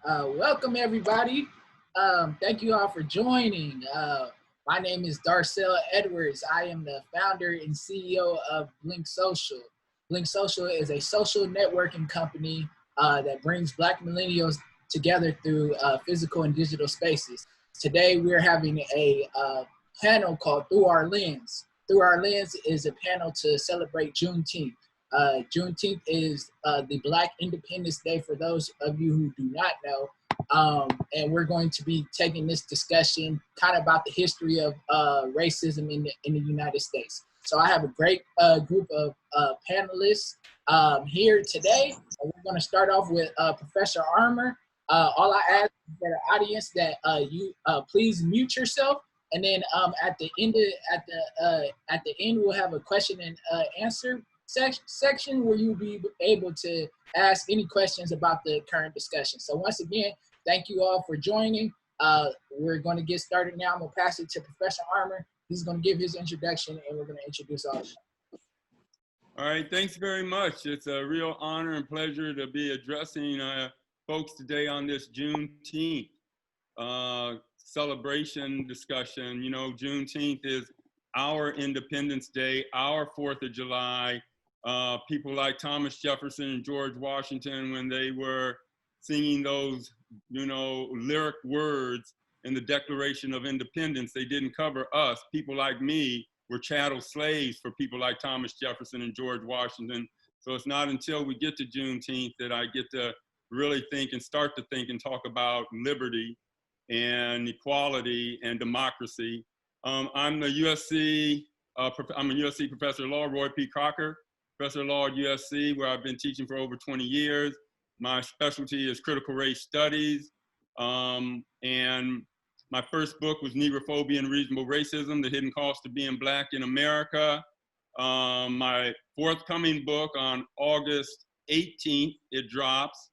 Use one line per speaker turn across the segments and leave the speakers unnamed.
Welcome everybody. Thank you all for joining. My name is Darcel Edwards. I am the founder and CEO of Blink Social. Blink Social is a social networking company that brings Black millennials together through physical and digital spaces. Today we're having a panel called Through Our Lens. Through Our Lens is a panel to celebrate Juneteenth. Juneteenth is the Black Independence Day for those of you who do not know. And we're going to be taking this discussion kind of about the history of racism in the United States. So I have a great group of panelists here today. We're going to start off with Professor Armour. All I ask for the audience that you please mute yourself, and then at the end we'll have a question and answer section where you'll be able to ask any questions about the current discussion. So once again, thank you all for joining. We're going to get started now. I'm going to pass it to Professor Armour. He's going to give his introduction, and we're going to introduce all of them.
All right, thanks very much. It's a real honor and pleasure to be addressing folks today on this Juneteenth celebration discussion. You know, Juneteenth is our Independence Day, our 4th of July. People like Thomas Jefferson and George Washington, when they were singing those, you know, lyric words in the Declaration of Independence, they didn't cover us. People like me were chattel slaves for people like Thomas Jefferson and George Washington. So it's not until we get to Juneteenth that I get to really think and start to think and talk about liberty and equality and democracy. I'm a USC professor of law, Roy P. Crocker, professor of law at USC, where I've been teaching for over 20 years. My specialty is critical race studies. And my first book was Negrophobia and Reasonable Racism, The Hidden Cost of Being Black in America. My forthcoming book on August 18th, it drops.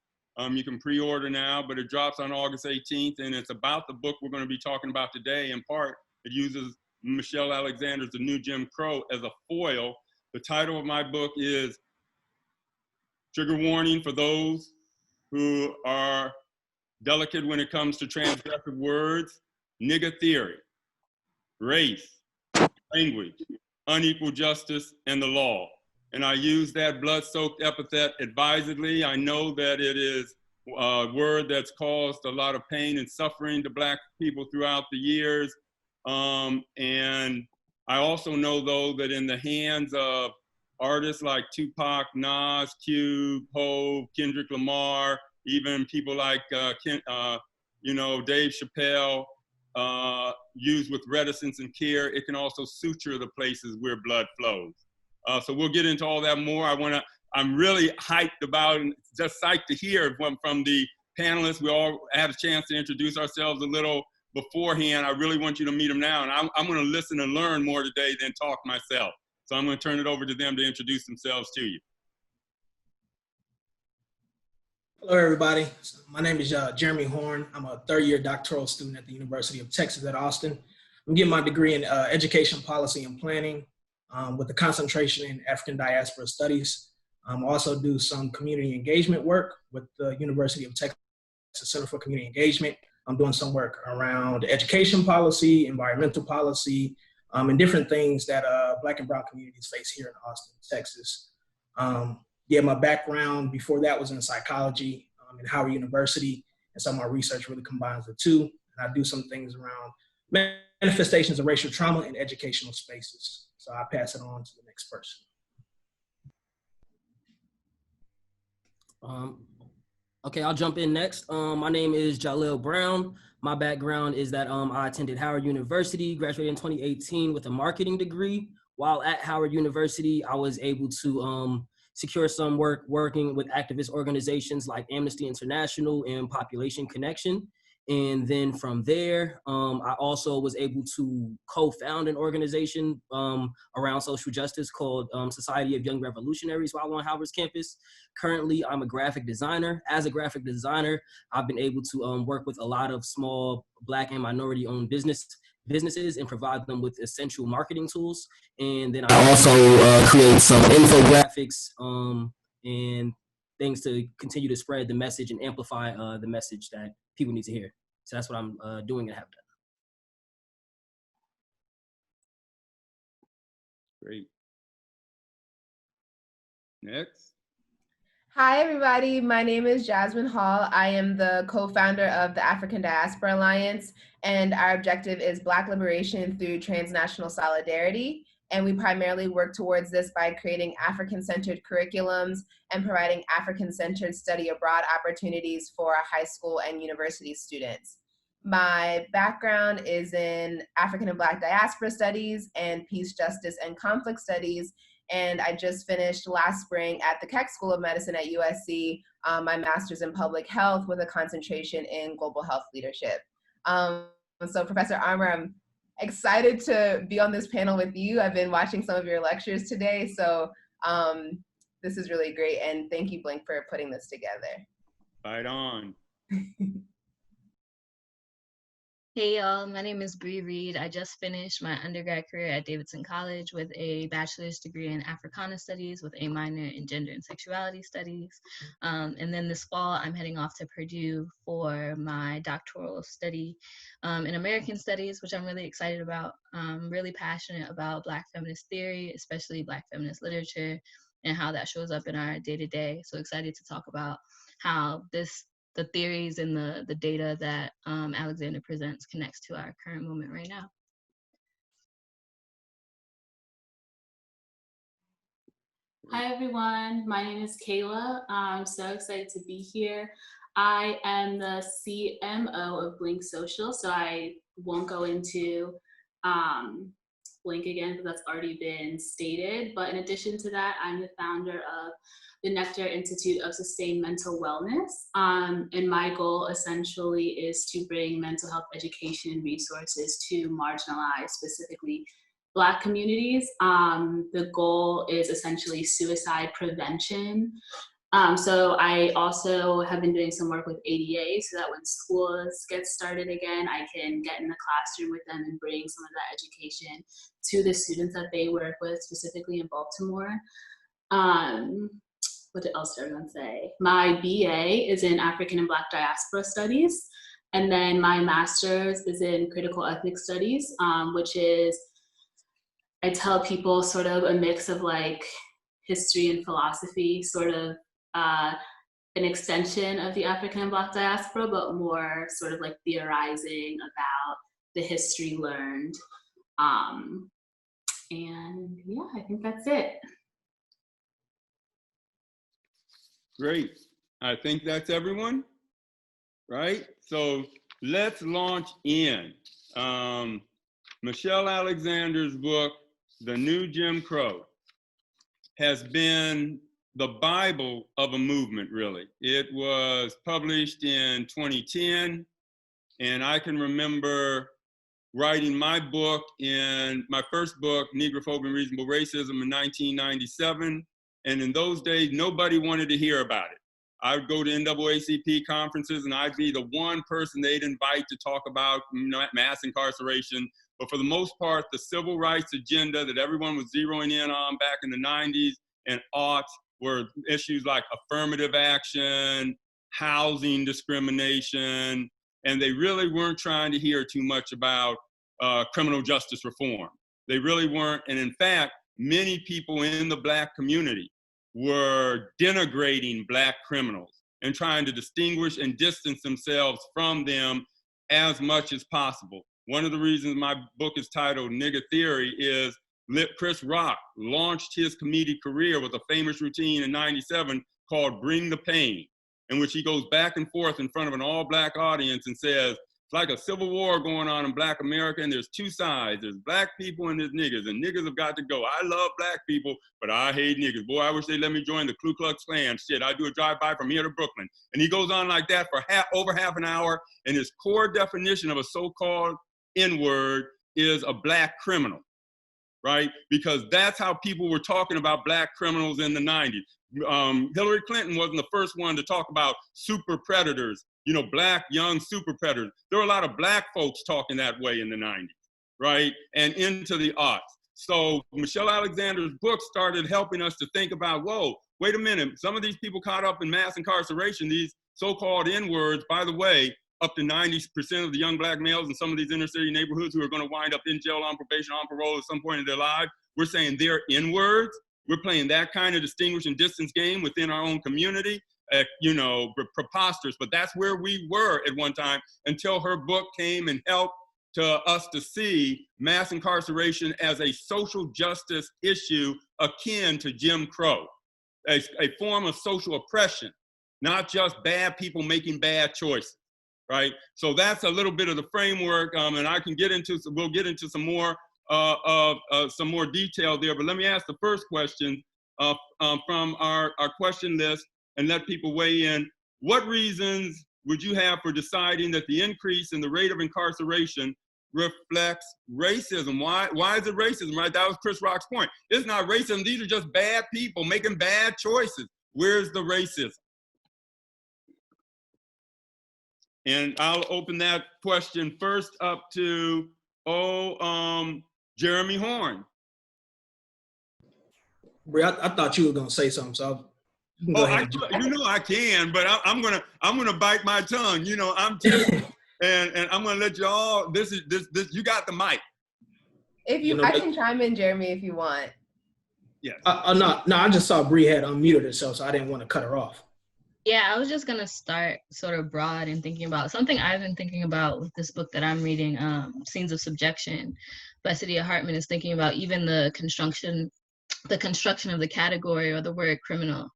You can pre-order now, but it drops on August 18th, and it's about the book we're going to be talking about today. In part, it uses Michelle Alexander's The New Jim Crow as a foil. The title of my book is, trigger warning for those who are delicate when it comes to transgressive words, nigger theory, race, language, unequal justice, and the law. And I use that blood-soaked epithet advisedly. I know that it is a word that's caused a lot of pain and suffering to Black people throughout the years. And I also know, though, that in the hands of artists like Tupac, Nas, Cube, Hov, Kendrick Lamar, even people like you know, Dave Chappelle, used with reticence and care, it can also suture the places where blood flows. So we'll get into all that more. I'm really hyped about, just psyched to hear from the panelists. We all had a chance to introduce ourselves a little beforehand. I really want you to meet them now. And I'm going to listen and learn more today than talk myself. So I'm going to turn it over to them to introduce themselves to you.
Hello, everybody. My name is Jeremy Horne. I'm a third-year doctoral student at the University of Texas at Austin. I'm getting my degree in education policy and planning with a concentration in African diaspora studies. I also do some community engagement work with the University of Texas Center for Community Engagement. I'm doing some work around education policy, environmental policy, and different things that Black and Brown communities face here in Austin, Texas. Yeah, my background before that was in psychology in Howard University, and so my research really combines the two. And I do some things around manifestations of racial trauma in educational spaces. So I pass it on to the next person.
Okay, I'll jump in next. My name is Jaleel Brown. My background is that I attended Howard University, graduated in 2018 with a marketing degree. While at Howard University, I was able to secure some work working with activist organizations like Amnesty International and Population Connection. And then from there, I also was able to co-found an organization around social justice called Society of Young Revolutionaries while on Howard's campus. Currently, I'm a graphic designer. As a graphic designer, I've been able to work with a lot of small Black and minority-owned businesses and provide them with essential marketing tools. And then I also create some infographics and things to continue to spread the message and amplify the message that people need to hear. So that's what I'm doing and have done.
Great. Next.
Hi, everybody. My name is Jasmine Hall. I am the co-founder of the African Diaspora Alliance, and our objective is Black liberation through transnational solidarity. And we primarily work towards this by creating African-centered curriculums and providing African-centered study abroad opportunities for our high school and university students. My background is in African and Black diaspora studies and peace, justice, and conflict studies. And I just finished last spring at the Keck School of Medicine at USC, my master's in public health with a concentration in global health leadership. So Professor Armour, I'm excited to be on this panel with you. I've been watching some of your lectures today, so this is really great. And thank you, Blink, for putting this together.
Right on.
Hey y'all, my name is Brye Reed. I just finished my undergrad career at Davidson College with a bachelor's degree in Africana Studies with a minor in Gender and Sexuality Studies. And then this fall, I'm heading off to Purdue for my doctoral study in American Studies, which I'm really excited about. I'm really passionate about Black feminist theory, especially Black feminist literature, and how that shows up in our day-to-day. So excited to talk about how the theories and the data that Alexander presents connects to our current moment right now.
Hi everyone, my name is Kayla. I'm so excited to be here. I am the CMO of Blink Social, so I won't go into Blink again because that's already been stated. But in addition to that, I'm the founder of the Nectar Institute of Sustained Mental Wellness. And my goal essentially is to bring mental health education and resources to marginalized, specifically Black communities. The goal is essentially suicide prevention. So I also have been doing some work with ADA so that when schools get started again, I can get in the classroom with them and bring some of that education to the students that they work with, specifically in Baltimore. What else did I want to say? My BA is in African and Black diaspora studies. And then my master's is in critical ethnic studies, which is, I tell people, sort of a mix of like history and philosophy, sort of an extension of the African and Black diaspora, but more sort of like theorizing about the history learned. And yeah, I think that's it.
Great. I think that's everyone, right? So let's launch in. Michelle Alexander's book, The New Jim Crow, has been the Bible of a movement, really. It was published in 2010, and I can remember writing my book my first book, Negrophobia and Reasonable Racism, in 1997. And in those days, nobody wanted to hear about it. I would go to NAACP conferences and I'd be the one person they'd invite to talk about mass incarceration. But for the most part, the civil rights agenda that everyone was zeroing in on back in the 90s and aughts were issues like affirmative action, housing discrimination, and they really weren't trying to hear too much about criminal justice reform. They really weren't. And in fact, many people in the Black community were denigrating Black criminals and trying to distinguish and distance themselves from them as much as possible. One of the reasons my book is titled Nigga Theory is Chris Rock launched his comedic career with a famous routine in '97 called Bring the Pain, in which he goes back and forth in front of an all-Black audience and says, it's like a civil war going on in Black America, and there's two sides. There's Black people and there's niggas, and niggas have got to go. I love Black people, but I hate niggas. Boy, I wish they'd let me join the Ku Klux Klan. Shit, I do a drive-by from here to Brooklyn. And he goes on like that for over half an hour, and his core definition of a so-called N-word is a Black criminal, right? Because that's how people were talking about Black criminals in the 90s. Hillary Clinton wasn't the first one to talk about super predators, Black young super predators. There were a lot of Black folks talking that way in the 90s, right? And into the aughts. So Michelle Alexander's book started helping us to think about, whoa, wait a minute, some of these people caught up in mass incarceration, these so-called N-words, by the way, up to 90% of the young Black males in some of these inner city neighborhoods who are going to wind up in jail, on probation, on parole at some point in their lives, we're saying they're N-words. We're playing that kind of distinguish and distance game within our own community. You know, preposterous, but that's where we were at one time until her book came and helped to us to see mass incarceration as a social justice issue akin to Jim Crow, a form of social oppression, not just bad people making bad choices, right? So that's a little bit of the framework, and I can get into, we'll get into some more some more detail there, but let me ask the first question from our question list and let people weigh in. What reasons would you have for deciding that the increase in the rate of incarceration reflects racism? Why is it racism, right? That was Chris Rock's point. It's not racism, these are just bad people making bad choices. Where's the racism? And I'll open that question first up to, Jeremy Horne.
Brye, I thought you were gonna say something, so you know
I can, but I'm gonna bite my tongue. You know, I'm tempted, and I'm gonna let y'all. This. You got the mic.
If you, I can chime in, Jeremy, if you want.
Yes.
No. I just saw Brye had unmuted herself, so I didn't want to cut her off.
Yeah, I was just gonna start sort of broad and thinking about something I've been thinking about with this book that I'm reading, Scenes of Subjection by Saidiya Hartman, is thinking about even the construction of the category or the word criminal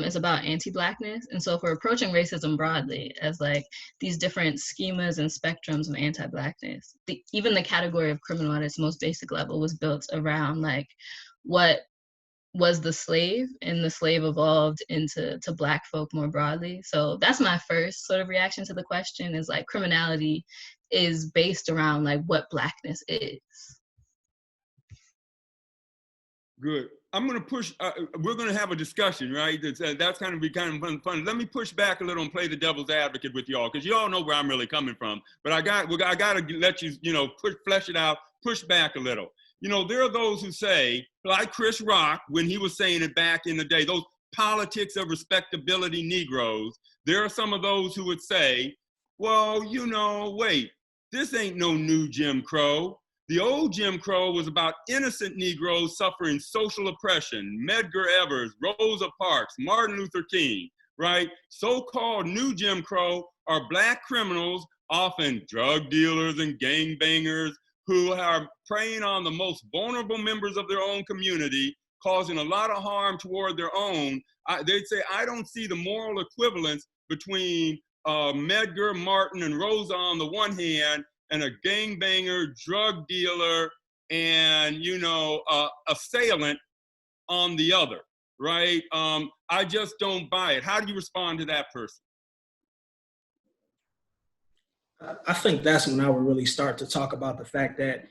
is about anti-Blackness. And so if we're approaching racism broadly as like these different schemas and spectrums of anti-Blackness, even the category of criminal at its most basic level was built around like what was the slave, and the slave evolved into Black folk more broadly. So that's my first sort of reaction to the question, is like criminality is based around like what Blackness is.
Good. I'm going to push, we're going to have a discussion, right? That's kind of be kind of fun. Let me push back a little and play the devil's advocate with y'all, because y'all know where I'm really coming from. But I got to let you, flesh it out, push back a little. You know, there are those who say, like Chris Rock, when he was saying it back in the day, those politics of respectability Negroes, there are some of those who would say, well, wait, this ain't no new Jim Crow. The old Jim Crow was about innocent Negroes suffering social oppression. Medgar Evers, Rosa Parks, Martin Luther King, right? So-called new Jim Crow are Black criminals, often drug dealers and gangbangers, who are preying on the most vulnerable members of their own community, causing a lot of harm toward their own. They'd say, I don't see the moral equivalence between Medgar, Martin, and Rosa on the one hand, and a gangbanger, drug dealer, and assailant on the other, right? I just don't buy it. How do you respond to that person?
I think that's when I would really start to talk about the fact that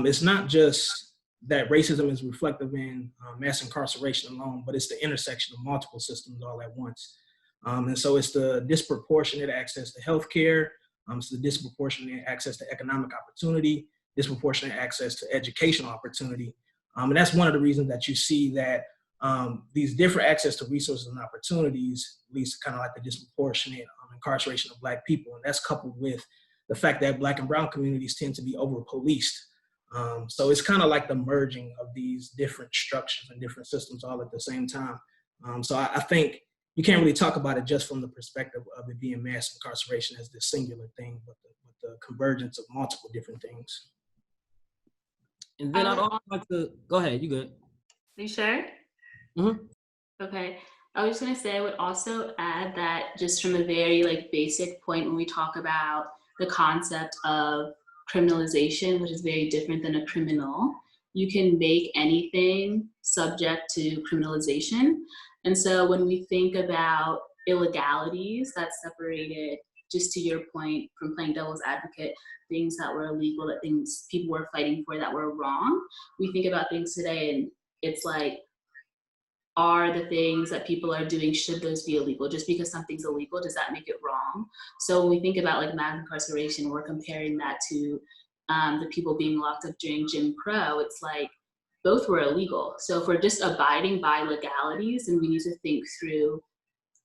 it's not just that racism is reflective in mass incarceration alone, but it's the intersection of multiple systems all at once. And so it's the disproportionate access to healthcare, it's the disproportionate access to economic opportunity, disproportionate access to educational opportunity. And that's one of the reasons that you see that these different access to resources and opportunities leads to kind of like the disproportionate incarceration of Black people. And that's coupled with the fact that Black and brown communities tend to be over-policed. So it's kind of like the merging of these different structures and different systems all at the same time. So I think you can't really talk about it just from the perspective of it being mass incarceration as this singular thing, but with the convergence of multiple different things.
And then I'd also like to, go ahead, you good.
Are you sure?
Mm-hmm.
Okay. I was just gonna say, I would also add that just from a very like basic point, when we talk about the concept of criminalization, which is very different than a criminal, you can make anything subject to criminalization. And so when we think about illegalities that's separated, just to your point, from playing devil's advocate, things that were illegal, that things people were fighting for that were wrong, we think about things today and it's like, are the things that people are doing, should those be illegal? Just because something's illegal, does that make it wrong? So when we think about like mass incarceration, we're comparing that to the people being locked up during Jim Crow. It's like, both were illegal. So if we're just abiding by legalities, then we need to think through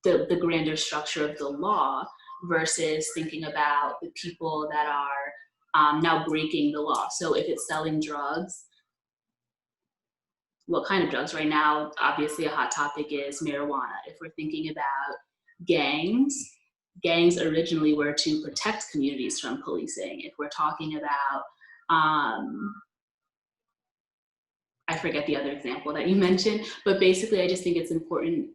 the grander structure of the law versus thinking about the people that are now breaking the law. So if it's selling drugs, what kind of drugs? Right now, obviously a hot topic is marijuana. If we're thinking about gangs originally were to protect communities from policing. If we're talking about, I forget the other example that you mentioned, but basically I just think it's important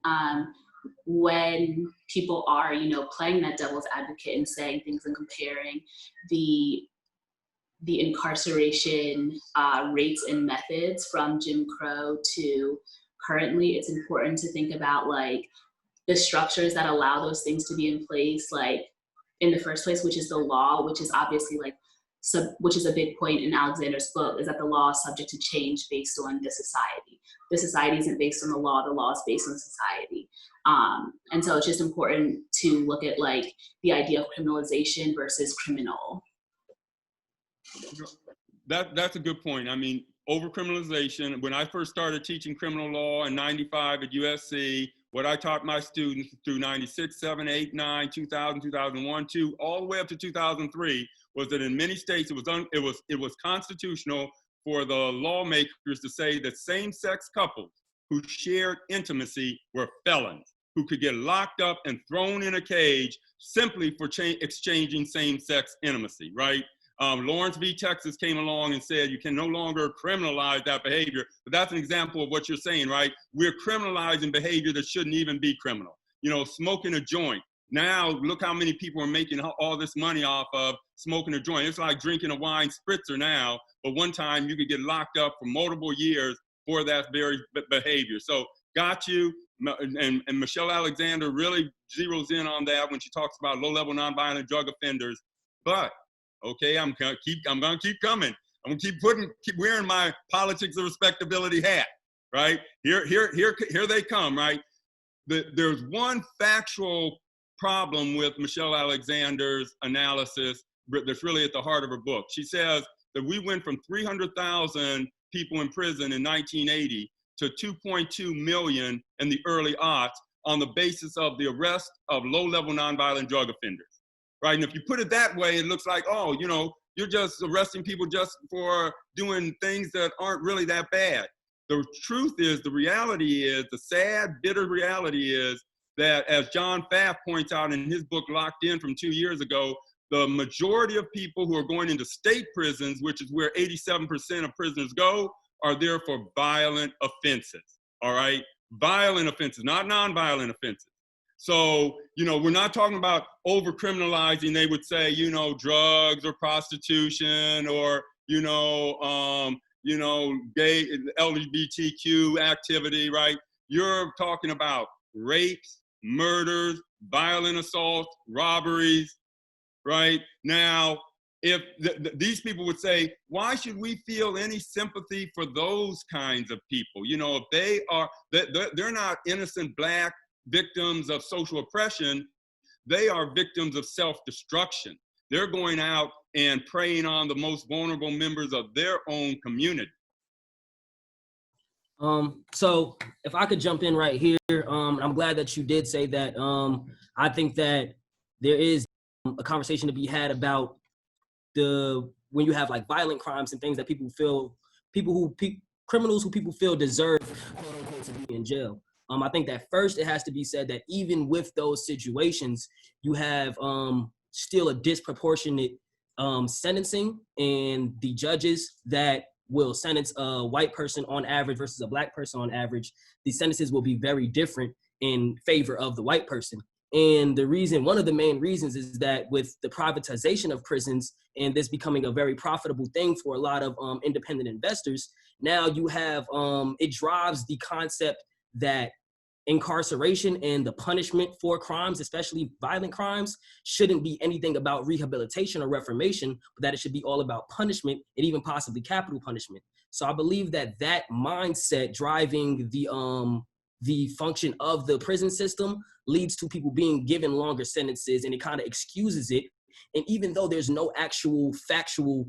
when people are, playing that devil's advocate and saying things and comparing the incarceration rates and methods from Jim Crow to currently, it's important to think about like the structures that allow those things to be in place, like in the first place, which is the law, which is obviously like, which is a big point in Alexander's book, is that the law is subject to change based on the society. The society isn't based on the law is based on society. And so it's just important to look at like the idea of criminalization versus criminal.
That's a good point. I mean, over-criminalization, when I first started teaching criminal law in 95 at USC, what I taught my students through 96, 7, 8, 9, 2000, 2001, 2, all the way up to 2003, was that in many states it was constitutional for the lawmakers to say that same-sex couples who shared intimacy were felons, who could get locked up and thrown in a cage simply for exchanging same-sex intimacy, right? Lawrence v. Texas came along and said you can no longer criminalize that behavior, but that's an example of what you're saying, right? We're criminalizing behavior that shouldn't even be criminal. Smoking a joint. Now, look how many people are making all this money off of smoking a joint. It's like drinking a wine spritzer now, but one time you could get locked up for multiple years for that very behavior. So got you, and Michelle Alexander really zeroes in on that when she talks about low-level nonviolent drug offenders. But okay, I'm gonna keep coming. I'm gonna keep wearing my politics of respectability hat, right? Here they come, right? There's one factual problem with Michelle Alexander's analysis that's really at the heart of her book. She says that we went from 300,000 people in prison in 1980 to 2.2 million in the early aughts on the basis of the arrest of low-level nonviolent drug offenders. Right, and if you put it that way, it looks like, oh, you're just arresting people just for doing things that aren't really that bad. The truth is, the reality is, the sad, bitter reality is that, as John Pfaff points out in his book, Locked In, from 2 years ago, the majority of people who are going into state prisons, which is where 87% of prisoners go, are there for violent offenses, all right? Violent offenses, not nonviolent offenses. So, we're not talking about over-criminalizing, they would say, drugs or prostitution or, gay, LGBTQ activity, right? You're talking about rapes, murders, violent assaults, robberies, right? Now, if these people would say, why should we feel any sympathy for those kinds of people? If they're not innocent Black victims of social oppression, they are victims of self-destruction. They're going out and preying on the most vulnerable members of their own community.
So if I could jump in right here, I'm glad that you did say that. I think that there is a conversation to be had about when you have like violent crimes and things that criminals who people feel deserve, quote unquote, to be in jail. I think that first it has to be said that even with those situations, you have still a disproportionate sentencing, and the judges that will sentence a white person on average versus a Black person on average, the sentences will be very different in favor of the white person. And one of the main reasons is that with the privatization of prisons and this becoming a very profitable thing for a lot of independent investors, now you have, it drives the concept that incarceration and the punishment for crimes, especially violent crimes, shouldn't be anything about rehabilitation or reformation, but that it should be all about punishment and even possibly capital punishment. So I believe that mindset driving the function of the prison system leads to people being given longer sentences, and it kind of excuses it. And even though there's no actual factual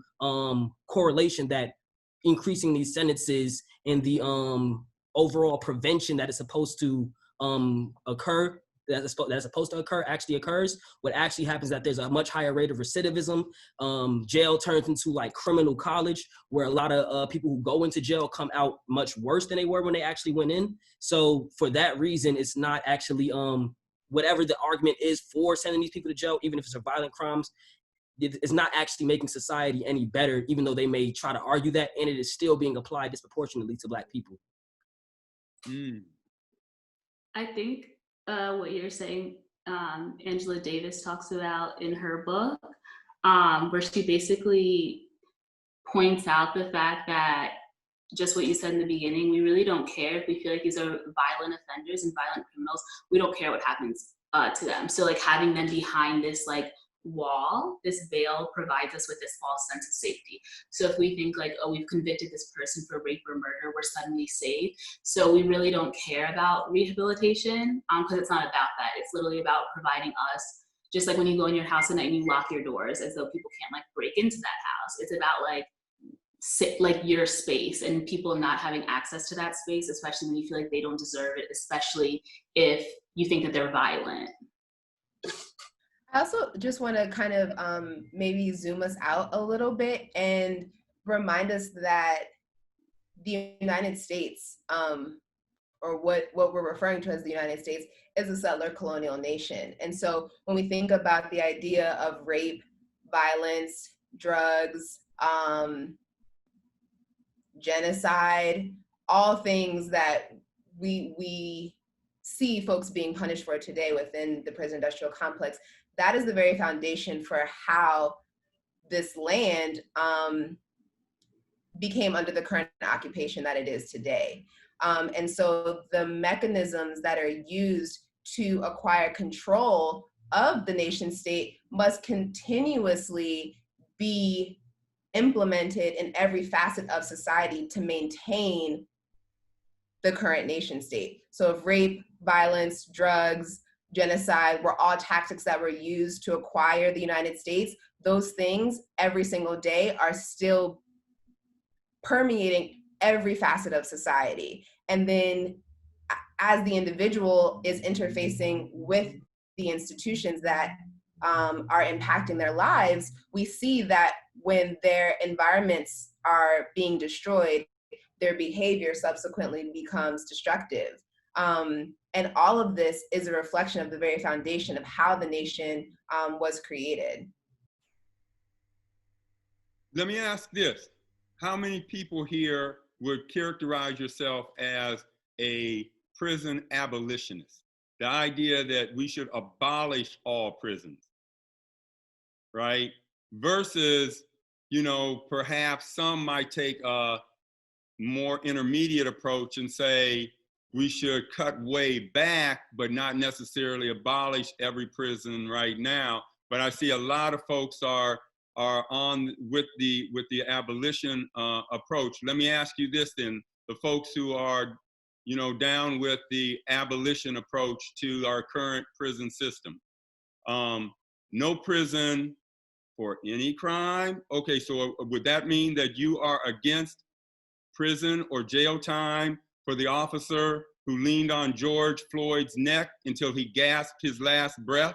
correlation that increasing these sentences and the overall prevention that is supposed to occur, that's supposed to occur, actually occurs. What actually happens is that there's a much higher rate of recidivism. Jail turns into like criminal college, where a lot of people who go into jail come out much worse than they were when they actually went in. So for that reason, it's not actually whatever the argument is for sending these people to jail, even if it's for violent crimes, it's not actually making society any better, even though they may try to argue that, and it is still being applied disproportionately to Black people.
I think what you're saying, Angela Davis talks about in her book, where she basically points out the fact that just what you said in the beginning, we really don't care if we feel like these are violent offenders and violent criminals. We don't care what happens to them. So like having them behind this like wall, this veil provides us with this false sense of safety. So if we think like, oh, we've convicted this person for rape or murder, we're suddenly safe. So we really don't care about rehabilitation because it's not about that. It's literally about providing us, just like when you go in your house at night and you lock your doors as though people can't like break into that house. It's about like your space and people not having access to that space, especially when you feel like they don't deserve it, especially if you think that they're violent.
I also just want to kind of maybe zoom us out a little bit and remind us that the United States, or what we're referring to as the United States, is a settler colonial nation. And so when we think about the idea of rape, violence, drugs, genocide, all things that we see folks being punished for today within the prison industrial complex, that is the very foundation for how this land became under the current occupation that it is today. And so the mechanisms that are used to acquire control of the nation state must continuously be implemented in every facet of society to maintain the current nation state. So if rape, violence, drugs, genocide were all tactics that were used to acquire the United States, those things every single day are still permeating every facet of society. And then as the individual is interfacing with the institutions that are impacting their lives, we see that when their environments are being destroyed, their behavior subsequently becomes destructive. And all of this is a reflection of the very foundation of how the nation was created.
Let me ask this. How many people here would characterize yourself as a prison abolitionist? The idea that we should abolish all prisons, right? Versus, you know, perhaps some might take a more intermediate approach and say we should cut way back, but not necessarily abolish every prison right now. But I see a lot of folks are on with the abolition approach. Let me ask you this then: the folks who are, you know, down with the abolition approach to our current prison system, no prison for any crime. Okay, so would that mean that you are against prison or jail time for the officer who leaned on George Floyd's neck until he gasped his last breath?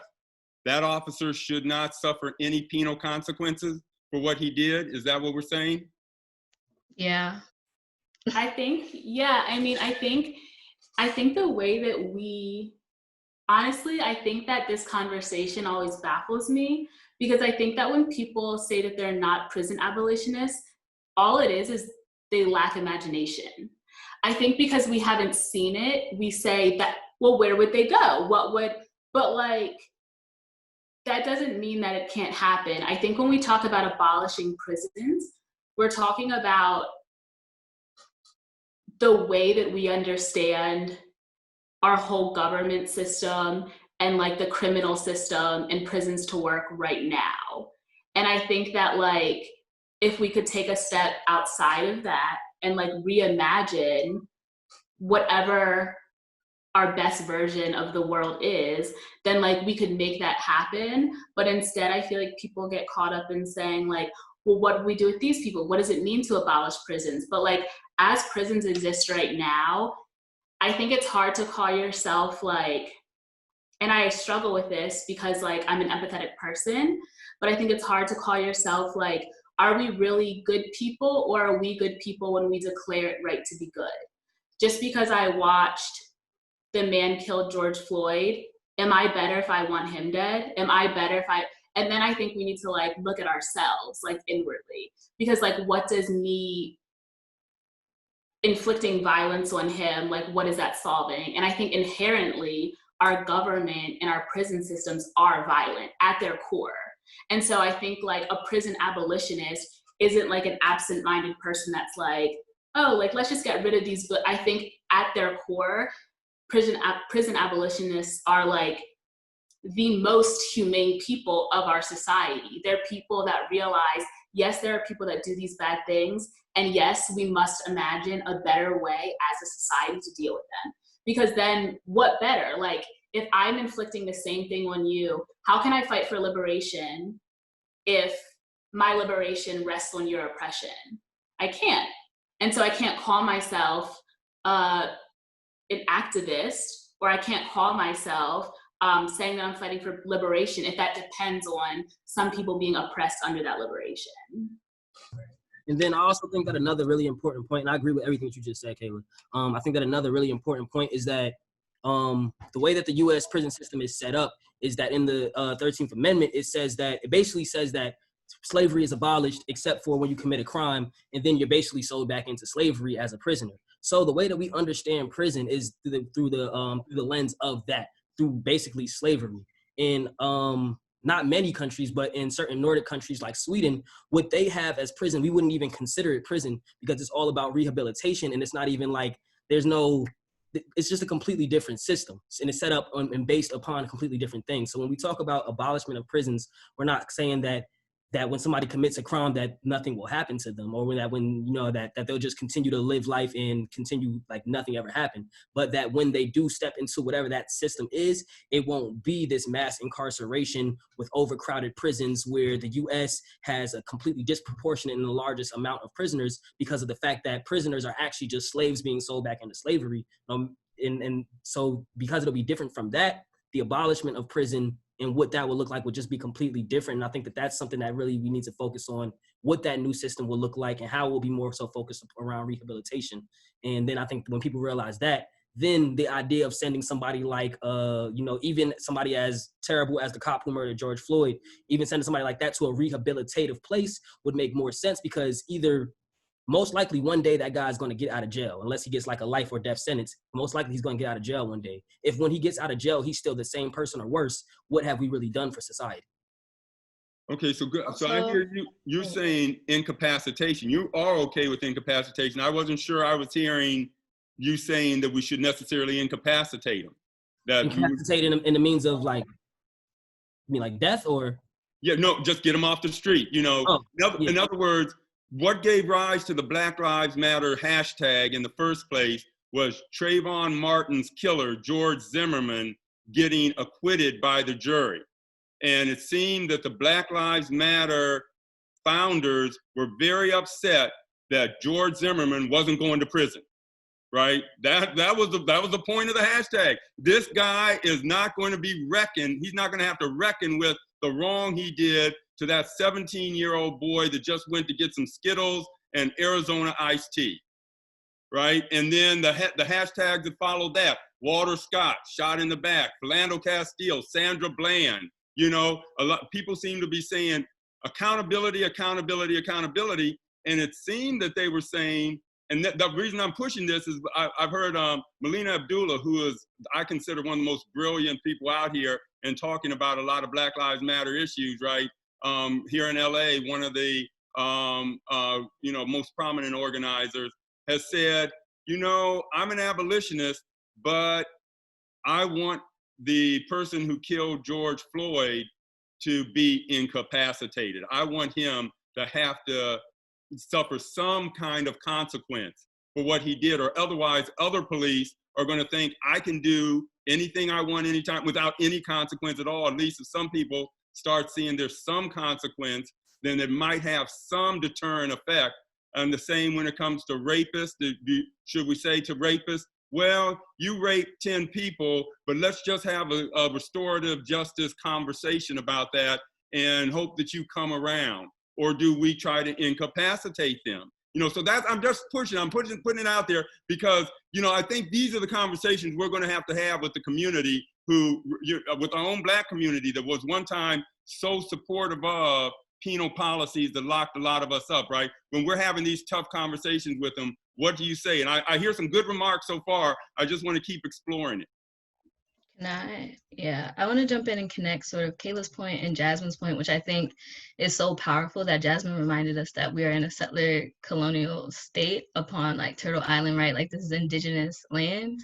That officer should not suffer any penal consequences for what he did? Is that what we're saying?
Yeah.
I think, yeah, I mean, I think the way that we, honestly, I think that this conversation always baffles me, because I think that when people say that they're not prison abolitionists, all it is they lack imagination. I think because we haven't seen it, we say that, well, where would they go? But like, that doesn't mean that it can't happen. I think when we talk about abolishing prisons, we're talking about the way that we understand our whole government system and like the criminal system and prisons to work right now. And I think that like, if we could take a step outside of that and like reimagine whatever our best version of the world is, then like we could make that happen. But instead I feel like people get caught up in saying like, well, what do we do with these people? What does it mean to abolish prisons? But like, as prisons exist right now, I think it's hard to call yourself like, and I struggle with this because like I'm an empathetic person, but I think it's hard to call yourself like, are we really good people, or are we good people when we declare it right to be good? Just because I watched the man kill George Floyd, am I better if I want him dead? Am I better if I, and then I think we need to like look at ourselves like inwardly, because like, what does me inflicting violence on him, like what is that solving? And I think inherently our government and our prison systems are violent at their core. And so I think like a prison abolitionist isn't like an absent-minded person that's like, oh, like let's just get rid of these. But I think at their core, prison abolitionists are like the most humane people of our society. They're people that realize, yes, there are people that do these bad things, and yes, we must imagine a better way as a society to deal with them. Because then what better? Like, if I'm inflicting the same thing on you, how can I fight for liberation if my liberation rests on your oppression? I can't. And so I can't call myself an activist, or I can't call myself saying that I'm fighting for liberation if that depends on some people being oppressed under that liberation.
And then I also think that another really important point, and I agree with everything that you just said, Kayla. I think that another really important point is that the way that the U.S. prison system is set up is that in the 13th Amendment, it basically says that slavery is abolished except for when you commit a crime, and then you're basically sold back into slavery as a prisoner. So the way that we understand prison is through the lens of that, through basically slavery. In not many countries, but in certain Nordic countries like Sweden, what they have as prison, we wouldn't even consider it prison because it's all about rehabilitation, and it's not even like it's just a completely different system, and it's set up and based upon completely different things. So when we talk about abolishment of prisons, we're not saying that when somebody commits a crime that nothing will happen to them, or that they'll just continue to live life and continue like nothing ever happened, but that when they do step into whatever that system is, it won't be this mass incarceration with overcrowded prisons where the U.S. has a completely disproportionate and the largest amount of prisoners because of the fact that prisoners are actually just slaves being sold back into slavery. And so because it'll be different from that, the abolishment of prison and what that will look like will just be completely different. And I think that that's something that really we need to focus on, what that new system will look like and how we'll be more so focused around rehabilitation. And then I think when people realize that, then the idea of sending somebody like, even somebody as terrible as the cop who murdered George Floyd, even sending somebody like that to a rehabilitative place would make more sense, because most likely one day that guy's going to get out of jail, unless he gets like a life or death sentence. Most likely he's going to get out of jail one day. If when he gets out of jail, he's still the same person or worse, what have we really done for society?
Okay, so good. So I hear you're saying incapacitation. You are okay with incapacitation. I wasn't sure I was hearing you saying that we should necessarily incapacitate them.
Incapacitate in the means of like, you mean like death or?
Yeah, no, just get them off the street. In other words, what gave rise to the Black Lives Matter hashtag in the first place was Trayvon Martin's killer, George Zimmerman, getting acquitted by the jury. And it seemed that the Black Lives Matter founders were very upset that George Zimmerman wasn't going to prison, right? That was the point of the hashtag. This guy is not going to be reckoned. He's not going to have to reckon with the wrong he did to that 17-year-old boy that just went to get some Skittles and Arizona iced tea, right? And then the hashtags that followed that: Walter Scott, shot in the back; Philando Castile, Sandra Bland. A lot people seem to be saying accountability, accountability, accountability, and it seemed that they were saying, and the reason I'm pushing this is I've heard Melina Abdullah, who is I consider one of the most brilliant people out here and talking about a lot of Black Lives Matter issues, right? Here in LA, one of the most prominent organizers has said, I'm an abolitionist, but I want the person who killed George Floyd to be incapacitated. I want him to have to suffer some kind of consequence for what he did, or otherwise other police are going to think I can do anything I want anytime without any consequence at all. At least if some people start seeing there's some consequence then it might have some deterrent effect. And the same when it comes to rapists. Should we say to rapists, well, you raped 10 people, but let's just have a restorative justice conversation about that and hope that you come around? Or do we try to incapacitate them? So I'm just putting it out there because, I think these are the conversations we're going to have with the community with our own Black community that was one time so supportive of penal policies that locked a lot of us up, right? When we're having these tough conversations with them, what do you say? And I hear some good remarks so far. I just want to keep exploring it.
I want to jump in and connect sort of Kayla's point and Jasmine's point, which I think is so powerful that Jasmine reminded us that we are in a settler colonial state upon like Turtle Island, right? Like this is indigenous land.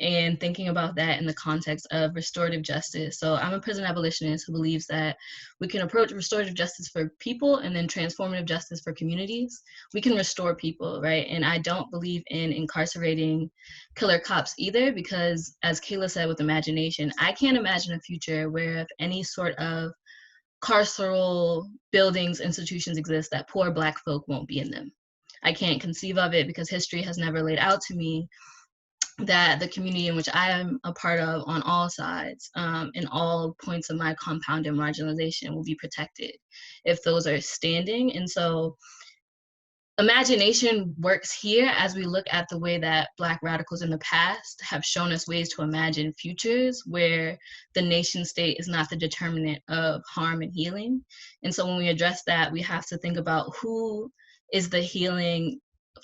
And thinking about that in the context of restorative justice. So I'm a prison abolitionist who believes that we can approach restorative justice for people and then transformative justice for communities. We can restore people, right? And I don't believe in incarcerating killer cops either, because as Kayla said with imagination, I can't imagine a future where if any sort of carceral buildings, institutions exist, that poor Black folk won't be in them. I can't conceive of it because history has never laid out to me that the community in which I am a part of on all sides, in all points of my compound and marginalization will be protected if those are standing. And so imagination works here as we look at the way that Black radicals in the past have shown us ways to imagine futures where the nation state is not the determinant of harm and healing. And so when we address that, we have to think about who is the healing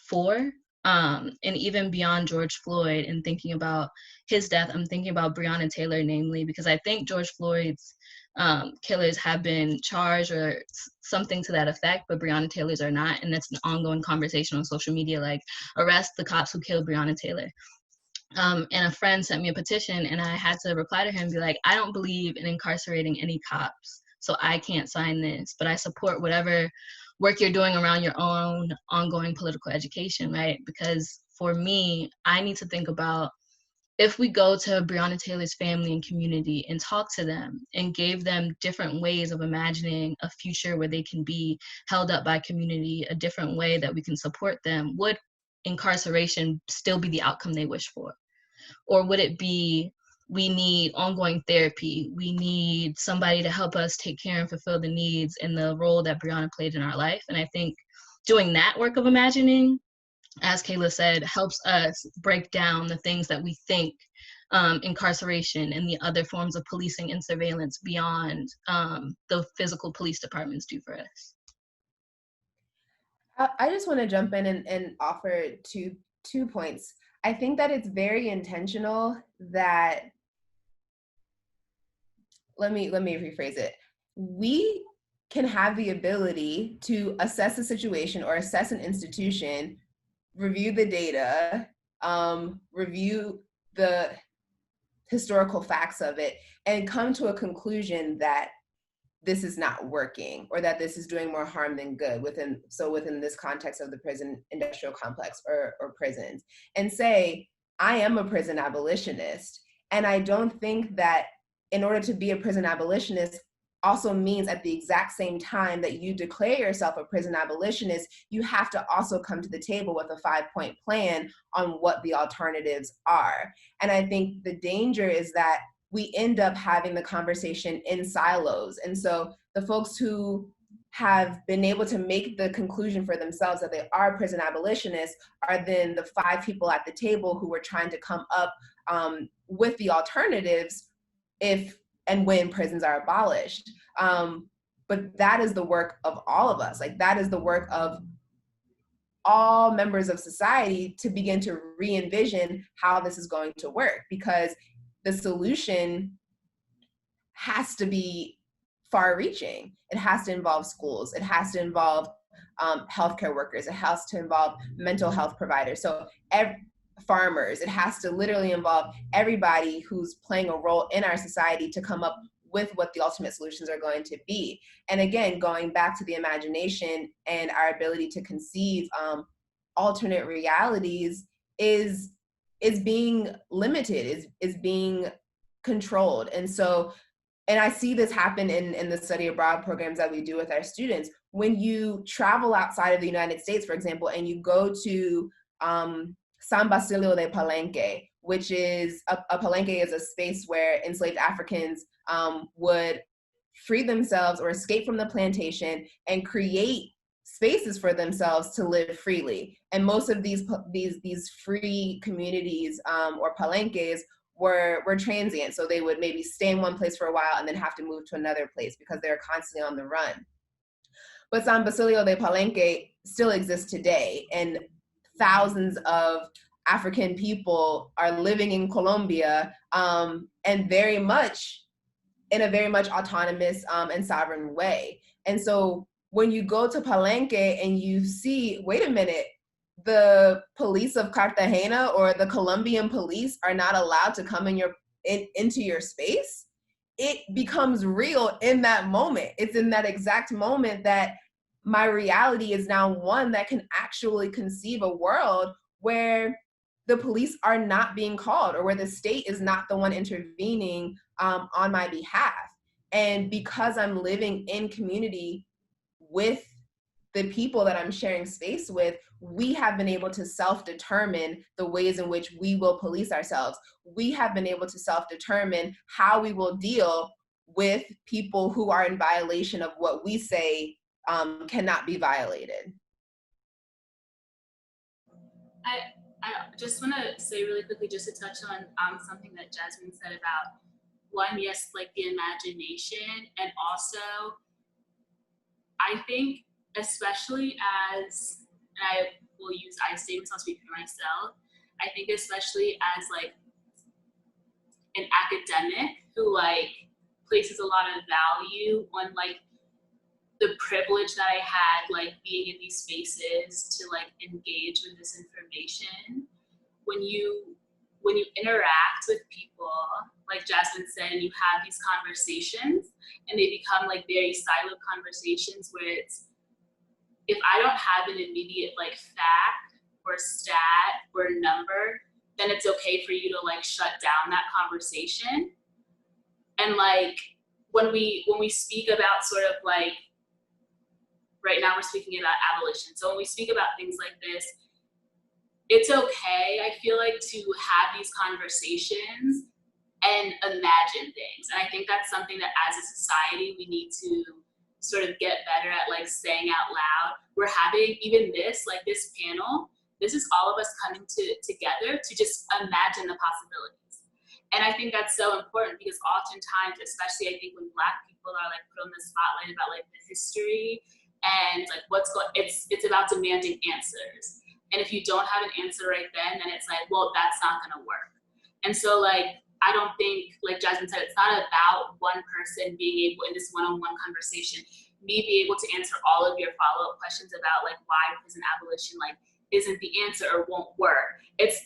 for. And even beyond George Floyd and thinking about his death, I'm thinking about Breonna Taylor, namely, because I think George Floyd's killers have been charged or something to that effect, but Breonna Taylor's are not. And that's an ongoing conversation on social media, like arrest the cops who killed Breonna Taylor. And a friend sent me a petition and I had to reply to him and be like, I don't believe in incarcerating any cops, so I can't sign this, but I support whatever work you're doing around your own ongoing political education, right? Because for me, I need to think about if we go to Breonna Taylor's family and community and talk to them and gave them different ways of imagining a future where they can be held up by community, a different way that we can support them, would incarceration still be the outcome they wish for? Or would it be, we need ongoing therapy, we need somebody to help us take care and fulfill the needs and the role that Breonna played in our life? And I think doing that work of imagining, as Kayla said, helps us break down the things that we think incarceration and the other forms of policing and surveillance beyond the physical police departments do for us.
I just want to jump in and offer two points. I think that it's very intentional that, let me rephrase it. We can have the ability to assess a situation or assess an institution, review the data, review the historical facts of it, and come to a conclusion that this is not working or that this is doing more harm than good within this context of the prison industrial complex or prisons, and say, I am a prison abolitionist. And I don't think that in order to be a prison abolitionist also means at the exact same time that you declare yourself a prison abolitionist, you have to also come to the table with a 5-point plan on what the alternatives are. And I think the danger is that we end up having the conversation in silos. And so the folks who have been able to make the conclusion for themselves that they are prison abolitionists are then the 5 people at the table who are trying to come up with the alternatives if and when prisons are abolished. But that is the work of all of us. Like, that is the work of all members of society to begin to re-envision how this is going to work, because the solution has to be far-reaching. It has to involve schools. It has to involve healthcare workers. It has to involve mental health providers. So farmers. It has to literally involve everybody who's playing a role in our society to come up with what the ultimate solutions are going to be. And again, going back to the imagination and our ability to conceive alternate realities is being limited, is being controlled. And so and I see this happen in the study abroad programs that we do with our students. When you travel outside of the United States, for example, and you go to San Basilio de Palenque, which is a palenque is a space where enslaved Africans would free themselves or escape from the plantation and create spaces for themselves to live freely. And most of these free communities or palenques were transient. So they would maybe stay in one place for a while and then have to move to another place because they're constantly on the run. But San Basilio de Palenque still exists today, and thousands of African people are living in Colombia, and very much in a very much autonomous and sovereign way. And so when you go to Palenque and you see, wait a minute, the police of Cartagena or the Colombian police are not allowed to come into your space, it becomes real in that moment. It's in that exact moment that my reality is now one that can actually conceive a world where the police are not being called or where the state is not the one intervening on my behalf. And because I'm living in community with the people that I'm sharing space with, we have been able to self-determine the ways in which we will police ourselves. We have been able to self-determine how we will deal with people who are in violation of what we say cannot be violated.
I just want to say really quickly, just to touch on something that Jasmine said about, one, yes, like the imagination, and also I think especially as, and I will use I statements, I'll speak for myself, I think especially as like an academic who like places a lot of value on like the privilege that I had like being in these spaces to like engage with this information. When you interact with people, like Jasmine said, and you have these conversations and they become like very siloed conversations where it's, if I don't have an immediate like fact or stat or number, then it's okay for you to like shut down that conversation. And like when we speak about sort of like, right now we're speaking about abolition. So when we speak about things like this, it's okay, I feel like, to have these conversations and imagine things. And I think that's something that as a society, we need to sort of get better at like saying out loud. We're having even this, like this panel, this is all of us coming together to just imagine the possibilities. And I think that's so important because oftentimes, especially I think when Black people are like put on the spotlight about like the history and like what's going, it's about demanding answers. And if you don't have an answer right then it's like, well, that's not gonna work. And so like, I don't think, like Jasmine said, it's not about one person being able in this one-on-one conversation, me be able to answer all of your follow-up questions about like why prison abolition like isn't the answer or won't work. It's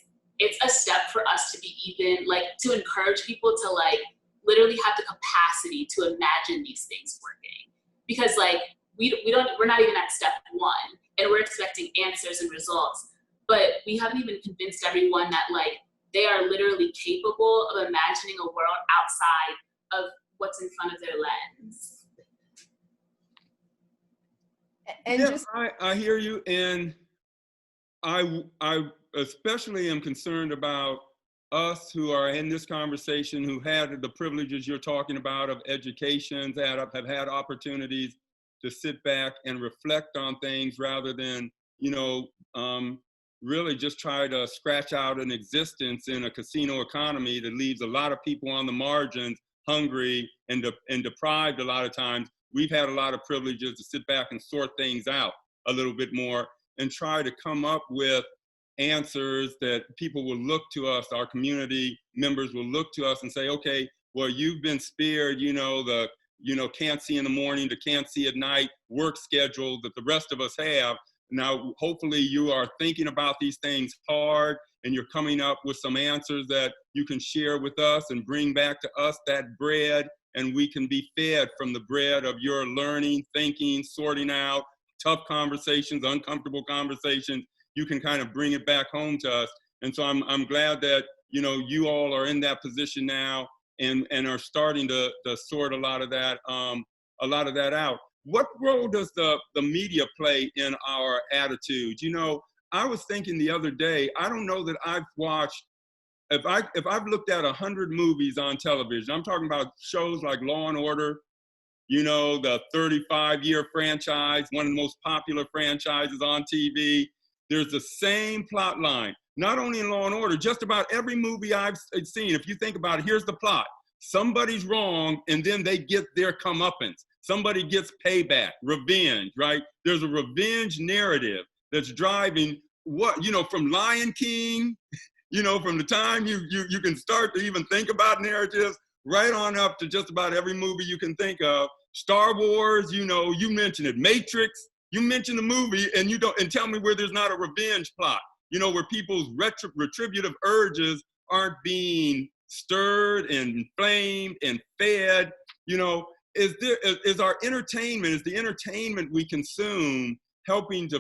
a step for us to be even like, to encourage people to like literally have the capacity to imagine these things working. Because like, we're not even at step one and we're expecting answers and results, but we haven't even convinced everyone that like they are literally capable of imagining a world outside of what's in front of their lens.
And
yeah,
just
I hear you, and I especially am concerned about us who are in this conversation, who had the privileges you're talking about of education, that have had opportunities to sit back and reflect on things rather than, really just try to scratch out an existence in a casino economy that leaves a lot of people on the margins, hungry and deprived a lot of times. We've had a lot of privileges to sit back and sort things out a little bit more and try to come up with answers that people will look to us, our community members will look to us and say, okay, well, you've been spared, the can't see in the morning to can't see at night work schedule that the rest of us have. Now, hopefully you are thinking about these things hard and you're coming up with some answers that you can share with us and bring back to us that bread, and we can be fed from the bread of your learning, thinking, sorting out tough conversations, uncomfortable conversations. You can kind of bring it back home to us. And so I'm glad that, you all are in that position now. and are starting to sort a lot of that out. What role does the media play in our attitudes? You know, I was thinking the other day, I don't know that I've watched, if I've looked at 100 movies on television, I'm talking about shows like Law and Order, you know, the 35-year franchise, one of the most popular franchises on TV. There's the same plot line, not only in Law and Order, just about every movie I've seen. If you think about it, here's the plot. Somebody's wrong, and then they get their comeuppance. Somebody gets payback, revenge, right? There's a revenge narrative that's driving what, you know, from Lion King, you know, from the time you can start to even think about narratives, right on up to just about every movie you can think of. Star Wars, you know, you mentioned it. Matrix, you mentioned the movie, and you don't, and tell me where there's not a revenge plot, you know, where people's retributive urges aren't being stirred and inflamed and fed. You know, is the entertainment we consume helping to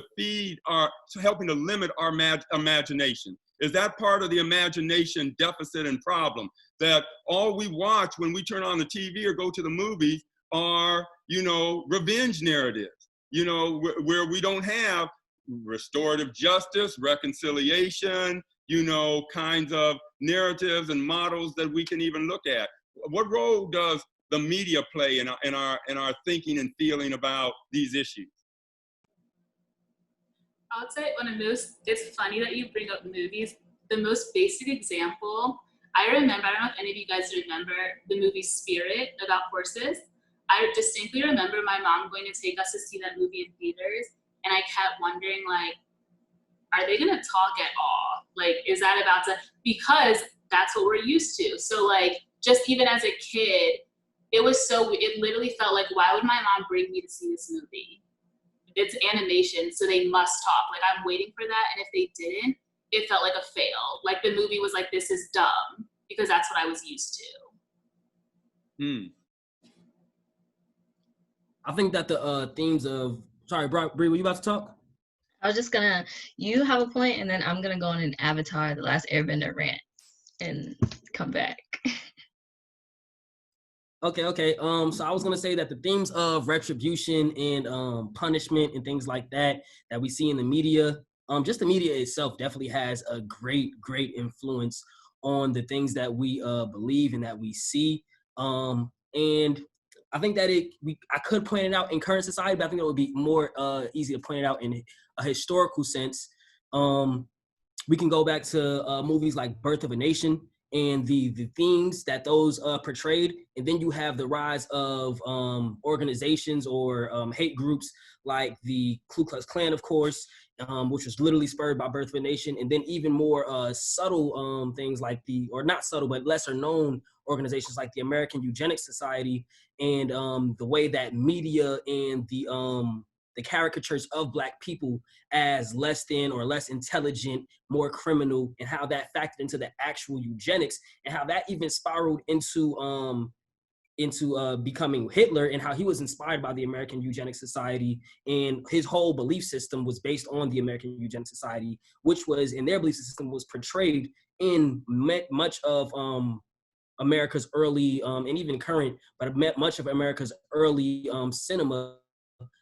limit our imagination? Is that part of the imagination deficit and problem, that all we watch when we turn on the TV or go to the movies are, you know, revenge narratives, you know, where we don't have restorative justice, reconciliation, you know, kinds of narratives and models that we can even look at? What role does the media play in our thinking and feeling about these issues?
I would say it's funny that you bring up movies. The most basic example, I remember, I don't know if any of you guys remember the movie Spirit about horses. I distinctly remember my mom going to take us to see that movie in theaters, and I kept wondering, like, are they gonna talk at all? Like, is that about to, because that's what we're used to. So like, just even as a kid, it literally felt like, why would my mom bring me to see this movie? It's animation, so they must talk. Like, I'm waiting for that, and if they didn't, it felt like a fail. Like, the movie was like, this is dumb, because that's what I was used to.
I think that the themes of, sorry, Brye, were you about to talk?
I was just you have a point, and then I'm gonna go on an Avatar, The Last Airbender rant, and come back.
Okay. So I was gonna say that the themes of retribution and punishment and things like that we see in the media, just the media itself definitely has a great influence on the things that we believe and that we see. And I think that I could point it out in current society, but I think it would be more easy to point it out in a historical sense. We can go back to movies like Birth of a Nation and the themes that those portrayed. And then you have the rise of organizations or hate groups like the Ku Klux Klan, of course, which was literally spurred by Birth of a Nation. And then even more subtle things like or not subtle, but lesser known organizations like the American Eugenics Society, and the way that media and the caricatures of Black people as less than or less intelligent, more criminal, and how that factored into the actual eugenics, and how that even spiraled into becoming Hitler, and how he was inspired by the American Eugenics Society, and his whole belief system was based on the American Eugenics Society, which was, in their belief system, was portrayed in much of America's early and even current, but much of America's early cinema,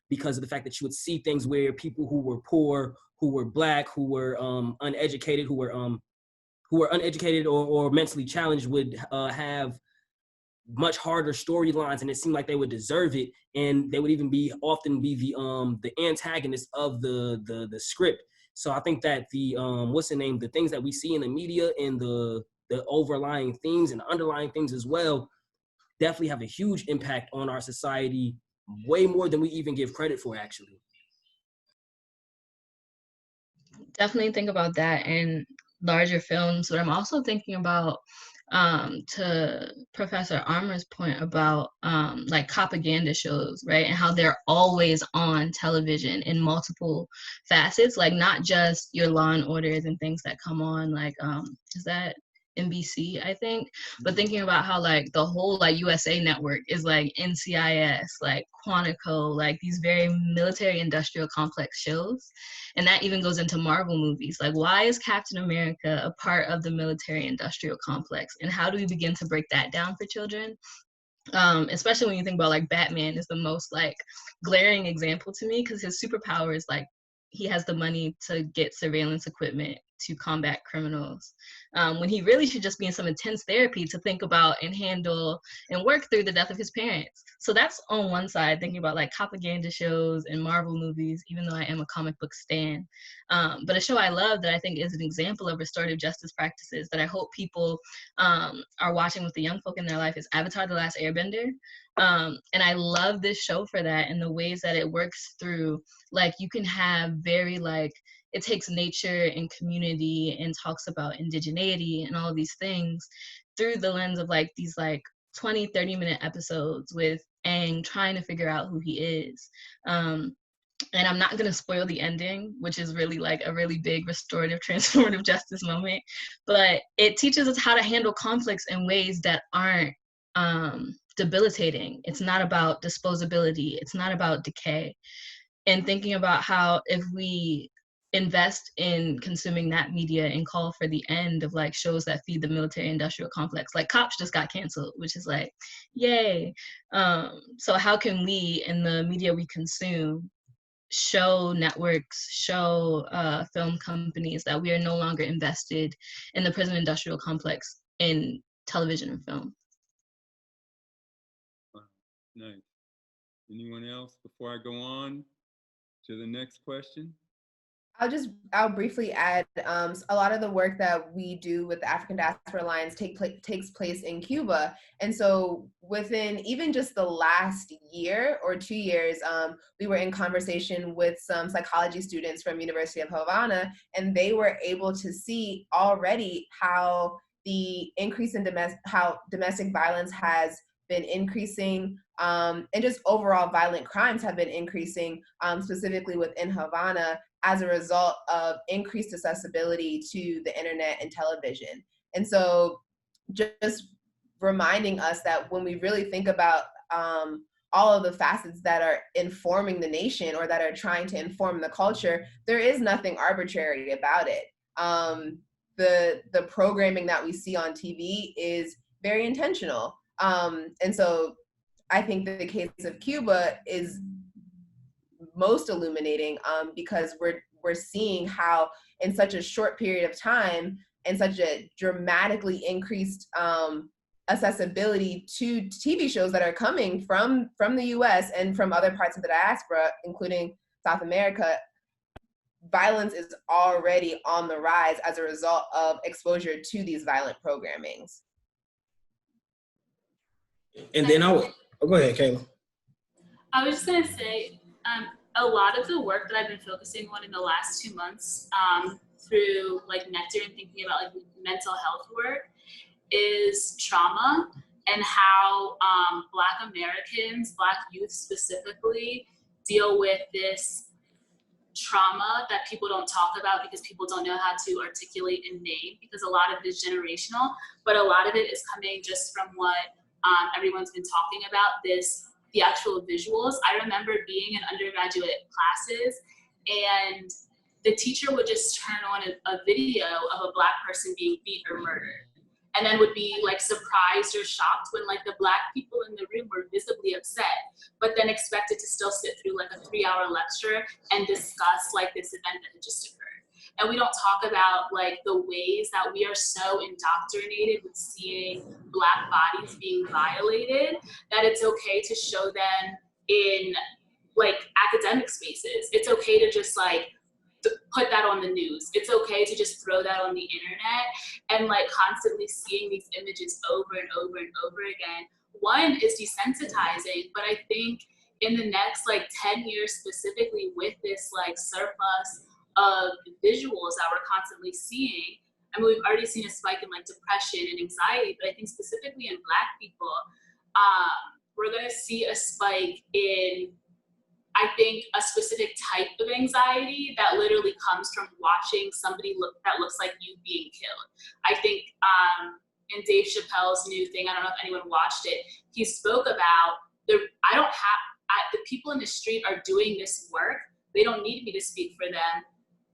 because of the fact that you would see things where people who were poor, who were Black, who were uneducated, who were uneducated or mentally challenged would have much harder storylines, and it seemed like they would deserve it, and they would even often be the antagonist of the script. So I think that the things that we see in the media and the overlying themes and underlying things as well definitely have a huge impact on our society, way more than we even give credit for, actually.
Definitely think about that in larger films, but I'm also thinking about to Professor Armour's point about like propaganda shows, right? And how they're always on television in multiple facets, like not just your Law and Orders and things that come on, like is that NBC, I think, but thinking about how like the whole like USA network is like NCIS, like Quantico, like these very military industrial complex shows. And that even goes into Marvel movies. Like, why is Captain America a part of the military industrial complex? And how do we begin to break that down for children? Especially when you think about like Batman is the most like glaring example to me, because his superpower is like he has the money to get surveillance equipment to combat criminals, when he really should just be in some intense therapy to think about and handle and work through the death of his parents. So that's on one side, thinking about like propaganda shows and Marvel movies, even though I am a comic book stan. But a show I love that I think is an example of restorative justice practices that I hope people are watching with the young folk in their life is Avatar: The Last Airbender. And I love this show for that, and the ways that it works through, like, you can have very like, it takes nature and community and talks about indigeneity and all of these things through the lens of like these like 20-30-minute episodes with Aang trying to figure out who he is. And I'm not going to spoil the ending, which is really like a really big restorative, transformative justice moment, but it teaches us how to handle conflicts in ways that aren't debilitating. It's not about disposability. It's not about decay. And thinking about how if we invest in consuming that media and call for the end of like shows that feed the military industrial complex, like Cops just got canceled, which is like, yay. So how can we in the media we consume show networks, show film companies that we are no longer invested in the prison industrial complex in television and film?
Nice. Anyone else before I go on to the next question?
I'll briefly add, a lot of the work that we do with the African Diaspora Alliance takes place in Cuba. And so within even just the last year or 2 years, we were in conversation with some psychology students from University of Havana, and they were able to see already how the increase in domestic violence has been increasing, and just overall violent crimes have been increasing, specifically within Havana, as a result of increased accessibility to the internet and television. And so just reminding us that when we really think about all of the facets that are informing the nation or that are trying to inform the culture, there is nothing arbitrary about it. The programming that we see on TV is very intentional. And so I think that the case of Cuba is most illuminating, because we're seeing how in such a short period of time and such a dramatically increased accessibility to TV shows that are coming from the US and from other parts of the diaspora, including South America, violence is already on the rise as a result of exposure to these violent programmings.
And then go ahead, Kayla.
I was just gonna say, a lot of the work that I've been focusing on in the last 2 months, through like Nectar and thinking about like mental health work, is trauma and how Black Americans, Black youth specifically, deal with this trauma that people don't talk about because people don't know how to articulate and name, because a lot of it is generational, but a lot of it is coming just from what everyone's been talking about, the actual visuals. I remember being in undergraduate classes and the teacher would just turn on a video of a Black person being beat or murdered, and then would be like surprised or shocked when like the Black people in the room were visibly upset, but then expected to still sit through like a 3-hour lecture and discuss like this event that had just occurred. And we don't talk about like the ways that we are so indoctrinated with seeing Black bodies being violated that it's okay to show them in like academic spaces. It's okay to just like put that on the news. It's okay to just throw that on the internet, and like constantly seeing these images over and over and over again. One is desensitizing, but I think in the next like 10 years specifically, with this like surplus of visuals that we're constantly seeing, I mean, we've already seen a spike in like depression and anxiety, but I think specifically in Black people, we're gonna see a spike in I think, a specific type of anxiety that literally comes from watching somebody that looks like you being killed. I think in Dave Chappelle's new thing, I don't know if anyone watched it, he spoke about the people in the street are doing this work. They don't need me to speak for them.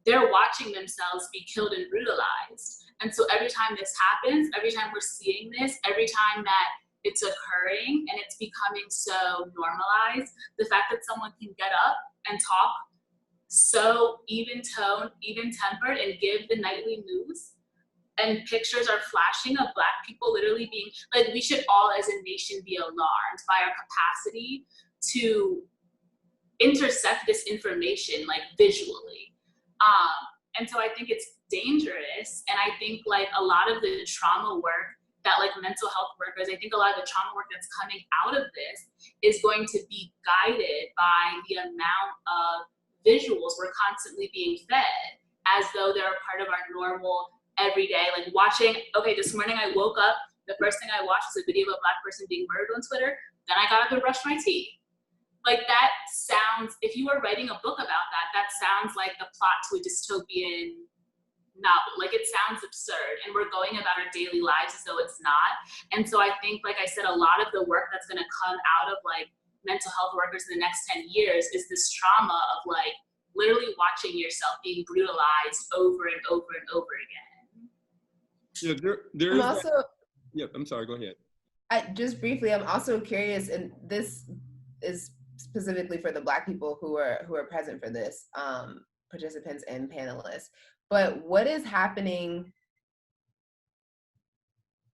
They're watching themselves be killed and brutalized. And so every time this happens, every time we're seeing this, every time that it's occurring and it's becoming so normalized, the fact that someone can get up and talk so even-toned, even-tempered, and give the nightly news, and pictures are flashing of Black people literally being, like, we should all as a nation be alarmed by our capacity to intercept this information, like, visually. And so I think it's dangerous, and I think, like, a lot of the trauma work that, like, mental health workers, I think a lot of the trauma work that's coming out of this is going to be guided by the amount of visuals we're constantly being fed as though they're a part of our normal everyday, like watching, okay, this morning I woke up, the first thing I watched was a video of a Black person being murdered on Twitter, then I got up and brushed my teeth. Like, that sounds, if you were writing a book about that, that sounds like the plot to a dystopian novel. Like, it sounds absurd, and we're going about our daily lives as though it's not. And so I think, like I said, a lot of the work that's gonna come out of, like, mental health workers in the next 10 years is this trauma of, like, literally watching yourself being brutalized over and over and over again.
Yeah, there is
also,
yeah, I'm sorry, go ahead.
Just briefly, I'm also curious, and this is specifically for the Black people who are present for this, participants and panelists, but what is happening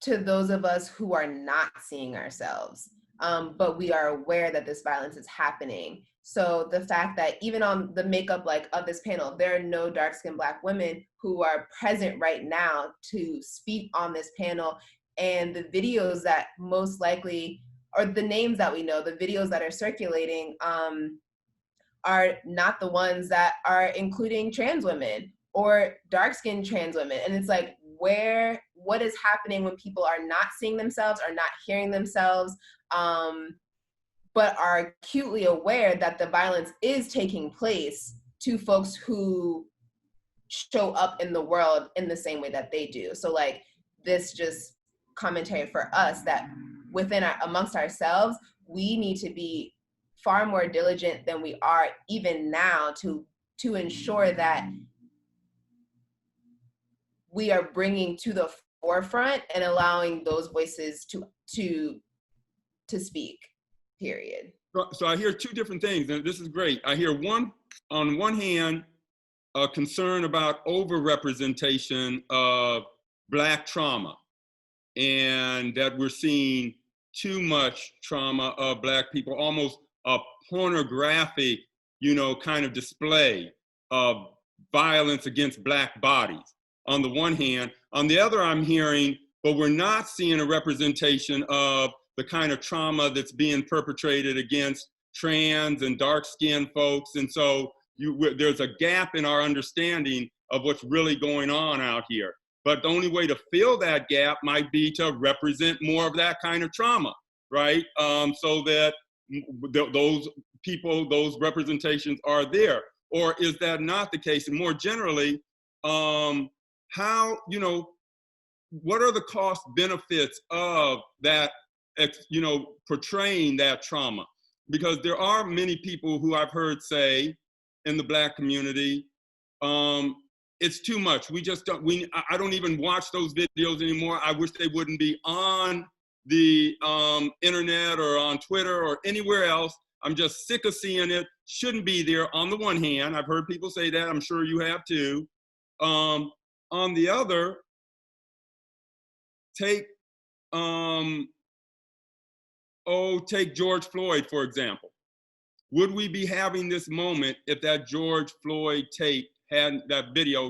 to those of us who are not seeing ourselves, but we are aware that this violence is happening? So the fact that even on the makeup, like, of this panel, there are no dark-skinned Black women who are present right now to speak on this panel, and the videos that most likely, or the names that we know, the videos that are circulating are not the ones that are including trans women or dark-skinned trans women. And it's like, what is happening when people are not seeing themselves, are not hearing themselves, but are acutely aware that the violence is taking place to folks who show up in the world in the same way that they do. So, like, this just commentary for us that amongst ourselves, we need to be far more diligent than we are even now to ensure that we are bringing to the forefront and allowing those voices to speak. Period.
So I hear two different things, and this is great. I hear on one hand, a concern about over-representation of Black trauma, and that we're seeing too much trauma of Black people, almost a pornographic, kind of display of violence against Black bodies, on the one hand. On the other, I'm hearing, but we're not seeing a representation of the kind of trauma that's being perpetrated against trans and dark-skinned folks. And so there's a gap in our understanding of what's really going on out here. But the only way to fill that gap might be to represent more of that kind of trauma, right? So that those people, those representations are there. Or is that not the case? And more generally, how, what are the cost benefits of that, portraying that trauma? Because there are many people who I've heard say in the Black community, it's too much. We just don't, I don't even watch those videos anymore. I wish they wouldn't be on the internet or on Twitter or anywhere else. I'm just sick of seeing it. Shouldn't be there on the one hand. I've heard people say that. I'm sure you have too. On the other, take George Floyd, for example. Would we be having this moment if that George Floyd that video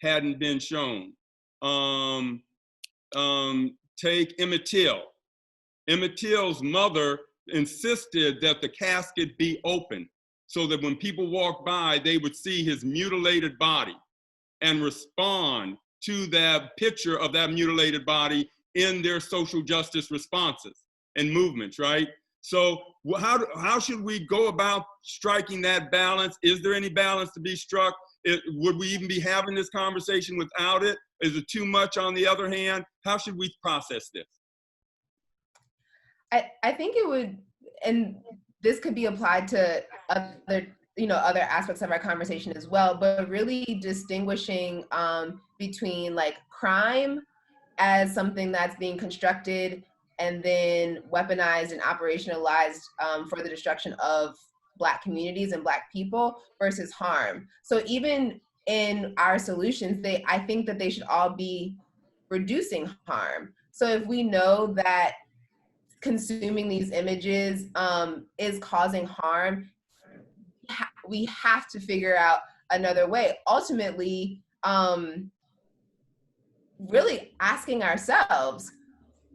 hadn't been shown? Take Emmett Till. Emmett Till's mother insisted that the casket be open so that when people walked by, they would see his mutilated body and respond to that picture of that mutilated body in their social justice responses and movements, right? So how should we go about striking that balance? Is there any balance to be struck? Would we even be having this conversation without it? Is it too much on the other hand? How should we process this?
I think it would, and this could be applied to other aspects of our conversation as well, but really distinguishing between like crime as something that's being constructed and then weaponized and operationalized for the destruction of Black communities and Black people versus harm. So even in our solutions, I think that they should all be reducing harm. So if we know that consuming these images is causing harm, we have to figure out another way. Ultimately, really asking ourselves,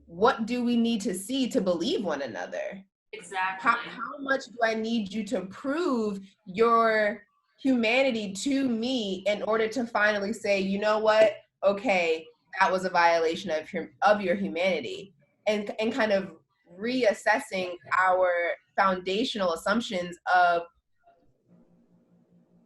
what do we need to see to believe one another?
Exactly.
How much do I need you to prove your humanity to me in order to finally say, you know what, okay, that was a violation of your humanity, and kind of reassessing our foundational assumptions of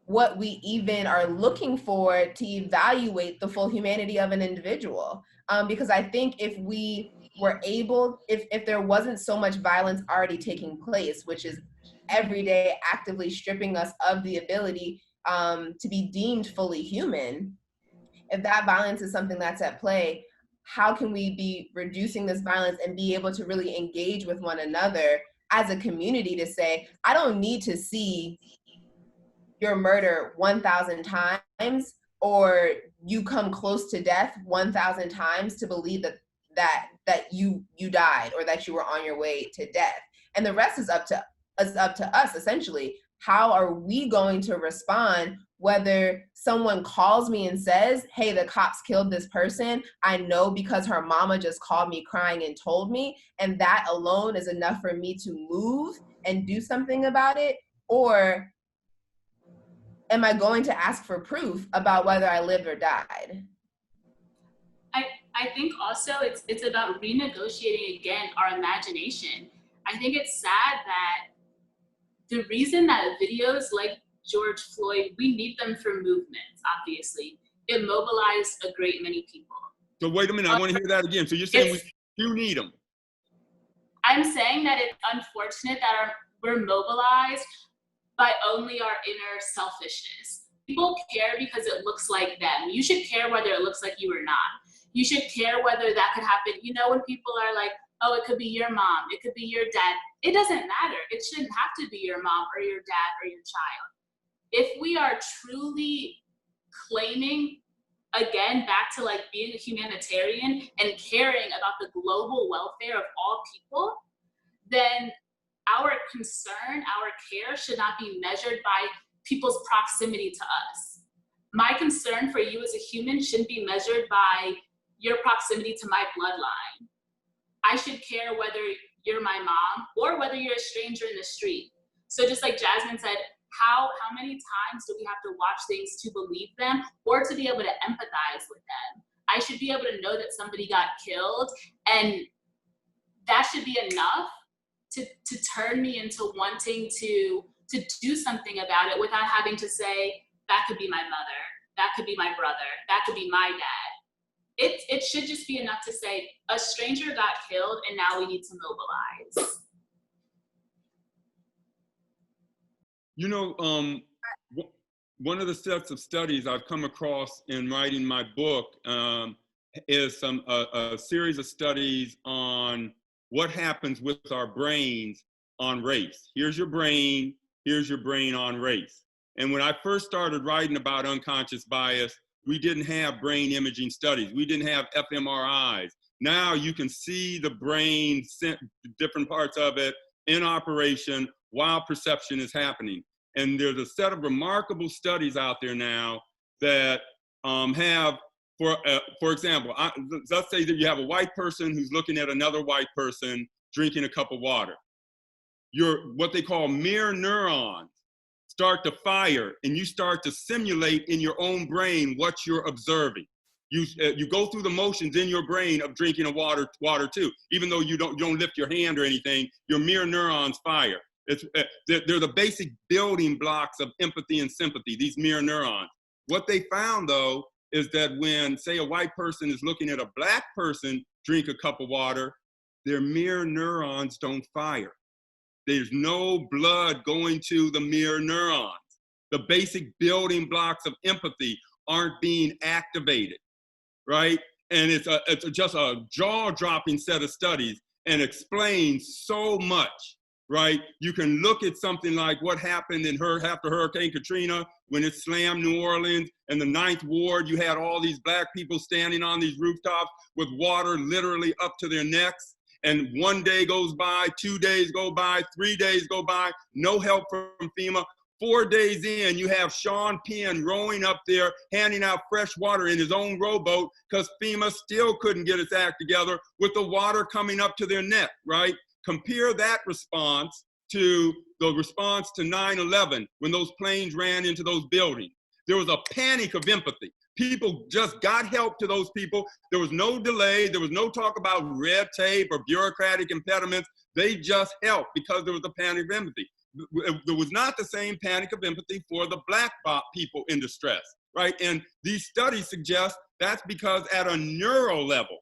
what we even are looking for to evaluate the full humanity of an individual. Because I think if we were able, if there wasn't so much violence already taking place, which is every day actively stripping us of the ability to be deemed fully human, if that violence is something that's at play, how can we be reducing this violence and be able to really engage with one another as a community to say, I don't need to see your murder 1,000 times or you come close to death 1,000 times to believe that you died or that you were on your way to death. And the rest is up to us essentially. How are we going to respond whether someone calls me and says, hey, the cops killed this person. I know because her mama just called me crying and told me, and that alone is enough for me to move and do something about it? Or am I going to ask for proof about whether I lived or died?
I think also it's about renegotiating again our imagination. I think it's sad that the reason that videos like George Floyd, we need them for movements, obviously. It mobilized a great many people.
So wait a minute, I want to hear that again. So you're saying we do need them?
I'm saying that it's unfortunate that we're mobilized by only our inner selfishness. People care because it looks like them. You should care whether it looks like you or not. You should care whether that could happen. You know, when people are like, oh, it could be your mom, it could be your dad. It doesn't matter. It shouldn't have to be your mom or your dad or your child. If we are truly claiming, again, back to like being a humanitarian and caring about the global welfare of all people, then our concern, our care should not be measured by people's proximity to us. My concern for you as a human shouldn't be measured by your proximity to my bloodline. I should care whether you're my mom or whether you're a stranger in the street. So just like Jasmine said, how many times do we have to watch things to believe them or to be able to empathize with them? I should be able to know that somebody got killed, and that should be enough to turn me into wanting to do something about it without having to say, that could be my mother, that could be my brother, that could be my dad. It should just be enough to say, a stranger got killed and now we need to mobilize.
You know, one of the sets of studies I've come across in writing my book is a series of studies on what happens with our brains on race. Here's your brain on race. And when I first started writing about unconscious bias, we didn't have brain imaging studies. We didn't have fMRIs. Now you can see the brain, different parts of it in operation while perception is happening. And there's a set of remarkable studies out there now that have, for example, let's say that you have a white person who's looking at another white person drinking a cup of water. What they call mirror neurons start to fire, and you start to simulate in your own brain what you're observing. You go through the motions in your brain of drinking a water too, even though you don't lift your hand or anything. Your mirror neurons fire. They're the basic building blocks of empathy and sympathy. These mirror neurons. What they found though is that when, say, a white person is looking at a black person drink a cup of water, their mirror neurons don't fire. There's no blood going to the mirror neurons. The basic building blocks of empathy aren't being activated, right? And it's just a jaw-dropping set of studies and explains so much, right? You can look at something like what happened after Hurricane Katrina, when it slammed New Orleans, and the 9th Ward, you had all these black people standing on these rooftops with water literally up to their necks. And 1 day goes by, 2 days go by, 3 days go by, no help from FEMA. 4 days in, you have Sean Penn rowing up there, handing out fresh water in his own rowboat because FEMA still couldn't get its act together with the water coming up to their neck, right? Compare that response to the response to 9/11 when those planes ran into those buildings. There was a panic of empathy. People just got help to those people. There was no delay. There was no talk about red tape or bureaucratic impediments. They just helped because there was a panic of empathy. There was not the same panic of empathy for the black people in distress, right? And these studies suggest that's because at a neuro level,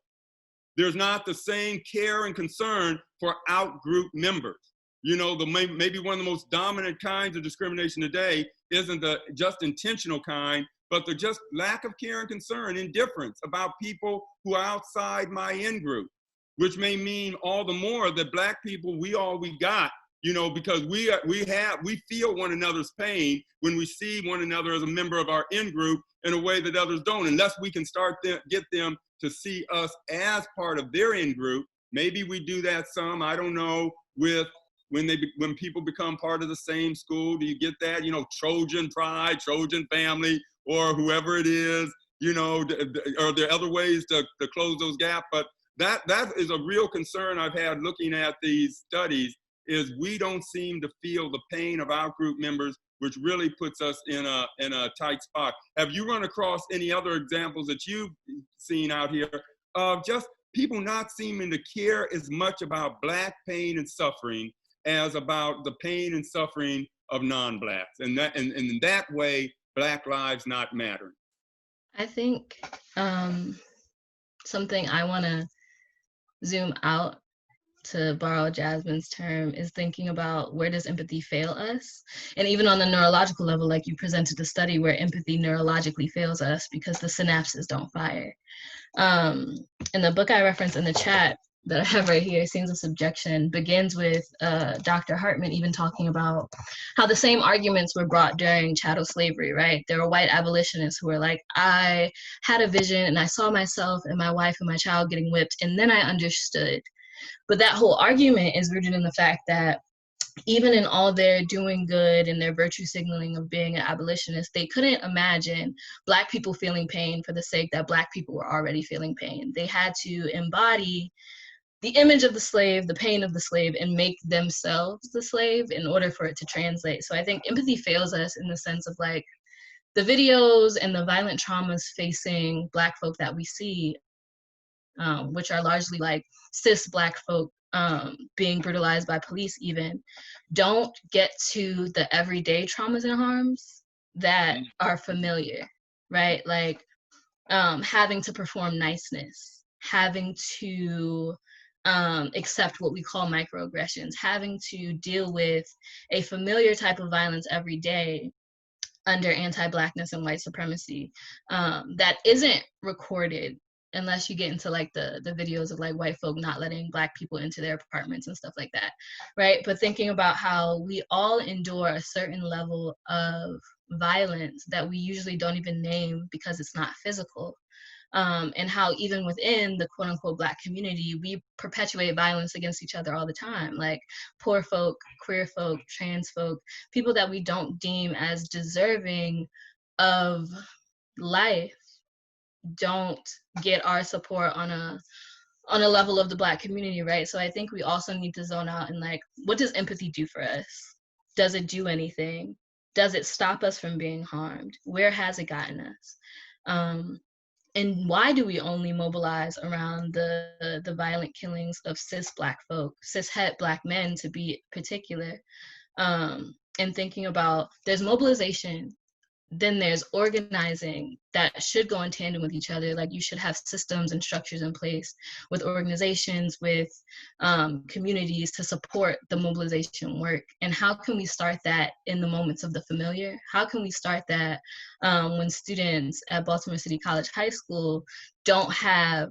there's not the same care and concern for out-group members. You know, maybe one of the most dominant kinds of discrimination today isn't the just intentional kind, but the just lack of care and concern, indifference about people who are outside my in-group, which may mean all the more that black people, we got, you know, because we feel one another's pain when we see one another as a member of our in-group in a way that others don't, unless we can get them to see us as part of their in-group. Maybe we do that some, I don't know, when people become part of the same school. Do you get that? You know, Trojan pride, Trojan family, or whoever it is, you know, are there other ways to close those gaps? But that is a real concern I've had looking at these studies, is we don't seem to feel the pain of our group members, which really puts us in a tight spot. Have you run across any other examples that you've seen out here of just people not seeming to care as much about Black pain and suffering as about the pain and suffering of non-Blacks, and in that way, Black lives not mattering?
I think something I want to zoom out, to borrow Jasmine's term, is thinking about where does empathy fail us? And even on the neurological level, like you presented a study where empathy neurologically fails us because the synapses don't fire. In the book I referenced in the chat that I have right here, Scenes of Subjection, begins with Dr. Hartman even talking about how the same arguments were brought during chattel slavery, right? There were white abolitionists who were like, I had a vision and I saw myself and my wife and my child getting whipped, and then I understood. But that whole argument is rooted in the fact that even in all their doing good and their virtue signaling of being an abolitionist, they couldn't imagine Black people feeling pain for the sake that Black people were already feeling pain. They had to embody the image of the slave, the pain of the slave, and make themselves the slave in order for it to translate. So I think empathy fails us in the sense of like the videos and the violent traumas facing Black folk that we see, which are largely like cis Black folk being brutalized by police even, don't get to the everyday traumas and harms that are familiar, right? Like having to perform niceness, having to accept what we call microaggressions, having to deal with a familiar type of violence every day under anti-Blackness and white supremacy that isn't recorded unless you get into like the videos of like white folk not letting Black people into their apartments and stuff like that, right? But thinking about how we all endure a certain level of violence that we usually don't even name because it's not physical. And how even within the quote unquote Black community, we perpetuate violence against each other all the time. Like poor folk, queer folk, trans folk, people that we don't deem as deserving of life don't get our support on a level of the Black community, right? So I think we also need to zone out and like, what does empathy do for us? Does it do anything? Does it stop us from being harmed? Where has it gotten us? And why do we only mobilize around the violent killings of cis Black folk, cis het Black men to be particular? And thinking about, there's mobilization, then there's organizing that should go in tandem with each other. Like, you should have systems and structures in place with organizations, with communities to support the mobilization work. And how can we start that in the moments of the familiar? How can we start that when students at Baltimore City College High School don't have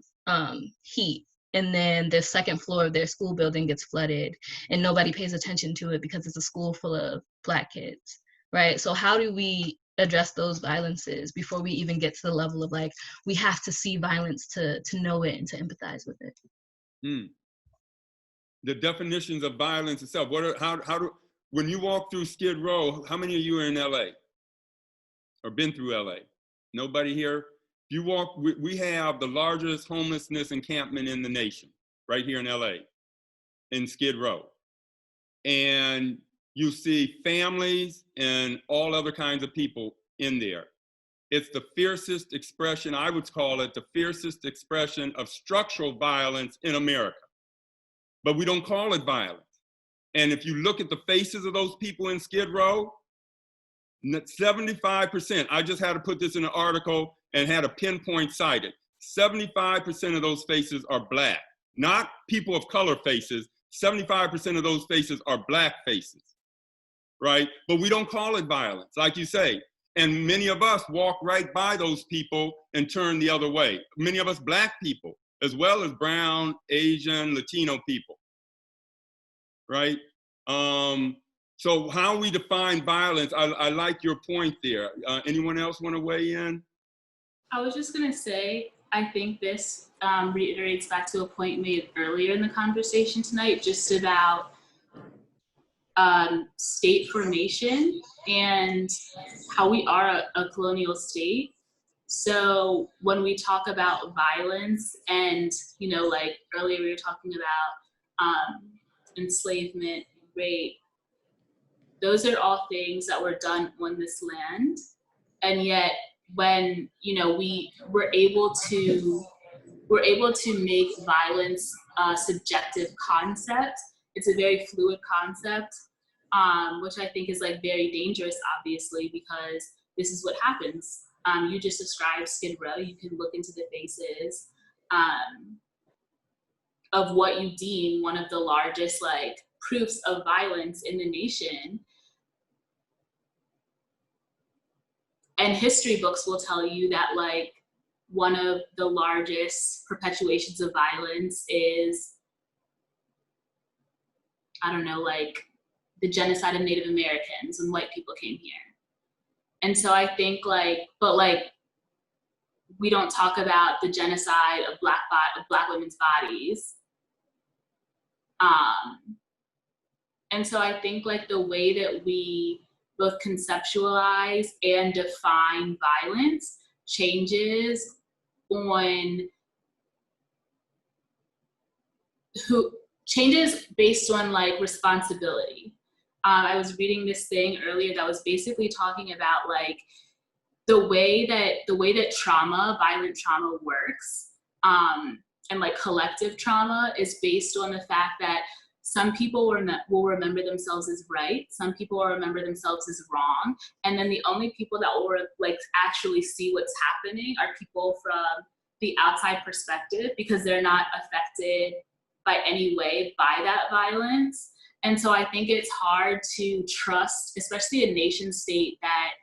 heat, and then the second floor of their school building gets flooded and nobody pays attention to it because it's a school full of Black kids, right? So how do we address those violences before we even get to the level of, like, we have to see violence to know it and to empathize with it?
The definitions of violence itself. When you walk through Skid Row, how many of you are in LA or been through LA? Nobody here? You walk, we have the largest homelessness encampment in the nation, right here in LA, in Skid Row. And you see families and all other kinds of people in there. It's the fiercest expression, I would call it the fiercest expression of structural violence in America. But we don't call it violence. And if you look at the faces of those people in Skid Row, 75%, I just had to put this in an article and had a pinpoint cited. 75% of those faces are Black, not people of color faces. 75% of those faces are Black faces, right? But we don't call it violence, like you say. And many of us walk right by those people and turn the other way. Many of us Black people, as well as brown, Asian, Latino people, right? So how we define violence, I like your point there. Anyone else want to weigh in?
I was just gonna say, I think this reiterates back to a point made earlier in the conversation tonight, just about state formation and how we are a colonial state. So when we talk about violence and, you know, like earlier we were talking about enslavement, rape, those are all things that were done on this land. And yet when, you know, we're able to make violence a subjective concept, it's a very fluid concept, which I think is like very dangerous, obviously, because this is what happens. You just described Skid Row. You can look into the faces of what you deem one of the largest like proofs of violence in the nation. And history books will tell you that like one of the largest perpetuations of violence is, I don't know, like the genocide of Native Americans when white people came here. And so I think like, but like, we don't talk about the genocide of Black women's bodies. And so I think like the way that we both conceptualize and define violence changes based on like responsibility. I was reading this thing earlier that was basically talking about like the way that trauma, violent trauma works, and like collective trauma is based on the fact that some people will remember themselves as right, some people will remember themselves as wrong, and then the only people that will like actually see what's happening are people from the outside perspective, because they're not affected by any way by that violence. And so I think it's hard to trust, especially a nation state that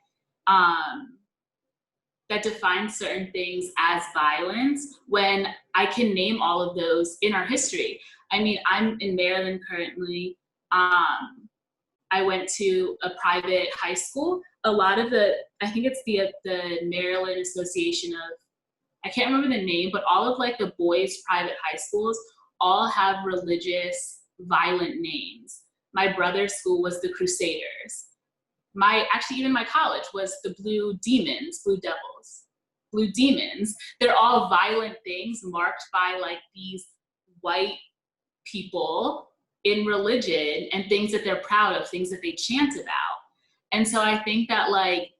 defines certain things as violence, when I can name all of those in our history. I mean, I'm in Maryland currently. I went to a private high school. A lot of I think it's the Maryland Association of, I can't remember the name, but all of like the boys' private high schools all have religious violent names. My brother's school was the Crusaders. Even my college was the Blue Demons, Blue Devils, Blue Demons. They're all violent things marked by like these white people in religion and things that they're proud of, things that they chant about. And so I think that like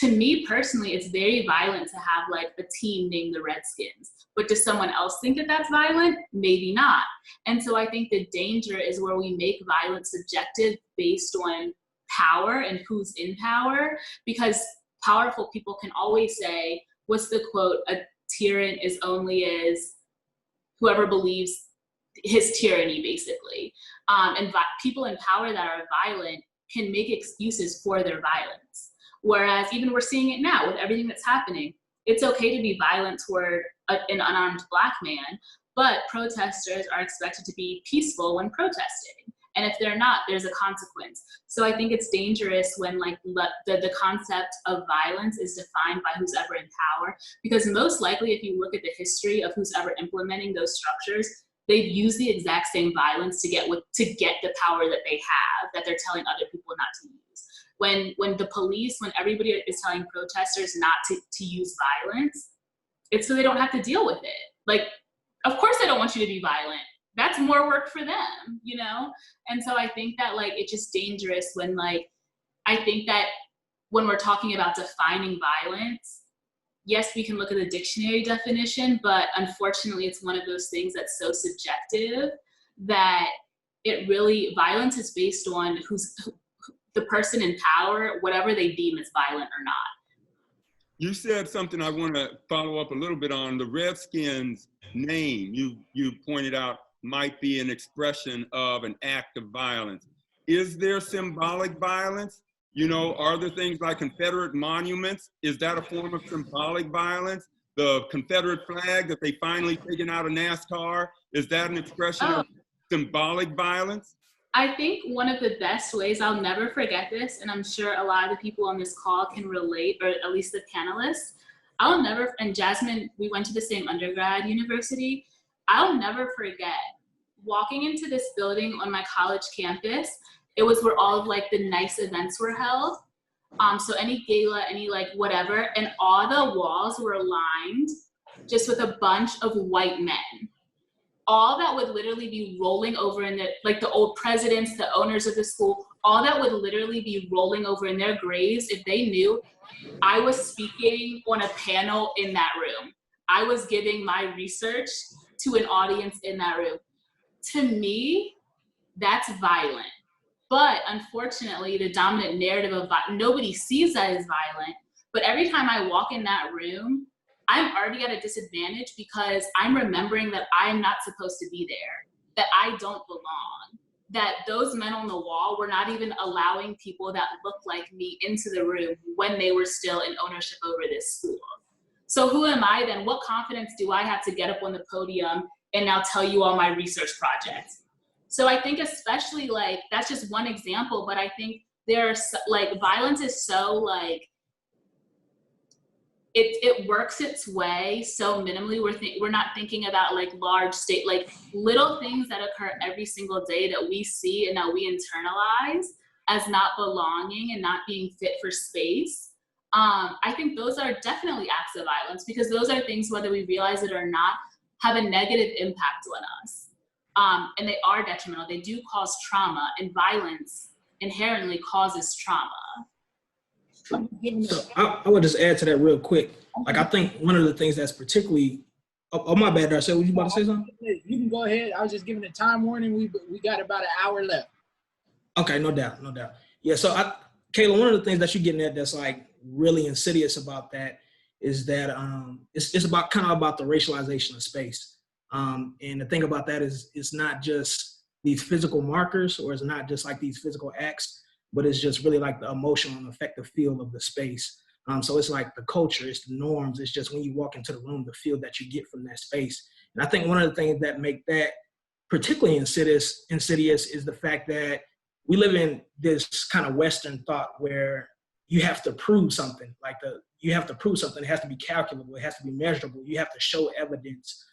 to me personally, it's very violent to have like a team named the Redskins. But does someone else think that that's violent? Maybe not. And so I think the danger is where we make violence subjective based on power and who's in power, because powerful people can always say, what's the quote? A tyrant is only as whoever believes his tyranny, basically. And people in power that are violent can make excuses for their violence. Whereas even we're seeing it now with everything that's happening. It's okay to be violent toward an unarmed Black man, but protesters are expected to be peaceful when protesting. And if they're not, there's a consequence. So I think it's dangerous when like the concept of violence is defined by who's ever in power, because most likely if you look at the history of who's ever implementing those structures, they've used the exact same violence to get the power that they have, that they're telling other people not to use. When the police, when everybody is telling protesters not to use violence, it's so they don't have to deal with it. Like, of course they don't want you to be violent. That's more work for them, you know? And so I think that like, it's just dangerous when like, I think that when we're talking about defining violence, yes, we can look at the dictionary definition, but unfortunately it's one of those things that's so subjective that it really, violence is based on who's the person in power, whatever they deem as violent or not.
You said something I want to follow up a little bit on. The Redskins name you pointed out might be an expression of an act of violence. Is there symbolic violence? You know, are there things like Confederate monuments? Is that a form of symbolic violence? The Confederate flag that they finally taken out of NASCAR, is that an expression of symbolic violence?
I think one of the best ways, I'll never forget this, and I'm sure a lot of the people on this call can relate, or at least the panelists. And Jasmine, we went to the same undergrad university. I'll never forget walking into this building on my college campus. It was where all of like the nice events were held. So any gala, any like whatever, and all the walls were lined just with a bunch of white men. All that would literally be rolling over in like the old presidents, the owners of the school, all that would literally be rolling over in their graves if they knew I was speaking on a panel in that room. I was giving my research to an audience in that room. To me, that's violent. But unfortunately, the dominant narrative of nobody sees that as violent. But every time I walk in that room, I'm already at a disadvantage because I'm remembering that I'm not supposed to be there, that I don't belong, that those men on the wall were not even allowing people that look like me into the room when they were still in ownership over this school. So who am I then? What confidence do I have to get up on the podium and now tell you all my research projects? So I think especially like, that's just one example, but I think there's like, violence is so like, it works its way so minimally. We're not thinking about like large state, like little things that occur every single day that we see and that we internalize as not belonging and not being fit for space. I think those are definitely acts of violence because those are things, whether we realize it or not, have a negative impact on us. And they are detrimental. They do cause trauma, and violence inherently causes trauma.
So I would just add to that real quick. Like, I think one of the things that's particularly, my bad, Darcel, were you about to say something?
You can go ahead. I was just giving a time warning. We got about an hour left.
Okay, no doubt. Yeah, so Kayla, one of the things that you're getting at that's like really insidious about that is that it's about kind of about the racialization of space. And the thing about that is it's not just these physical markers, or it's not just like these physical acts, but it's just really like the emotional and affective feel of the space. So it's like the culture, it's the norms, it's just when you walk into the room, the feel that you get from that space. And I think one of the things that make that particularly insidious is the fact that we live in this kind of Western thought where you have to prove something, you have to prove something. It has to be calculable, it has to be measurable. You have to show evidence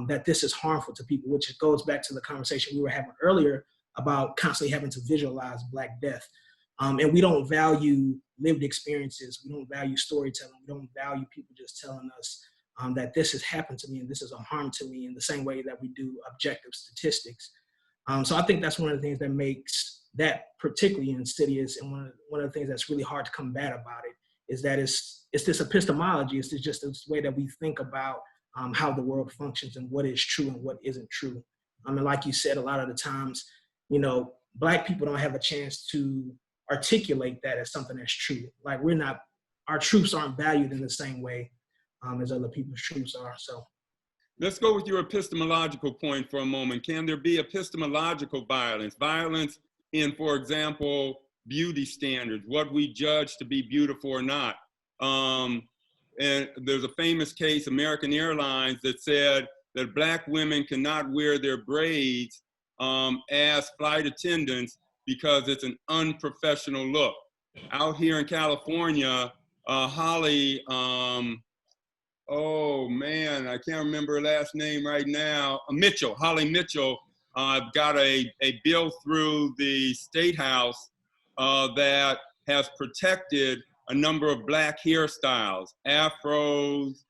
that this is harmful to people, which goes back to the conversation we were having earlier about constantly having to visualize Black death. And we don't value lived experiences. We don't value storytelling. We don't value people just telling us that this has happened to me and this is a harm to me in the same way that we do objective statistics. So I think that's one of the things that makes that particularly insidious, and one of the things that's really hard to combat about it is that it's this epistemology. It's just this way that we think about how the world functions and what is true and what isn't true. And like you said, a lot of the times, you know, Black people don't have a chance to articulate that as something that's true. Like our truths aren't valued in the same way as other people's truths are. So
let's go with your epistemological point for a moment. Can there be epistemological violence? Violence in, for example, beauty standards, what we judge to be beautiful or not. And there's a famous case, American Airlines, that said that Black women cannot wear their braids as flight attendants because it's an unprofessional look. Out here in California, Holly, oh man, I can't remember her last name right now, Holly Mitchell, got a bill through the State House that has protected a number of Black hairstyles, afros,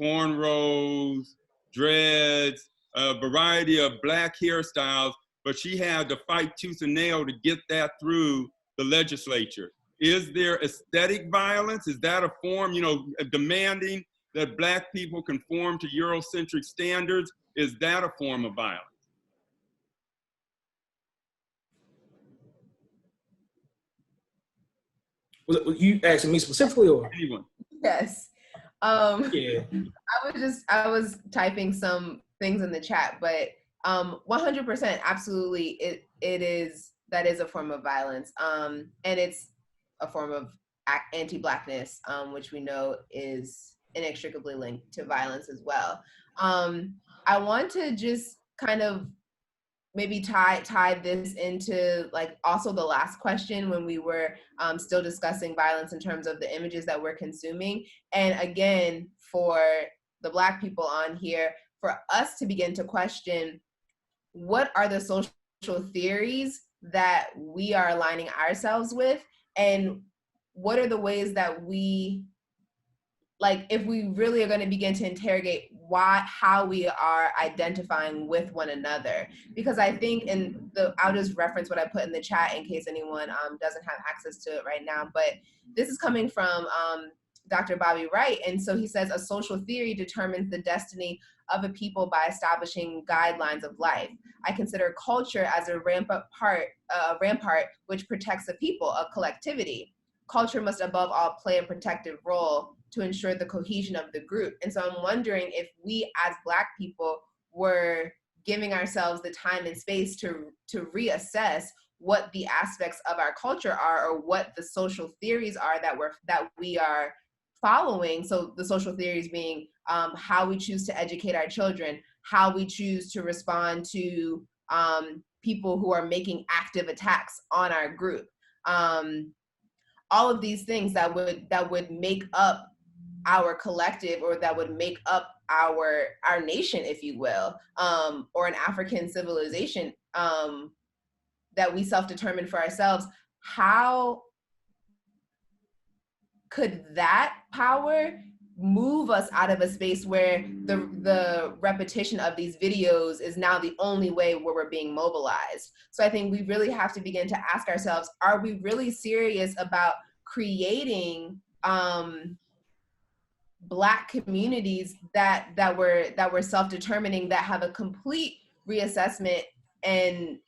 cornrows, dreads, a variety of Black hairstyles, but she had to fight tooth and nail to get that through the legislature. Is there aesthetic violence? Is that a form, you know, demanding that Black people conform to Eurocentric standards? Is that a form of violence?
Was you asking me specifically or?
Anyone?
Yes.
Yeah.
I was typing some things in the chat, but 100% absolutely that is a form of violence. And it's a form of anti-Blackness, which we know is inextricably linked to violence as well. I want to just kind of maybe tie this into like also the last question when we were still discussing violence in terms of the images that we're consuming. And again, for the Black people on here, for us to begin to question what are the social theories that we are aligning ourselves with, and what are the ways that we, like, if we really are going to begin to interrogate how we are identifying with one another. Because I think I'll just reference what I put in the chat in case anyone doesn't have access to it right now, but this is coming from Dr. Bobby Wright. And so he says, a social theory determines the destiny of a people by establishing guidelines of life. I consider culture as a rampart which protects a people, a collectivity. Culture must above all play a protective role to ensure the cohesion of the group. And so I'm wondering if we as Black people were giving ourselves the time and space to reassess what the aspects of our culture are, or what the social theories are that we are following. So the social theories being how we choose to educate our children, how we choose to respond to people who are making active attacks on our group. All of these things that would make up our collective, or that would make up our nation, if you will, or an African civilization that we self-determine for ourselves. How could that power move us out of a space where the repetition of these videos is now the only way where we're being mobilized? So I think we really have to begin to ask ourselves, are we really serious about creating Black communities that were self-determining, that have a complete reassessment and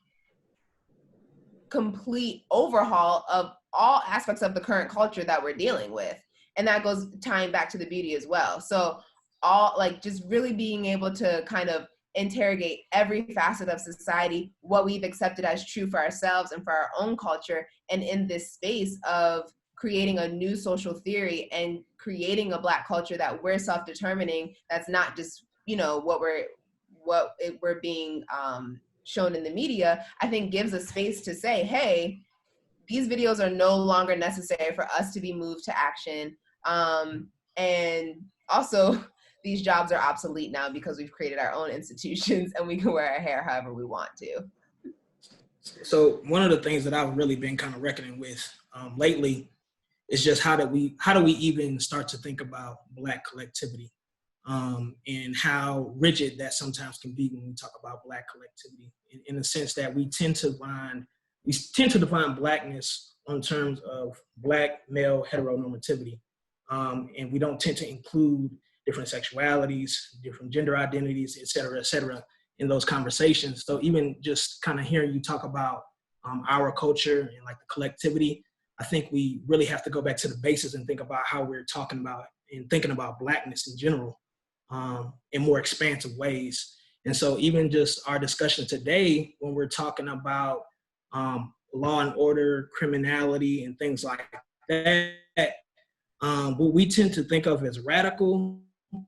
complete overhaul of all aspects of the current culture that we're dealing with? And that goes tying back to the beauty as well. So all, like, just really being able to kind of interrogate every facet of society, what we've accepted as true for ourselves and for our own culture, and in this space of creating a new social theory and creating a Black culture that we're self-determining, that's not just, you know, what we're being shown in the media, I think gives a space to say, hey, these videos are no longer necessary for us to be moved to action. And also, these jobs are obsolete now because we've created our own institutions and we can wear our hair however we want to.
So one of the things that I've really been kind of reckoning with lately is just how do we even start to think about Black collectivity, and how rigid that sometimes can be when we talk about Black collectivity, in the sense that we tend to define Blackness on terms of Black male heteronormativity. And we don't tend to include different sexualities, different gender identities, et cetera, in those conversations. So even just kind of hearing you talk about our culture and like the collectivity, I think we really have to go back to the basis and think about how we're talking about and thinking about Blackness in general in more expansive ways. And so even just our discussion today, when we're talking about law and order, criminality, and things like that, what we tend to think of as radical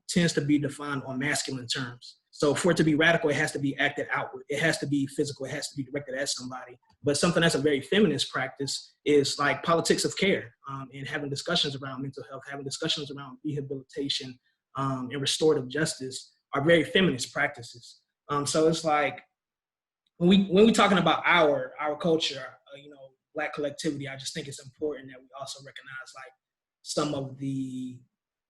tends to be defined on masculine terms. So for it to be radical, it has to be acted outward. It has to be physical. It has to be directed at somebody. But something that's a very feminist practice is like politics of care and having discussions around mental health, having discussions around rehabilitation and restorative justice are very feminist practices. So it's like when we talking about our culture, Black collectivity, I just think it's important that we also recognize like some of the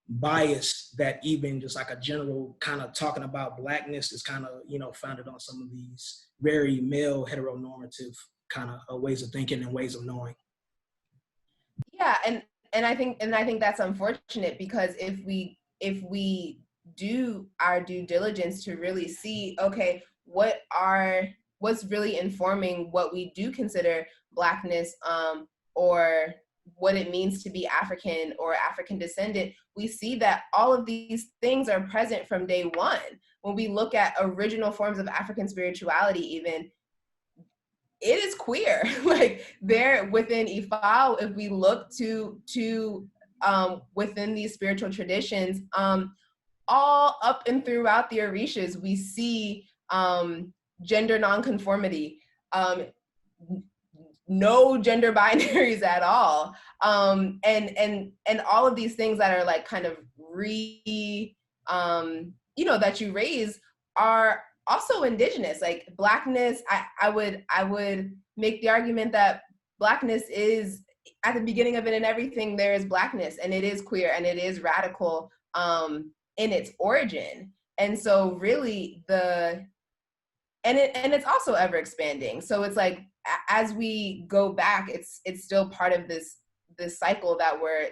bias that even just like a general kind of talking about Blackness is kind of, founded on some of these very male heteronormative kind of ways of thinking and ways of knowing.
Yeah, and I think that's unfortunate, because if we do our due diligence to really see, okay, what's really informing what we do consider Blackness, or what it means to be African or African descendant, we see that all of these things are present from day one. When we look at original forms of African spirituality, even, it is queer. Like there within Ifá, if we look to within these spiritual traditions, all up and throughout the Orishas, we see gender nonconformity, no gender binaries at all, and all of these things that are like kind of that you raise are also indigenous. Like Blackness, I would make the argument that Blackness is at the beginning of it, and everything there is Blackness, and it is queer, and it is radical in its origin. And so really it's also ever expanding. So it's like, as we go back, it's still part of this cycle that we're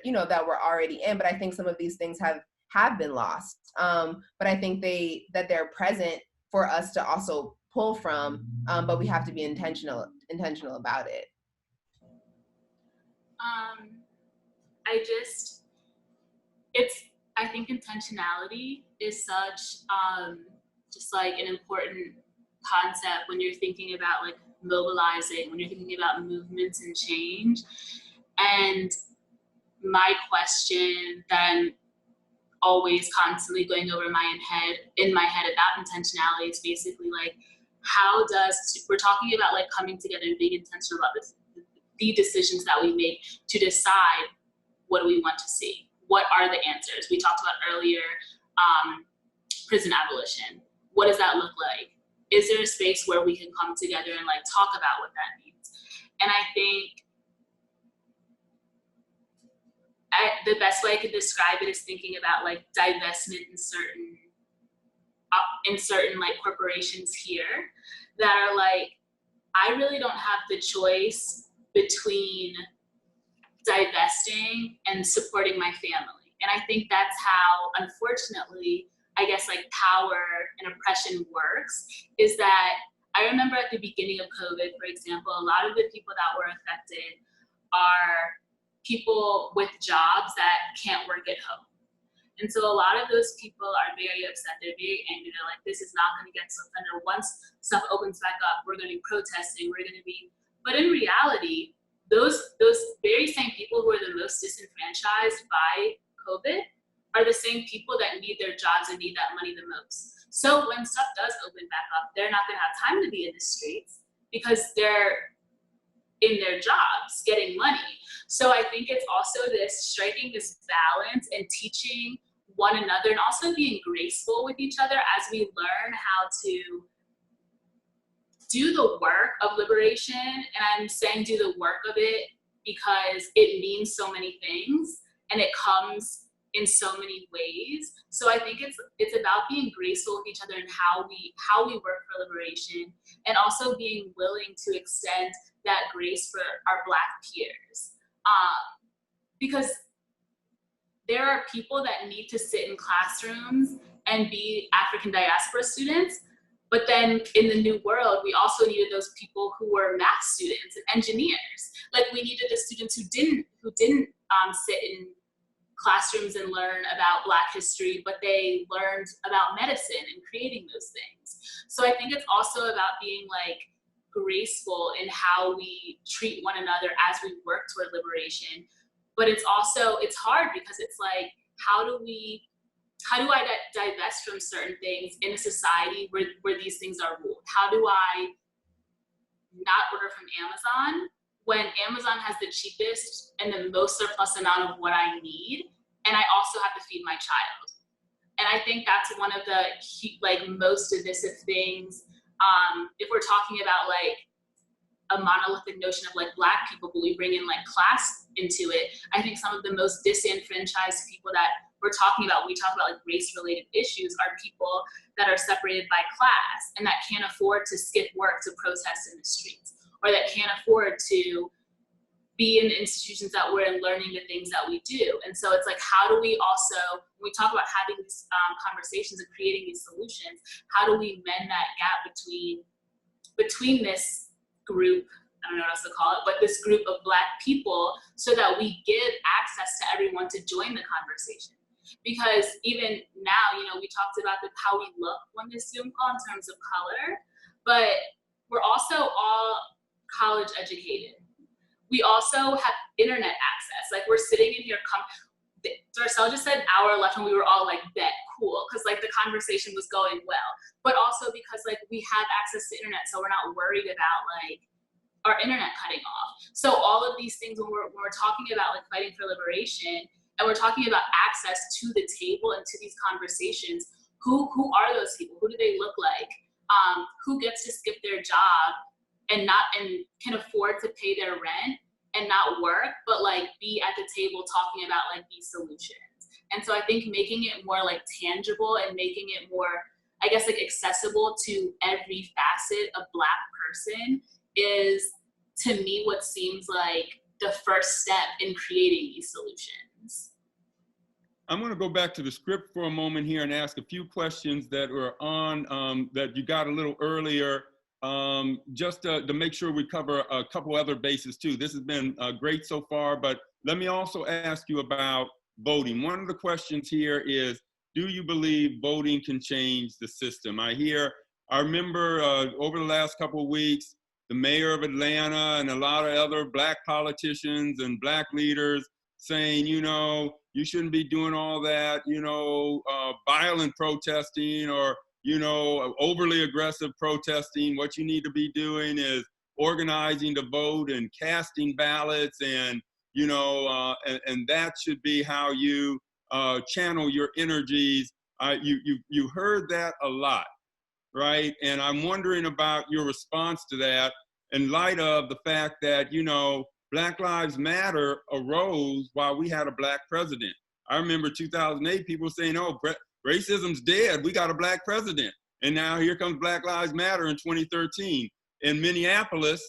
already in. But I think some of these things have been lost. But I think they're present for us to also pull from, but we have to be intentional about it.
I think intentionality is such just like an important concept when you're thinking about like mobilizing, when you're thinking about movements and change. And my question that I'm always constantly going over in my head about intentionality is basically like, we're talking about like coming together and being intentional about the decisions that we make to decide what do we want to see. What are the answers? We talked about earlier, prison abolition. What does that look like? Is there a space where we can come together and like talk about what that means? And I think the best way I could describe it is thinking about like divestment in certain like corporations here that are like, I really don't have the choice between divesting and supporting my family. And I think that's how, unfortunately, I guess like power and oppression works, is that I remember at the beginning of COVID, for example, a lot of the people that were affected are people with jobs that can't work at home. And so a lot of those people are very upset, they're very angry, they're like, this is not gonna get so thunder. Once stuff opens back up, we're gonna be protesting, but in reality, those very same people who are the most disenfranchised by COVID are the same people that need their jobs and need that money the most. So when stuff does open back up, they're not gonna have time to be in the streets because they're in their jobs getting money. So I think it's also this striking this balance and teaching one another and also being graceful with each other as we learn how to do the work of liberation. And I'm saying do the work of it because it means so many things and it comes in so many ways. So I think it's about being graceful with each other and how we work for liberation, and also being willing to extend that grace for our Black peers. Because there are people that need to sit in classrooms and be African diaspora students, but then in the new world, we also needed those people who were math students and engineers. Like we needed the students who didn't sit in classrooms and learn about Black history, but they learned about medicine and creating those things. So I think it's also about being like graceful in how we treat one another as we work toward liberation. But it's hard because it's like, how do I divest from certain things in a society where these things are ruled? How do I not order from Amazon when Amazon has the cheapest and the most surplus amount of what I need, and I also have to feed my child? And I think that's one of the like most divisive things. If we're talking about like a monolithic notion of like Black people, but we bring in like class into it, I think some of the most disenfranchised people that we're talking about, when we talk about like race-related issues, are people that are separated by class and that can't afford to skip work to protest in the streets, or that can't afford to be in the institutions that we're in learning the things that we do. And so it's like, how do we also, when we talk about having these conversations and creating these solutions, how do we mend that gap between this group, I don't know what else to call it, but this group of Black people, so that we give access to everyone to join the conversation? Because even now, you know, we talked about how we look on this Zoom call in terms of color, but we're also all college educated. We also have internet access. Like we're sitting in here, Darcel just said hour left and we were all like, bet, cool, because like the conversation was going well. But also because like we have access to internet, so we're not worried about like our internet cutting off. So all of these things, when we're talking about like fighting for liberation, and we're talking about access to the table and to these conversations, who are those people? Who do they look like? Who gets to skip their job and can afford to pay their rent and not work, but like be at the table talking about like these solutions? And so I think making it more like tangible and making it more, I guess, like accessible to every facet of Black person is, to me, what seems like the first step in creating these solutions.
I'm going to go back to the script for a moment here and ask a few questions that were on, that you got a little earlier, just to make sure we cover a couple other bases too. This has been great so far, but let me also ask you about voting. One of the questions here is, do you believe voting can change the system? I remember over the last couple of weeks, the mayor of Atlanta and a lot of other Black politicians and Black leaders saying, you know, you shouldn't be doing all that, you know, violent protesting or, you know, overly aggressive protesting. What you need to be doing is organizing to vote and casting ballots, and, you know, and that should be how you channel your energies. You heard that a lot, right? And I'm wondering about your response to that in light of the fact that, you know, Black Lives Matter arose while we had a Black president. I remember 2008, people saying, oh, racism's dead, we got a Black president. And now here comes Black Lives Matter in 2013. In Minneapolis,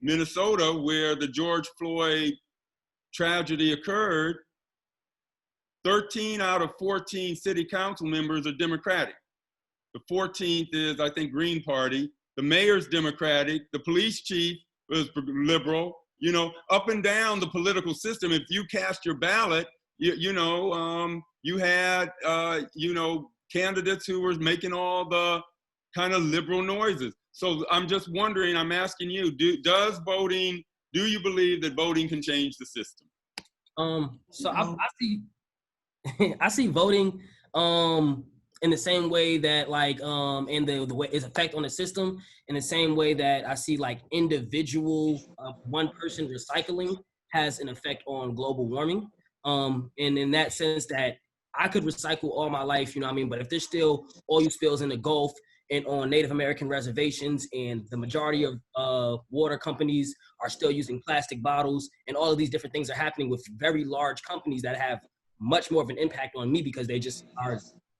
Minnesota, where the George Floyd tragedy occurred, 13 out of 14 city council members are Democratic. The 14th is, I think, Green Party. The mayor's Democratic. The police chief was liberal. You know, up and down the political system, if you cast your ballot, you had, you know, candidates who were making all the kind of liberal noises. So I'm just wondering, I'm asking you, do you believe that voting can change the system?
So I see, I see voting in the same way that like, and the way its effect on the system, in the same way that I see like individual one person recycling has an effect on global warming. And in that sense that I could recycle all my life, you know what I mean? But if there's still oil spills in the Gulf and on Native American reservations, and the majority of water companies are still using plastic bottles, and all of these different things are happening with very large companies that have much more of an impact on me because they just are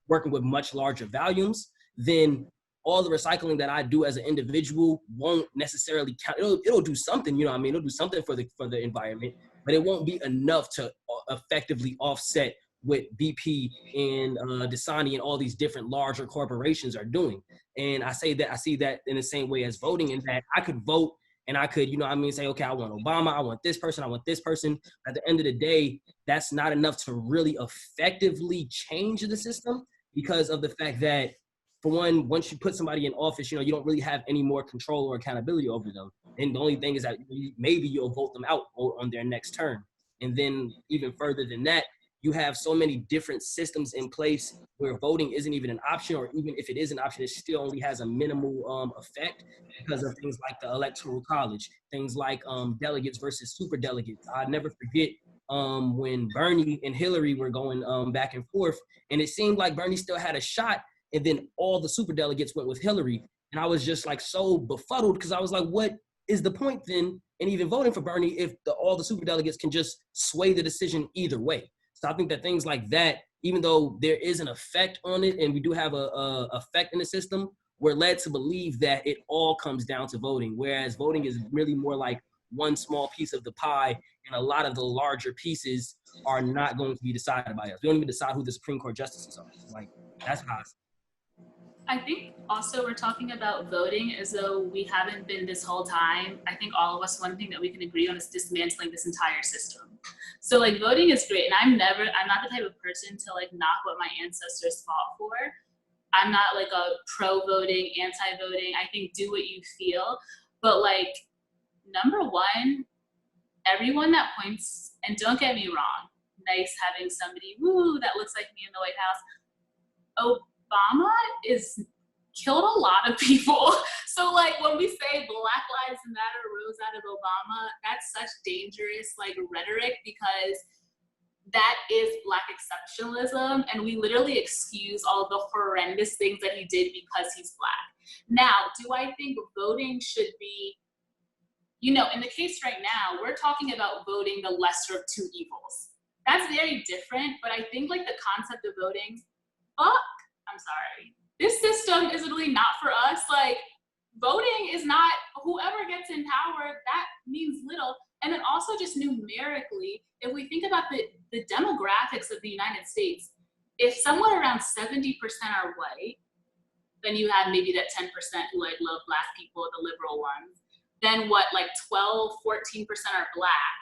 working with much larger volumes, then all the recycling that I do as an individual won't necessarily count. It'll do something, you know what I mean? It'll do something for the environment, but it won't be enough to effectively offset what BP and Dasani and all these different larger corporations are doing. And I see that in the same way as voting, in that I could vote and I could, you know what I mean, say, okay, I want Obama, I want this person, I want this person. At the end of the day, that's not enough to really effectively change the system, because of the fact that, for one, once you put somebody in office, you know, you don't really have any more control or accountability over them. And the only thing is that maybe you'll vote them out on their next term. And then even further than that, you have so many different systems in place where voting isn't even an option, or even if it is an option, it still only has a minimal effect because of things like the Electoral College, things like delegates versus super delegates. I'll never forget when Bernie and Hillary were going back and forth, and it seemed like Bernie still had a shot, and then all the super delegates went with Hillary. And I was just like so befuddled, because I was like, what is the point then in even voting for Bernie if all the super delegates can just sway the decision either way? So I think that things like that, even though there is an effect on it and we do have a effect in the system, we're led to believe that it all comes down to voting, whereas voting is really more like one small piece of the pie, and a lot of the larger pieces are not going to be decided by us. We don't even decide who the Supreme Court justices are. Like, that's how I see it.
I think also we're talking about voting as though we haven't been this whole time. I think all of us, one thing that we can agree on is dismantling this entire system. So like voting is great, and I'm not the type of person to like knock what my ancestors fought for. I'm not like a pro-voting, anti-voting. I think do what you feel. But like, number one, everyone that points, and don't get me wrong, nice having somebody, woo, that looks like me in the White House. Obama is killed a lot of people. So like when we say Black Lives Matter rose out of Obama, that's such dangerous like rhetoric, because that is Black exceptionalism, and we literally excuse all the horrendous things that he did because he's Black. Now, do I think voting should be, you know, in the case right now, we're talking about voting the lesser of two evils. That's very different, but I think like the concept of voting, I'm sorry, this system is literally not for us. Like, voting is not, whoever gets in power, that means little. And then also just numerically, if we think about the demographics of the United States, if somewhere around 70% are white, then you have maybe that 10% who like love Black people, the liberal ones. Then what, like 12, 14% are Black.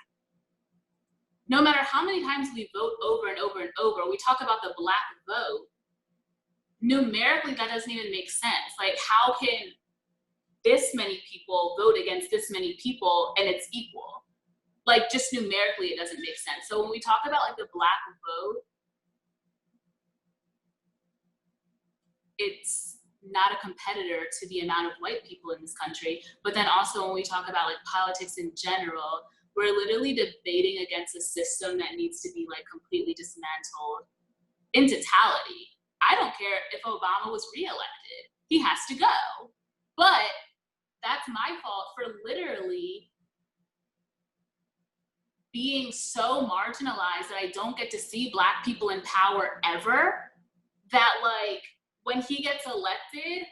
No matter how many times we vote over and over and over, we talk about the Black vote, numerically, that doesn't even make sense. Like, how can this many people vote against this many people and it's equal? Like, just numerically, it doesn't make sense. So when we talk about like the Black vote, it's not a competitor to the amount of white people in this country. But then also when we talk about like politics in general, we're literally debating against a system that needs to be like completely dismantled in totality. I don't care if Obama was reelected. He has to go. But that's my fault for literally being so marginalized that I don't get to see Black people in power ever, that like when he gets elected,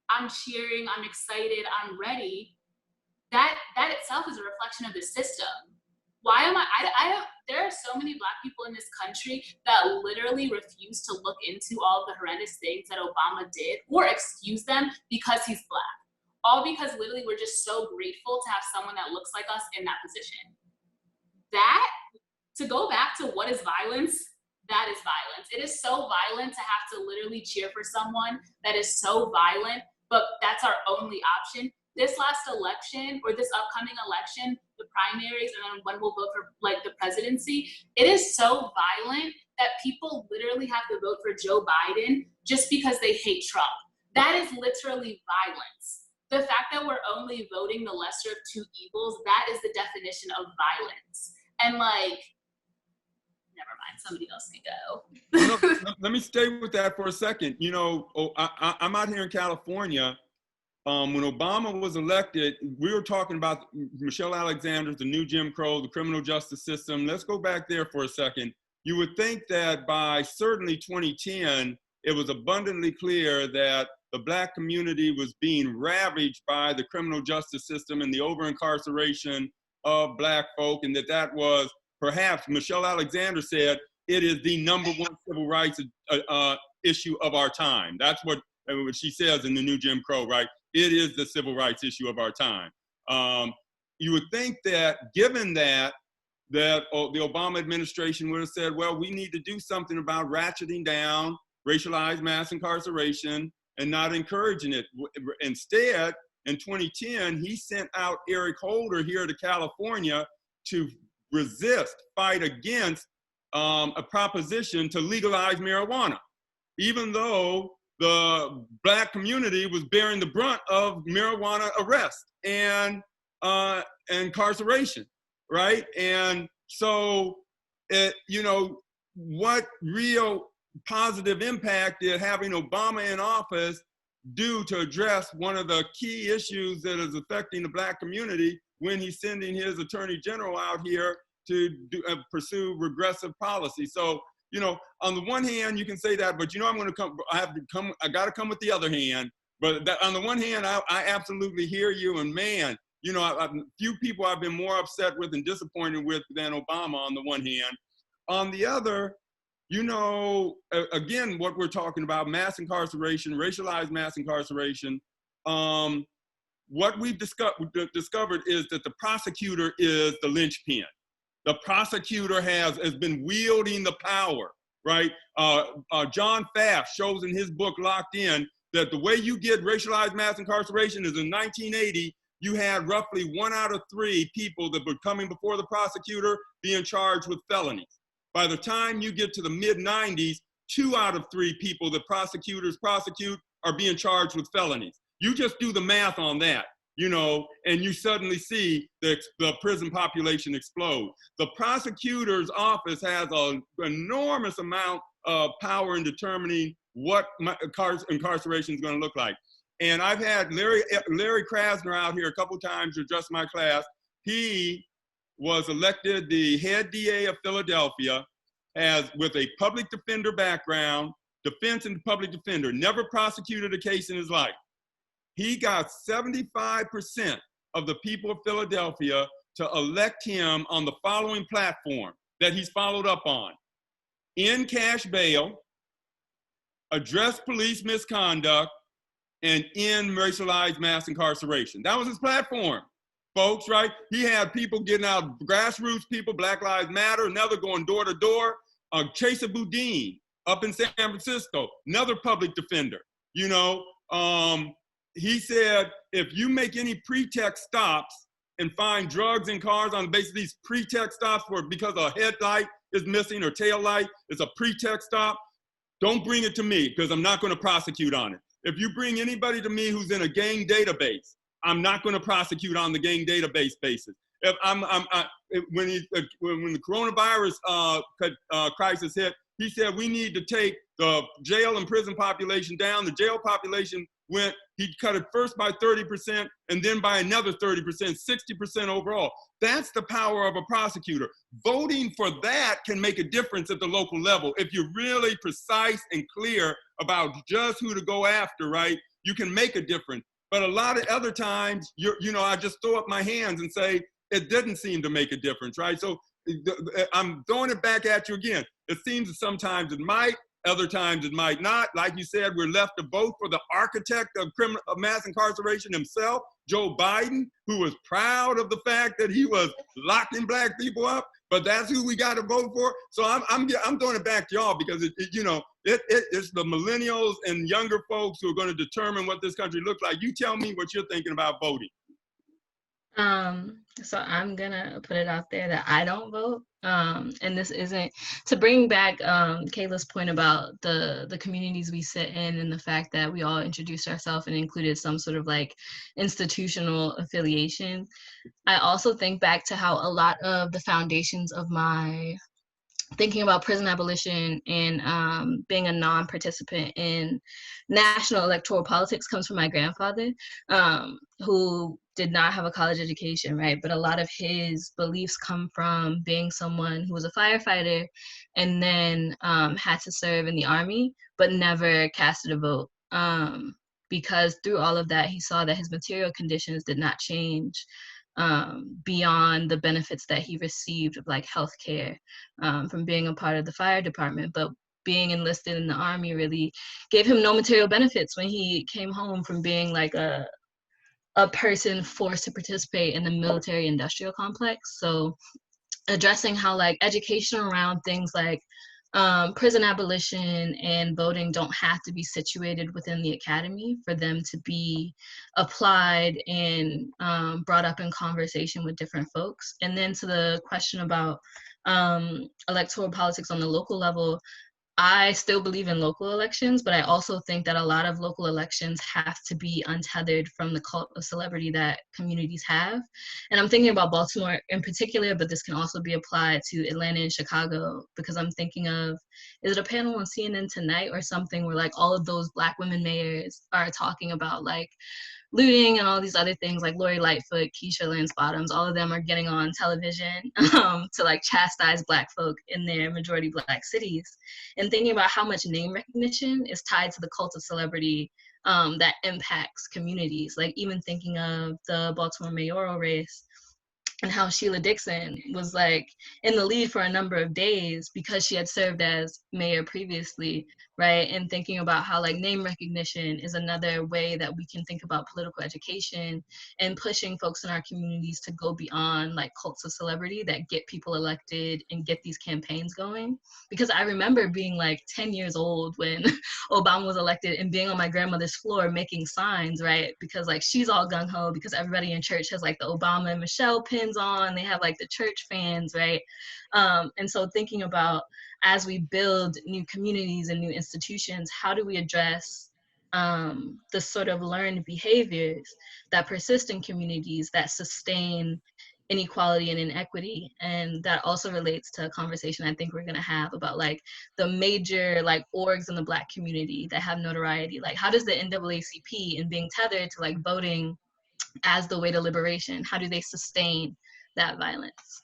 I'm cheering, I'm excited, I'm ready. That itself is a reflection of the system. Why am I don't, there are so many Black people in this country that literally refuse to look into all of the horrendous things that Obama did or excuse them because he's Black. All because literally we're just so grateful to have someone that looks like us in that position. That, to go back to what is violence, that is violence. It is so violent to have to literally cheer for someone that is so violent, but that's our only option. This last election, or this upcoming election, the primaries, and then when we'll vote for like the presidency, it is so violent that people literally have to vote for Joe Biden just because they hate Trump. That is literally violence. The fact that we're only voting the lesser of two evils, that is the definition of violence. And like, never mind, somebody else can go.
Let me stay with that for a second. You know, I'm out here in California. When Obama was elected, we were talking about Michelle Alexander's, the new Jim Crow, the criminal justice system. Let's go back there for a second. You would think that by certainly 2010, it was abundantly clear that the Black community was being ravaged by the criminal justice system and the over-incarceration of Black folk, and that was perhaps, Michelle Alexander said, it is the #1 civil rights issue of our time. That's what she says in the new Jim Crow, right? It is the civil rights issue of our time. You would think that given that the Obama administration would have said, well, we need to do something about ratcheting down racialized mass incarceration and not encouraging it. Instead, in 2010, he sent out Eric Holder here to California to fight against a proposition to legalize marijuana, even though the Black community was bearing the brunt of marijuana arrest and incarceration, right? And so, what real positive impact did having Obama in office do to address one of the key issues that is affecting the Black community when he's sending his attorney general out here to pursue regressive policy? So, on the one hand, you can say that, but I got to come with the other hand. But on the one hand, I absolutely hear you, and man, few people I've been more upset with and disappointed with than Obama on the one hand. On the other, again, what we're talking about, mass incarceration, racialized mass incarceration, what we've discovered is that the prosecutor is the linchpin. The prosecutor has been wielding the power, right? John Pfaff shows in his book, Locked In, that the way you get racialized mass incarceration is in 1980, you had roughly 1 out of 3 people that were coming before the prosecutor being charged with felonies. By the time you get to the mid-90s, 2 out of 3 people that prosecutors prosecute are being charged with felonies. You just do the math on that, and you suddenly see the prison population explode. The prosecutor's office has an enormous amount of power in determining what incarceration is going to look like. And I've had Larry Krasner out here a couple times to address my class. He was elected the head DA of Philadelphia, with a public defender background, defense and public defender, never prosecuted a case in his life. He got 75% of the people of Philadelphia to elect him on the following platform that he's followed up on: end cash bail, address police misconduct, and end racialized mass incarceration. That was his platform, folks, right? He had people getting out, grassroots people, Black Lives Matter, another going door to door. Chesa Boudin up in San Francisco, another public defender. He said, if you make any pretext stops and find drugs in cars on the basis of these pretext stops because a headlight is missing or tail light, it's a pretext stop, don't bring it to me because I'm not going to prosecute on it. If you bring anybody to me who's in a gang database, I'm not going to prosecute on the gang database basis. If when the coronavirus crisis hit, he said we need to take the jail and prison population down. The jail population he cut it first by 30% and then by another 30%, 60% overall. That's the power of a prosecutor. Voting for that can make a difference at the local level. If you're really precise and clear about just who to go after, right, you can make a difference. But a lot of other times, I just throw up my hands and say, it didn't seem to make a difference, right? So I'm throwing it back at you again. It seems that sometimes it might, other times it might not. Like you said, we're left to vote for the architect of mass incarceration himself, Joe Biden, who was proud of the fact that he was locking Black people up, but that's who we got to vote for. So I'm throwing it back to y'all because it's the millennials and younger folks who are going to determine what this country looks like. You tell me what you're thinking about voting.
So I'm gonna put it out there that I don't vote. And this isn't to bring back Kayla's point about the communities we sit in and the fact that we all introduced ourselves and included some sort of like institutional affiliation. I also think back to how a lot of the foundations of my thinking about prison abolition and being a non-participant in national electoral politics comes from my grandfather, who did not have a college education, right? But a lot of his beliefs come from being someone who was a firefighter and then had to serve in the Army, but never casted a vote. because through all of that, he saw that his material conditions did not change beyond the benefits that he received of like healthcare from being a part of the fire department. But being enlisted in the Army really gave him no material benefits when he came home from being like a person forced to participate in the military industrial complex. So addressing how like education around things like prison abolition and voting don't have to be situated within the academy for them to be applied and brought up in conversation with different folks. And then to the question about electoral politics on the local level, I still believe in local elections, but I also think that a lot of local elections have to be untethered from the cult of celebrity that communities have. And I'm thinking about Baltimore in particular, but this can also be applied to Atlanta and Chicago, because I'm thinking of, is it a panel on CNN tonight or something where like all of those Black women mayors are talking about like looting and all these other things, like Lori Lightfoot, Keisha Lance Bottoms, all of them are getting on television to like chastise Black folk in their majority Black cities. And thinking about how much name recognition is tied to the cult of celebrity that impacts communities. Like even thinking of the Baltimore mayoral race and how Sheila Dixon was like in the lead for a number of days because she had served as mayor previously, right? And thinking about how like name recognition is another way that we can think about political education and pushing folks in our communities to go beyond like cults of celebrity that get people elected and get these campaigns going. Because I remember being like 10 years old when Obama was elected and being on my grandmother's floor making signs, right? Because like she's all gung-ho because everybody in church has like the Obama and Michelle pins on, they have like the church fans, right? And so thinking about as we build new communities and new institutions, how do we address the sort of learned behaviors that persist in communities that sustain inequality and inequity? And that also relates to a conversation I think we're gonna have about like the major like orgs in the Black community that have notoriety. Like how does the NAACP, and being tethered to like voting as the way to liberation, how do they sustain that violence?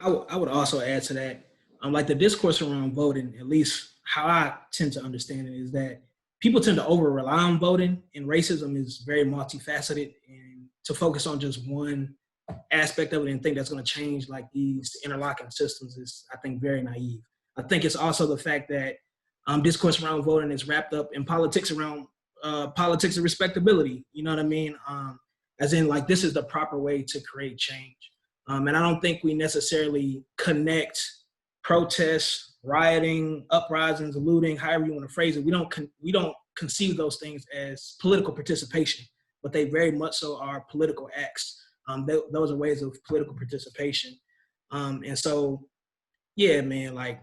I would also add to that, like the discourse around voting, at least how I tend to understand it, is that people tend to over rely on voting, and racism is very multifaceted, and to focus on just one aspect of it and think that's going to change like these interlocking systems is, I think, very naive. I think it's also the fact that discourse around voting is wrapped up in politics around politics of respectability. You know what I mean? As in, like, this is the proper way to create change. And I don't think we necessarily connect protests, rioting, uprisings, looting, however you want to phrase it. We don't conceive those things as political participation, but they very much so are political acts. Those are ways of political participation. And so, yeah, man, like,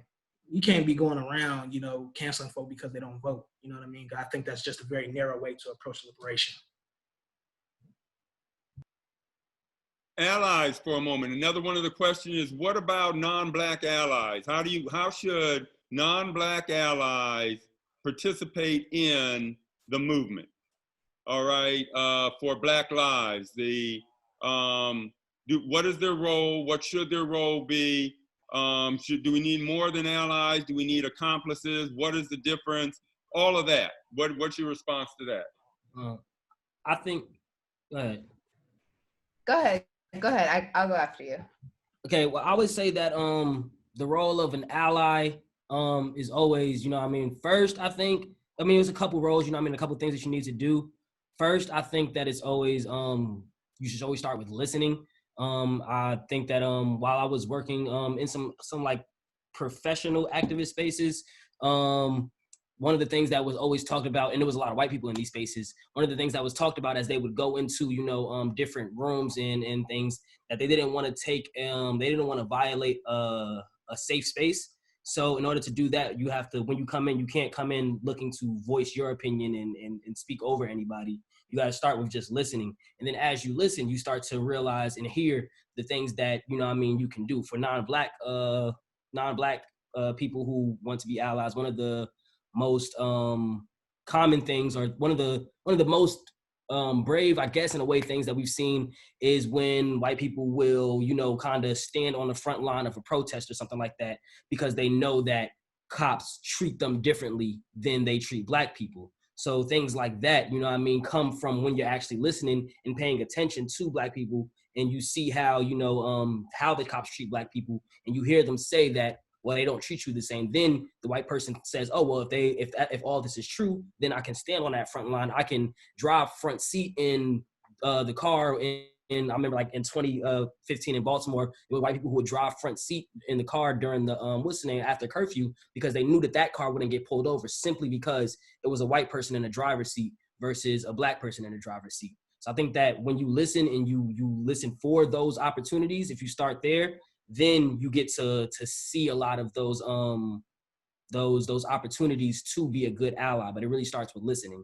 you can't be going around, canceling folk because they don't vote. You know what I mean? I think that's just a very narrow way to approach liberation.
Allies for a moment. Another one of the questions is, what about non-Black allies? How should non-Black allies participate in the movement? All right, for Black lives, what is their role? What should their role be? Do we need more than allies? Do we need accomplices? What is the difference? All of that. What's your response to that?
I think, go ahead.
Go ahead. I'll go after you.
Okay, well, I would say that the role of an ally is always, first, there's a couple roles, a couple things that you need to do. First, I think that it's always, you should always start with listening. I think that while I was working in some like professional activist spaces, one of the things that was always talked about, and there was a lot of white people in these spaces, one of the things that was talked about as they would go into, different rooms and things, that they didn't want to take, they didn't want to violate a safe space. So in order to do that, you have to, when you come in, you can't come in looking to voice your opinion and speak over anybody. You got to start with just listening. And then as you listen, you start to realize and hear the things that, you can do. For non-Black people who want to be allies, one of the most common things, or one of the most brave, I guess, in a way, things that we've seen is when white people will, kind of stand on the front line of a protest or something like that, because they know that cops treat them differently than they treat Black people. So things like that, you know what I mean, come from when you're actually listening and paying attention to Black people, and you see how, you know, how the cops treat Black people, and you hear them say that, well, they don't treat you the same. Then the white person says, oh, well, if all this is true, then I can stand on that front line. I can drive front seat in the car. And I remember like in 2015 in Baltimore, there were white people who would drive front seat in the car during the after curfew, because they knew that car wouldn't get pulled over, simply because it was a white person in the driver's seat versus a Black person in the driver's seat. So I think that when you listen and you listen for those opportunities, if you start there, then you get to see a lot of those opportunities to be a good ally. But it really starts with listening.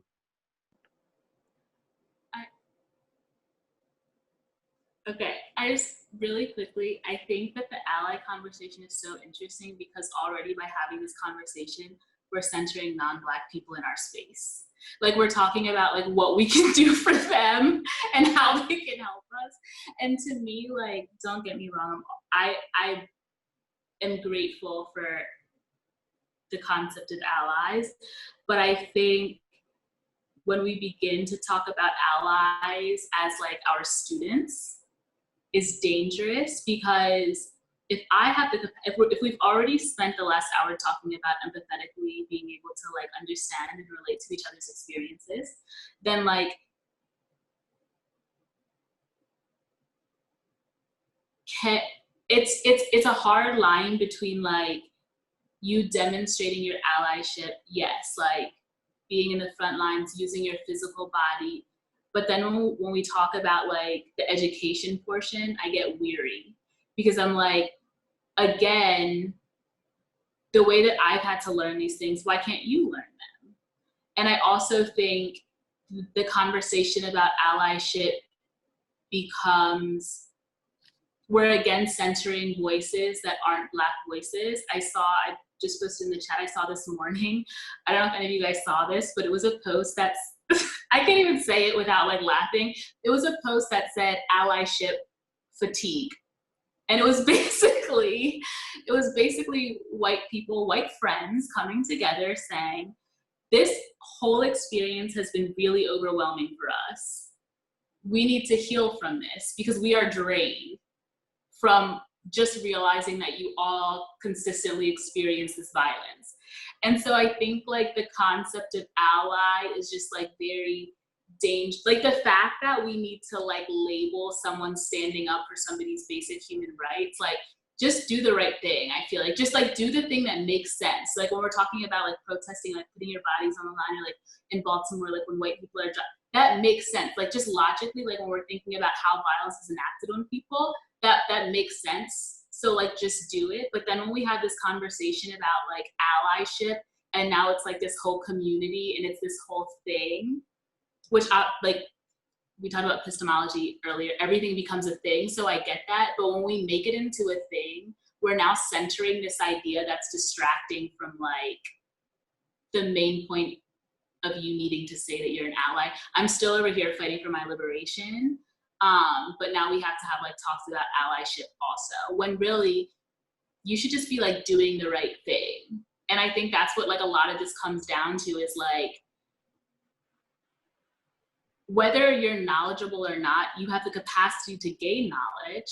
Okay, I just really quickly, I think that the ally conversation is so interesting because already by having this conversation, we're centering non-Black people in our space. Like, we're talking about like what we can do for them and how they can help us. And to me, like, don't get me wrong, I am grateful for the concept of allies, but I think when we begin to talk about allies as like our students is dangerous, because if I have if we've already spent the last hour talking about empathetically being able to like understand and relate to each other's experiences, then like it's a hard line between like you demonstrating your allyship, yes, like being in the front lines, using your physical body. But then when we talk about like the education portion, I get weary, because I'm like, again, the way that I've had to learn these things, why can't you learn them? And I also think the conversation about allyship becomes, we're again centering voices that aren't Black voices. I just posted in the chat, I saw this morning, I don't know if any of you guys saw this, but it was a post that's, I can't even say it without like laughing. It was a post that said allyship fatigue. And it was basically white people, white friends coming together saying, this whole experience has been really overwhelming for us. We need to heal from this because we are drained from just realizing that you all consistently experience this violence. And so I think like the concept of ally is just like very dangerous. Like the fact that we need to like label someone standing up for somebody's basic human rights, like just do the right thing. I feel like just like do the thing that makes sense. Like when we're talking about like protesting, like putting your bodies on the line, or like in Baltimore, like when white people are, that makes sense. Like just logically, like when we're thinking about how violence is enacted on people, that makes sense. So like just do it. But then when we have this conversation about like allyship, and now it's like this whole community and it's this whole thing, which we talked about epistemology earlier, everything becomes a thing. So I get that. But when we make it into a thing, we're now centering this idea that's distracting from like the main point of you needing to say that you're an ally. I'm still over here fighting for my liberation. But now we have to have like talks about allyship also, when really you should just be like doing the right thing. And I think that's what like a lot of this comes down to, is like, whether you're knowledgeable or not, you have the capacity to gain knowledge.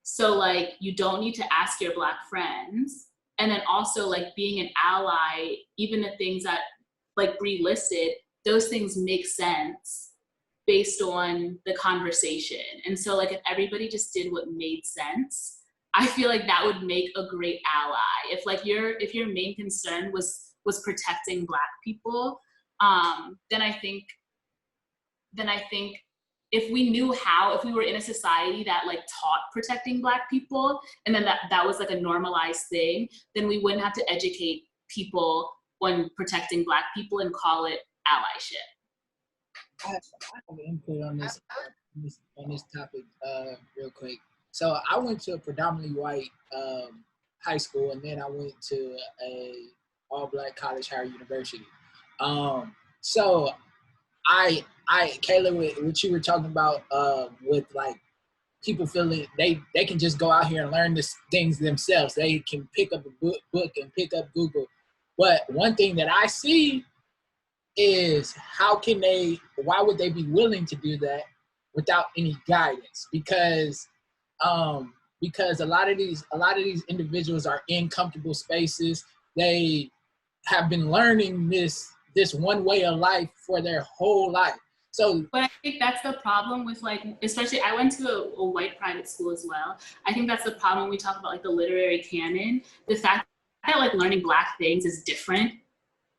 So like, you don't need to ask your Black friends. And then also like being an ally, even the things that like Bree listed, those things make sense based on the conversation. And so like if everybody just did what made sense, I feel like that would make a great ally. If like if your main concern was protecting Black people, then I think if we knew how, if we were in a society that like taught protecting Black people, and then that was like a normalized thing, then we wouldn't have to educate people on protecting Black people and call it allyship.
I have input on this topic real quick. So I went to a predominantly white high school, and then I went to a all-Black college, Howard University. So Kayla, what you were talking about with like people feeling they can just go out here and learn these things themselves. They can pick up a book and pick up Google. But one thing that I see is why would they be willing to do that without any guidance? Because a lot of these individuals are in comfortable spaces. They have been learning this one way of life for their whole life. So,
but I think that's the problem with, like, especially I went to a white private school as well. I think that's the problem when we talk about like the literary canon. The fact that like learning Black things is different,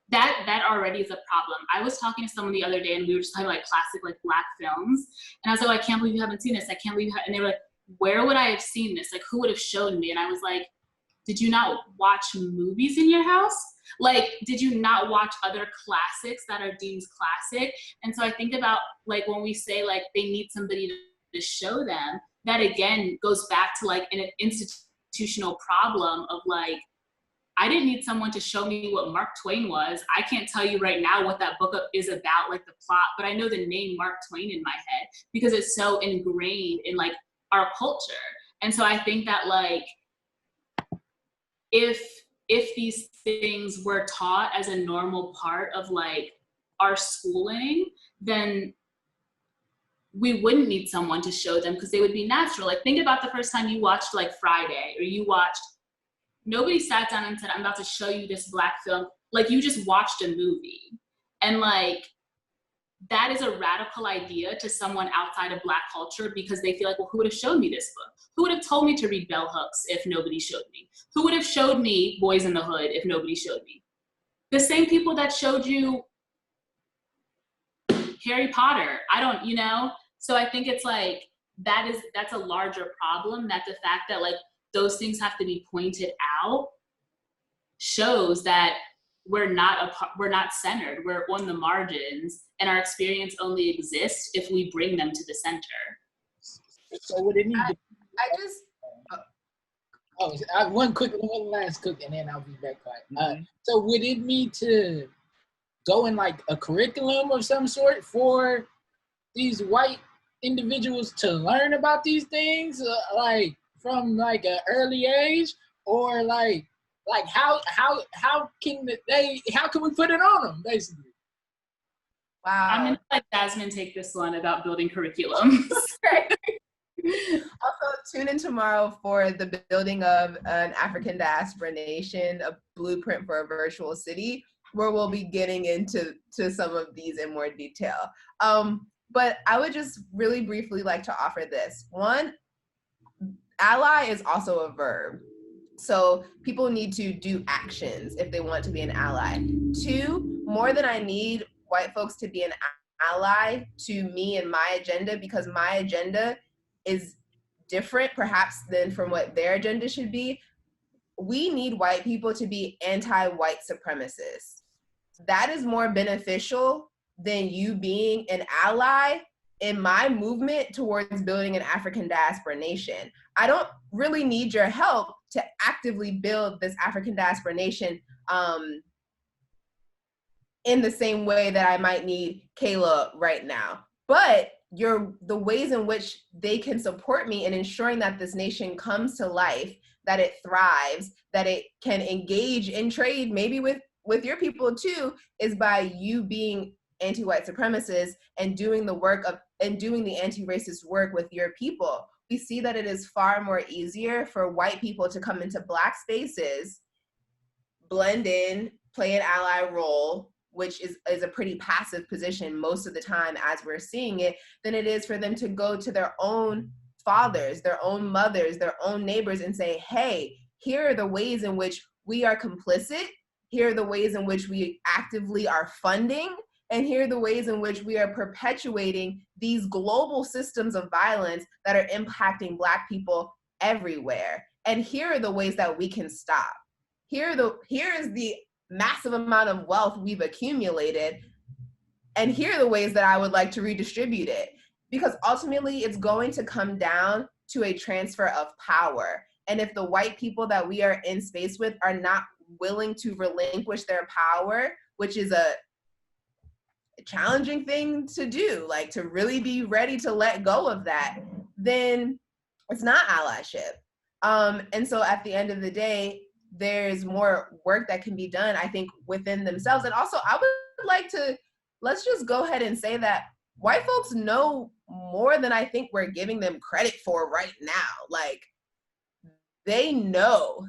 that already is a problem. I was talking to someone the other day and we were just talking like classic like Black films, and I was like, I can't believe you haven't seen this. I can't believe you and they were like, where would I have seen this? Like, who would have shown me? And I was like, did you not watch movies in your house? Like, did you not watch other classics that are deemed classic? And so I think about like when we say like they need somebody to show them, that again goes back to like an institutional problem of like, I didn't need someone to show me what Mark Twain was. I can't tell you right now what that book is about, like the plot, but I know the name Mark Twain in my head because it's so ingrained in like our culture. And so I think that like, if these things were taught as a normal part of like our schooling, then we wouldn't need someone to show them because they would be natural. Like, think about the first time you watched like Friday, or you watched, nobody sat down and said, I'm about to show you this Black film. Like, you just watched a movie. And like, that is a radical idea to someone outside of Black culture because they feel like, well, who would have shown me this book? Who would have told me to read Bell Hooks if nobody showed me? Who would have showed me Boys in the Hood if nobody showed me? The same people that showed you Harry Potter. So I think it's like, that's a larger problem, that the fact that like those things have to be pointed out shows that we're not centered, we're on the margins, and our experience only exists if we bring them to the center.
So would it need to one last quick, and then I'll be back quiet. So would it need to go in like a curriculum of some sort for these white individuals to learn about these things, like from like an early age, or like how can we put it on them, basically?
Wow.
I'm gonna let Jasmine take this one about building curriculums.
Also, tune in tomorrow for the building of an African diaspora nation, a blueprint for a virtual city, where we'll be getting into some of these in more detail. But I would just really briefly like to offer this. One, ally is also a verb. So people need to do actions if they want to be an ally. Two, more than I need white folks to be an ally to me and my agenda, because my agenda is different perhaps than from what their agenda should be, we need white people to be anti-white supremacists. That is more beneficial than you being an ally in my movement towards building an African diaspora nation. I don't really need your help to actively build this African diaspora nation in the same way that I might need Kayla right now. But the ways in which they can support me in ensuring that this nation comes to life, that it thrives, that it can engage in trade, maybe with your people too, is by you being anti-white supremacists and doing the anti-racist work with your people. We see that it is far more easier for white people to come into Black spaces, blend in, play an ally role, which is a pretty passive position most of the time as we're seeing it, than it is for them to go to their own fathers, their own mothers, their own neighbors and say, hey, here are the ways in which we are complicit, here are the ways in which we actively are funding, and here are the ways in which we are perpetuating these global systems of violence that are impacting Black people everywhere. And here are the ways that we can stop. Here is the massive amount of wealth we've accumulated, and here are the ways that I would like to redistribute it. Because ultimately it's going to come down to a transfer of power. And if the white people that we are in space with are not willing to relinquish their power, which is a challenging thing to do, like to really be ready to let go of that, then it's not allyship. And so at the end of the day, there's more work that can be done, I think, within themselves. And also, I would like to, let's just go ahead and say that white folks know more than I think we're giving them credit for right now. Like, they know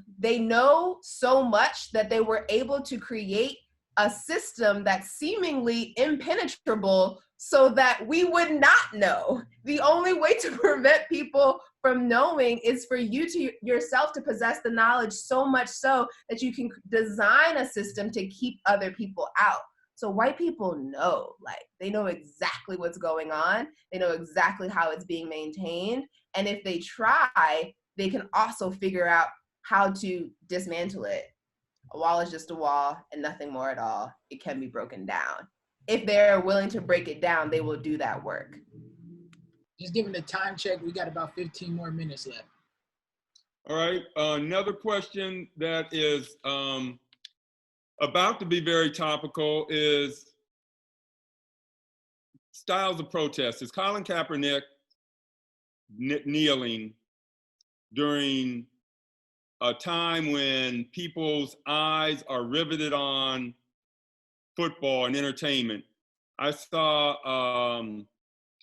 so much that they were able to create a system that's seemingly impenetrable so that we would not know. The only way to prevent people from knowing is for you to yourself to possess the knowledge so much so that you can design a system to keep other people out. So white people know, like, they know exactly what's going on. They know exactly how it's being maintained. And if they try, they can also figure out how to dismantle it. A wall is just a wall and nothing more at all. It can be broken down. If they're willing to break it down, they will do that work.
Just giving the time check, we got about 15 more minutes left.
All right, another question that is about to be very topical is styles of protest. Is Colin Kaepernick kneeling during a time when people's eyes are riveted on football and entertainment? I saw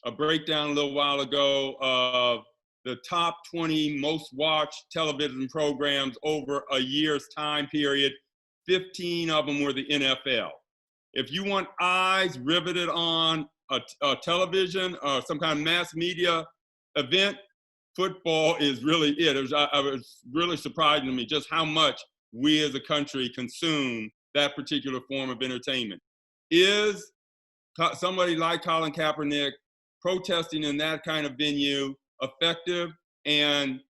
a breakdown a little while ago of the top 20 most watched television programs over a year's time period. 15 of them were the NFL. If you want eyes riveted on a television or some kind of mass media event, football is really it. It was really surprising to me just how much we as a country consume that particular form of entertainment. Is somebody like Colin Kaepernick protesting in that kind of venue effective? And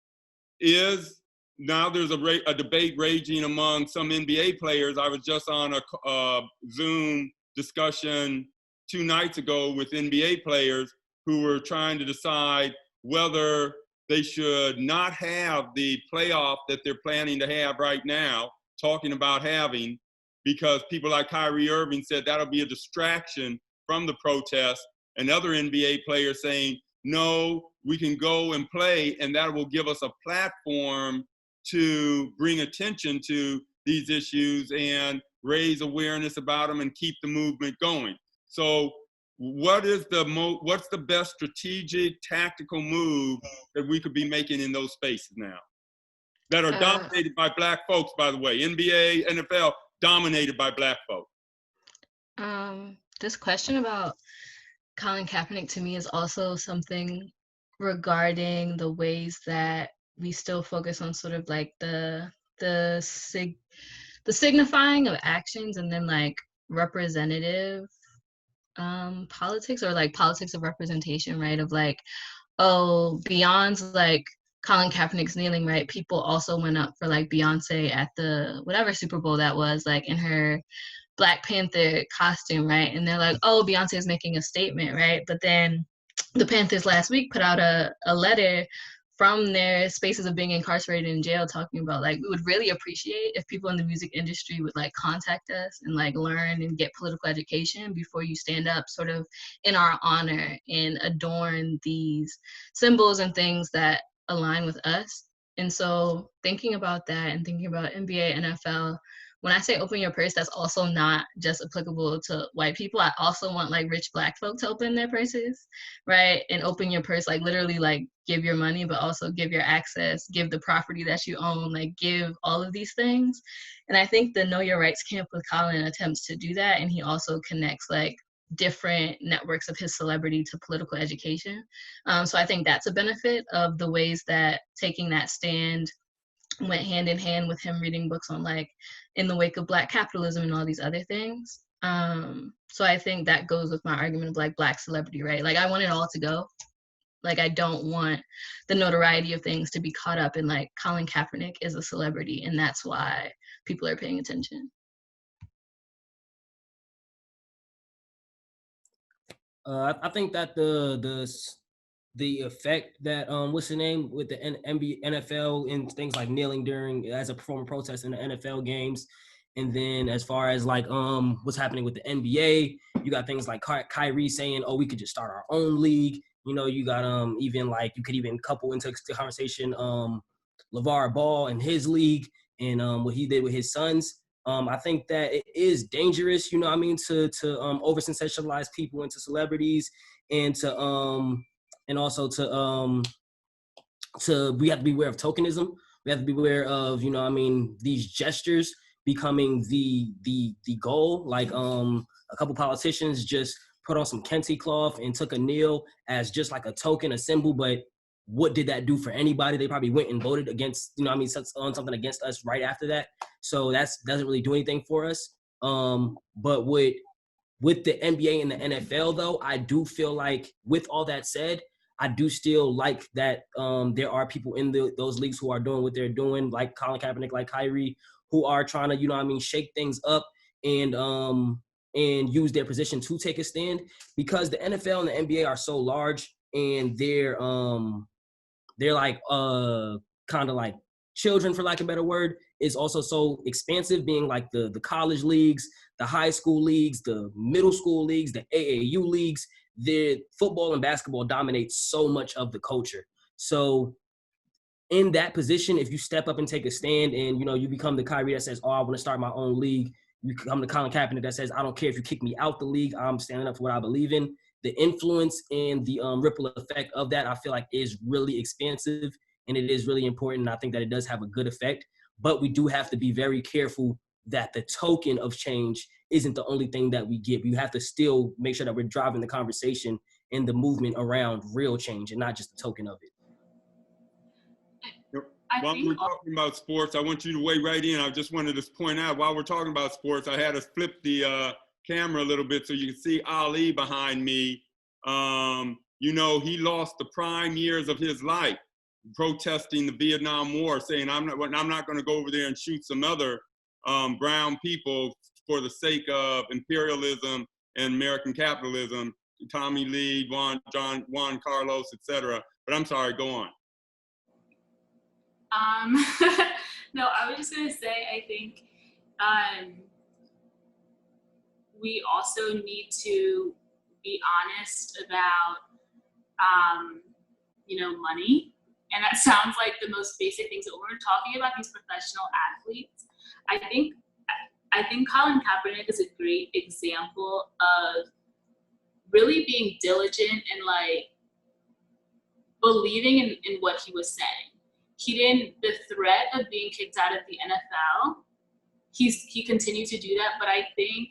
now there's a debate raging among some NBA players. I was just on a Zoom discussion 2 nights ago with NBA players who were trying to decide whether they should not have the playoff that they're planning to have right now, talking about having, because people like Kyrie Irving said that'll be a distraction from the protest, and other NBA players saying, no, we can go and play, and that will give us a platform to bring attention to these issues and raise awareness about them and keep the movement going. So what's the best strategic, tactical move that we could be making in those spaces now that are dominated by Black folks, by the way? NBA, NFL, dominated by Black folks.
This question about Colin Kaepernick to me is also something regarding the ways that we still focus on sort of like the signifying of actions and then like representative politics, or like politics of representation, right? Of like, oh, beyond like Colin Kaepernick's kneeling, right? People also went up for like Beyonce at the whatever Super Bowl that was, like in her Black Panther costume, right? And they're like, oh, Beyonce is making a statement, right? But then the Panthers last week put out a letter from their spaces of being incarcerated in jail talking about like, we would really appreciate if people in the music industry would like contact us and like learn and get political education before you stand up sort of in our honor and adorn these symbols and things that align with us. And so thinking about that and thinking about NBA, NFL, when I say open your purse, that's also not just applicable to white people. I also want like rich Black folks to open their purses, right? And open your purse, like literally like give your money, but also give your access, give the property that you own, like give all of these things. And I think the Know Your Rights camp with Colin attempts to do that. And he also connects like different networks of his celebrity to political education. So I think that's a benefit of the ways that taking that stand went hand in hand with him reading books on like in the wake of Black capitalism and all these other things. So I think that goes with my argument of like Black celebrity, right? Like I want it all to go. Like I don't want the notoriety of things to be caught up in like Colin Kaepernick is a celebrity and that's why people are paying attention.
I think that the effect that what's the name with the NFL and things like kneeling during as a form of protest in the NFL games, and then as far as like what's happening with the NBA, you got things like Kyrie saying, oh, we could just start our own league. You know, you got even like you could even couple into the conversation LeVar Ball and his league and what he did with his sons. I think that it is dangerous, you know what I mean, to over sensationalize people into celebrities, and also we have to be aware of tokenism. We have to be aware of, you know what I mean, these gestures becoming the goal. Like a couple politicians just put on some kente cloth and took a kneel as just like a token, a symbol, but what did that do for anybody? They probably went and voted against, you know what I mean, on something against us right after that. So that doesn't really do anything for us. But with the NBA and the NFL, though, I do feel like, with all that said, I do still like that there are people in those leagues who are doing what they're doing, like Colin Kaepernick, like Kyrie, who are trying to, you know what I mean, shake things up and use their position to take a stand, because the NFL and the NBA are so large, and they're like kind of like children, for lack of a better word, is also so expansive, being like the college leagues, the high school leagues, the middle school leagues, the AAU leagues. The football and basketball dominates so much of the culture. So in that position, if you step up and take a stand, and, you know, you become the Kyrie that says, oh, I want to start my own league. You become the Colin Kaepernick that says, I don't care if you kick me out the league, I'm standing up for what I believe in. The influence and the ripple effect of that, I feel like, is really expansive, and it is really important. And I think that it does have a good effect, but we do have to be very careful that the token of change isn't the only thing that we get. We have to still make sure that we're driving the conversation and the movement around real change, and not just the token of it.
While we're talking about sports, I want you to weigh right in. I just wanted to point out, while we're talking about sports, I had to flip the camera a little bit so you can see Ali behind me. You know, he lost the prime years of his life protesting the Vietnam War, saying, I'm not going to go over there and shoot some other brown people for the sake of imperialism and American capitalism. Tommy Lee, Juan Carlos, etc. But I'm sorry, go on.
No, I was just going to say, I think we also need to be honest about, you know, money. And that sounds like the most basic things, but when we're talking about these professional athletes, I think Colin Kaepernick is a great example of really being diligent and like believing in what he was saying. The threat of being kicked out of the NFL, he continued to do that, but I think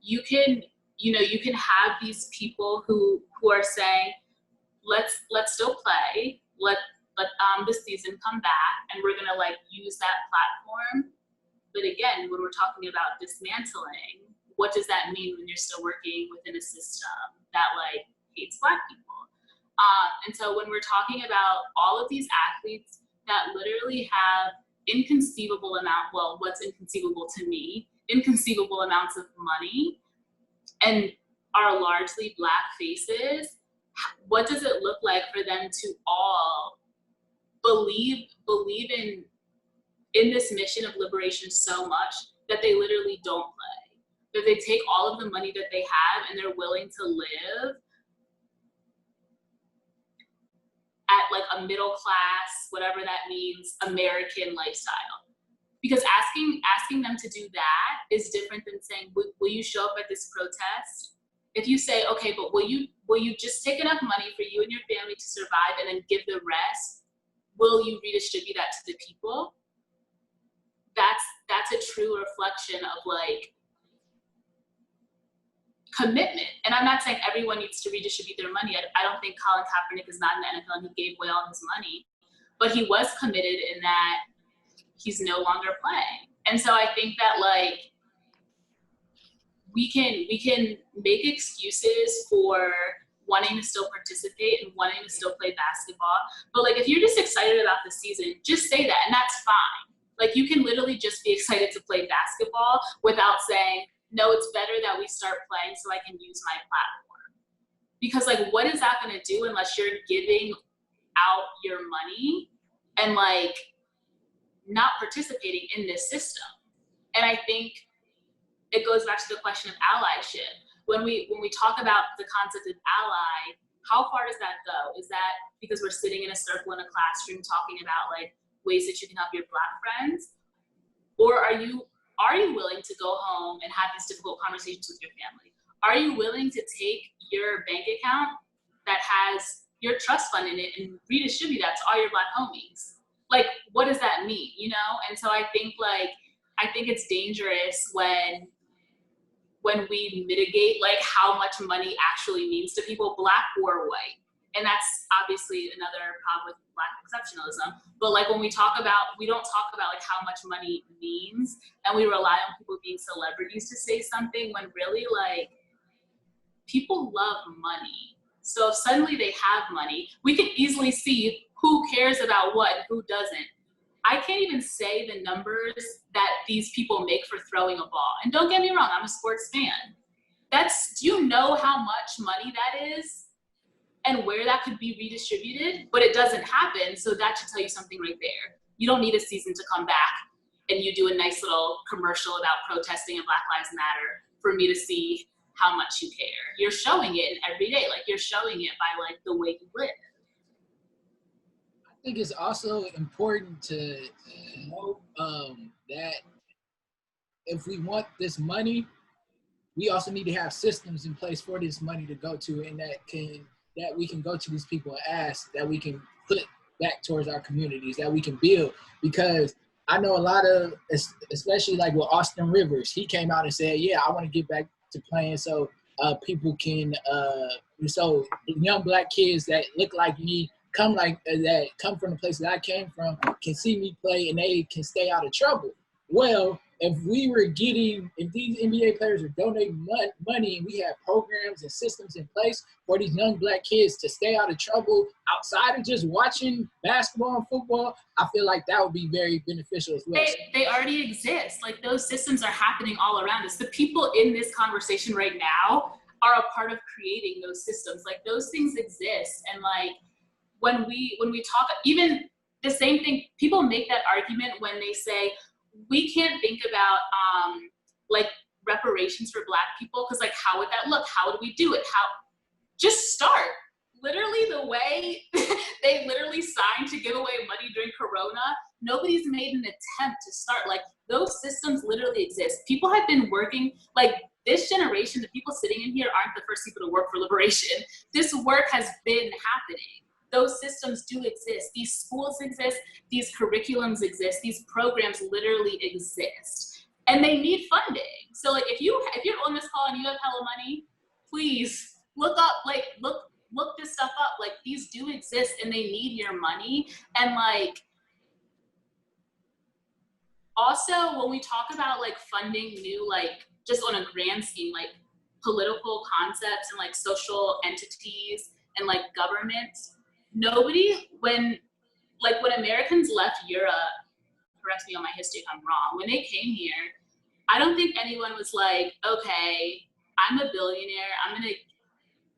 you can have these people who are saying, let's still play, let this season come back, and we're gonna like use that platform. But again, when we're talking about dismantling, what does that mean when you're still working within a system that like hates Black people? And so when we're talking about all of these athletes that literally have what's inconceivable to me, inconceivable amounts of money, and are largely Black faces, what does it look like for them to all believe in this mission of liberation so much that they literally don't play, that they take all of the money that they have and they're willing to live at like a middle class, whatever that means, American lifestyle? Because asking them to do that is different than saying, will you show up at this protest? If you say, okay, but will you just take enough money for you and your family to survive and then give the rest? Will you redistribute that to the people? That's a true reflection of like commitment. And I'm not saying everyone needs to redistribute their money. I don't think Colin Kaepernick is not in the NFL and he gave away all his money, but he was committed in that he's no longer playing. And so I think that like we can make excuses for wanting to still participate and wanting to still play basketball. But like, if you're just excited about the season, just say that, and that's fine. Like, you can literally just be excited to play basketball without saying, no, it's better that we start playing so I can use my platform. Because like, what is that gonna do unless you're giving out your money and like not participating in this system? And I think it goes back to the question of allyship. When we talk about the concept of ally, how far does that go? Is that because we're sitting in a circle in a classroom talking about like ways that you can help your Black friends? Or are you willing to go home and have these difficult conversations with your family? Are you willing to take your bank account that has your trust fund in it and redistribute that to all your Black homies? Like, what does that mean, you know? And so I think it's dangerous when we mitigate like how much money actually means to people, Black or white. And that's obviously another problem with Black exceptionalism. But like when we don't talk about like how much money means, and we rely on people being celebrities to say something, when really like people love money. So if suddenly they have money, we can easily see who cares about what and who doesn't. I can't even say the numbers that these people make for throwing a ball. And don't get me wrong, I'm a sports fan. Do you know how much money that is and where that could be redistributed? But it doesn't happen, so that should tell you something right there. You don't need a season to come back and you do a nice little commercial about protesting and Black Lives Matter for me to see how much you care. You're showing it every day, like you're showing it by like the way you live.
I think it's also important to note that if we want this money, we also need to have systems in place for this money to go to, and that we can go to these people and ask, that we can put back towards our communities, that we can build. Because I know a lot of, especially like with Austin Rivers, he came out and said, yeah, I want to get back to playing so people can, so young Black kids that look like me, that come from the place that I came from, can see me play and they can stay out of trouble. Well, if these NBA players are donating money and we have programs and systems in place for these young Black kids to stay out of trouble outside of just watching basketball and football, I feel like that would be very beneficial as well.
They already exist. Like those systems are happening all around us. The people in this conversation right now are a part of creating those systems. Like those things exist. And like when we talk, even the same thing, people make that argument when they say, we can't think about like reparations for Black people, because like how would that look? How do we do it? Just start. Literally the way they literally signed to give away money during Corona, nobody's made an attempt to start. Like those systems literally exist. People have been working, like this generation, the people sitting in here aren't the first people to work for liberation. This work has been happening. Those systems do exist. These schools exist, these curriculums exist, these programs literally exist. And they need funding. So like if you're on this call and you have hella money, please look this stuff up. Like these do exist and they need your money. And like also when we talk about like funding new, like just on a grand scheme, like political concepts and like social entities and like governments, when Americans left Europe, correct me on my history if I'm wrong, when they came here, I don't think anyone was like, okay, I'm a billionaire,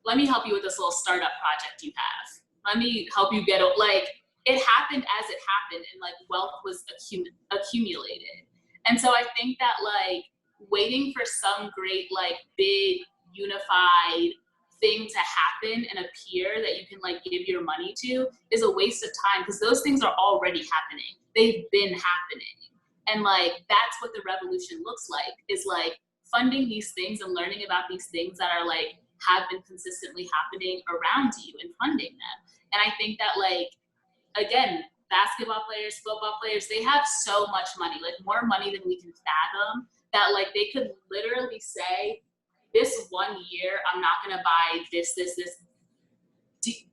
let me help you with this little startup project you have. Let me help you get it. Like, it happened as it happened, and like wealth was accumulated. And so I think that like waiting for some great, like big, unified thing to happen and appear that you can like give your money to is a waste of time, because those things are already happening. They've been happening. And like that's what the revolution looks like, is like funding these things and learning about these things that are like have been consistently happening around you and funding them. And I think that like, again, basketball players, football players, they have so much money, like more money than we can fathom, that like they could literally say, this 1 year, I'm not gonna buy this.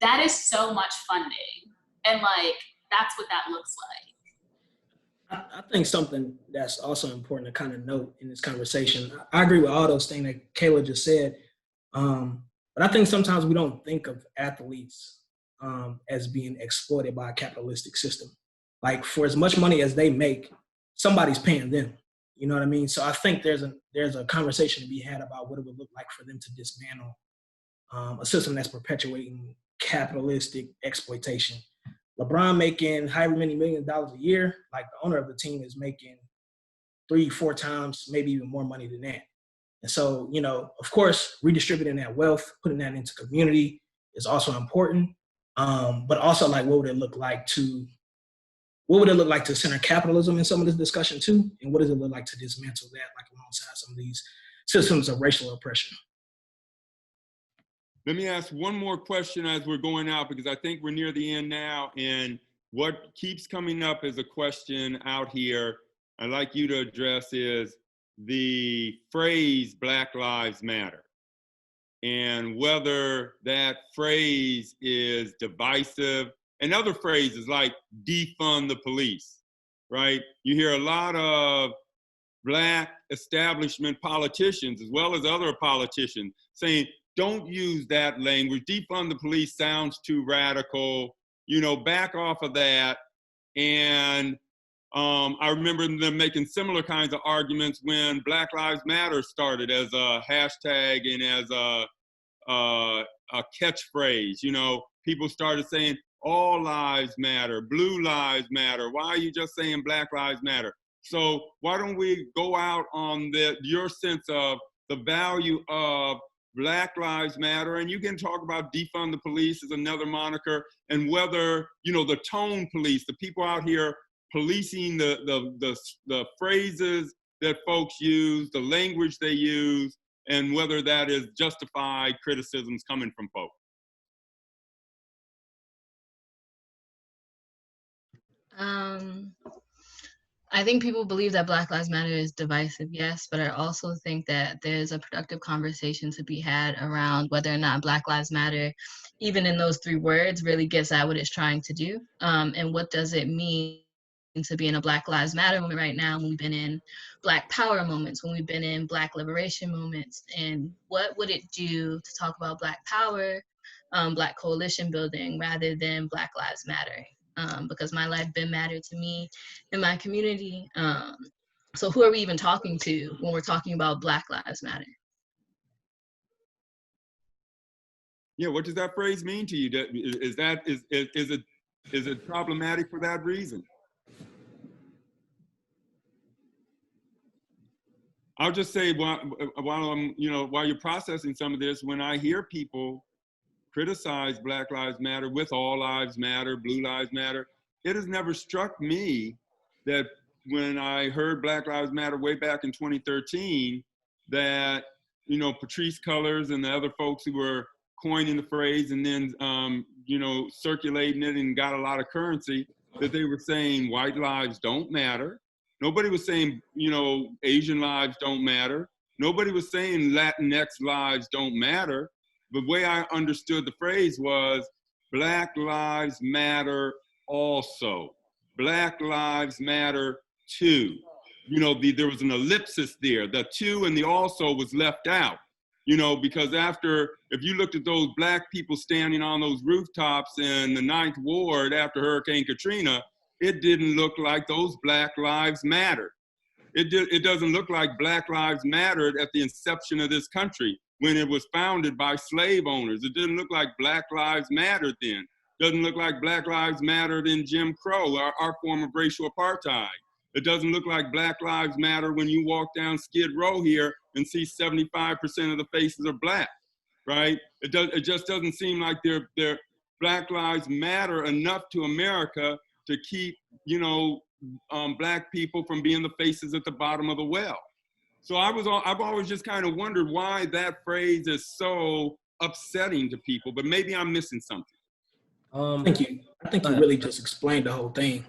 That is so much funding. And like, that's what that looks like.
I think something that's also important to kind of note in this conversation, I agree with all those things that Kayla just said, but I think sometimes we don't think of athletes as being exploited by a capitalistic system. Like for as much money as they make, somebody's paying them. You know what I mean? So I think there's a conversation to be had about what it would look like for them to dismantle a system that's perpetuating capitalistic exploitation. LeBron making however many $millions a year, like the owner of the team is making 3-4 times, maybe even more money than that. And so, you know, of course, redistributing that wealth, putting that into community is also important. But also like, what would it look like to what would it look like to center capitalism in some of this discussion too? And what does it look like to dismantle that, like alongside some of these systems of racial oppression?
Let me ask one more question as we're going out, because I think we're near the end now. And what keeps coming up as a question out here, I'd like you to address, is the phrase Black Lives Matter, and whether that phrase is divisive, and other phrases like defund the police, right? You hear a lot of Black establishment politicians, as well as other politicians, saying, don't use that language. Defund the police sounds too radical. You know, back off of that. And I remember them making similar kinds of arguments when Black Lives Matter started as a hashtag and as a catchphrase. You know, people started saying, all lives matter, blue lives matter. Why are you just saying Black Lives Matter? So why don't we go out on your sense of the value of Black Lives Matter, and you can talk about defund the police as another moniker, and whether, you know, the tone police, the people out here policing the phrases that folks use, the language they use, and whether that is justified criticisms coming from folks.
I think people believe that Black Lives Matter is divisive, yes, but I also think that there's a productive conversation to be had around whether or not Black Lives Matter, even in those 3 words, really gets at what it's trying to do. And what does it mean to be in a Black Lives Matter moment right now, when we've been in Black Power moments, when we've been in Black liberation moments, and what would it do to talk about Black Power, Black coalition building, rather than Black Lives Matter? Because my life been mattered to me and my community. So who are we even talking to when we're talking about Black Lives Matter?
Yeah, what does that phrase mean to you? Is it problematic for that reason? I'll just say, while you're processing some of this, when I hear people criticize Black Lives Matter with all lives matter, blue lives matter, it has never struck me that when I heard Black Lives Matter way back in 2013, that, you know, Patrice Cullors and the other folks who were coining the phrase and then, circulating it and got a lot of currency, that they were saying white lives don't matter. Nobody was saying, you know, Asian lives don't matter. Nobody was saying Latinx lives don't matter. The way I understood the phrase was Black Lives Matter also. Black Lives Matter too. You know, there was an ellipsis there. The too and the also was left out. You know, because if you looked at those Black people standing on those rooftops in the 9th Ward after Hurricane Katrina, it didn't look like those Black Lives mattered. It doesn't look like Black Lives mattered at the inception of this country, when it was founded by slave owners. It didn't look like Black Lives mattered then. Doesn't look like Black Lives mattered in Jim Crow, our form of racial apartheid. It doesn't look like Black Lives matter when you walk down Skid Row here and see 75% of the faces are Black, right? It just doesn't seem like they're Black Lives matter enough to America to keep, you know, Black people from being the faces at the bottom of the well. So I've always just kind of wondered why that phrase is so upsetting to people, but maybe I'm missing something.
I think you really just explained the whole thing.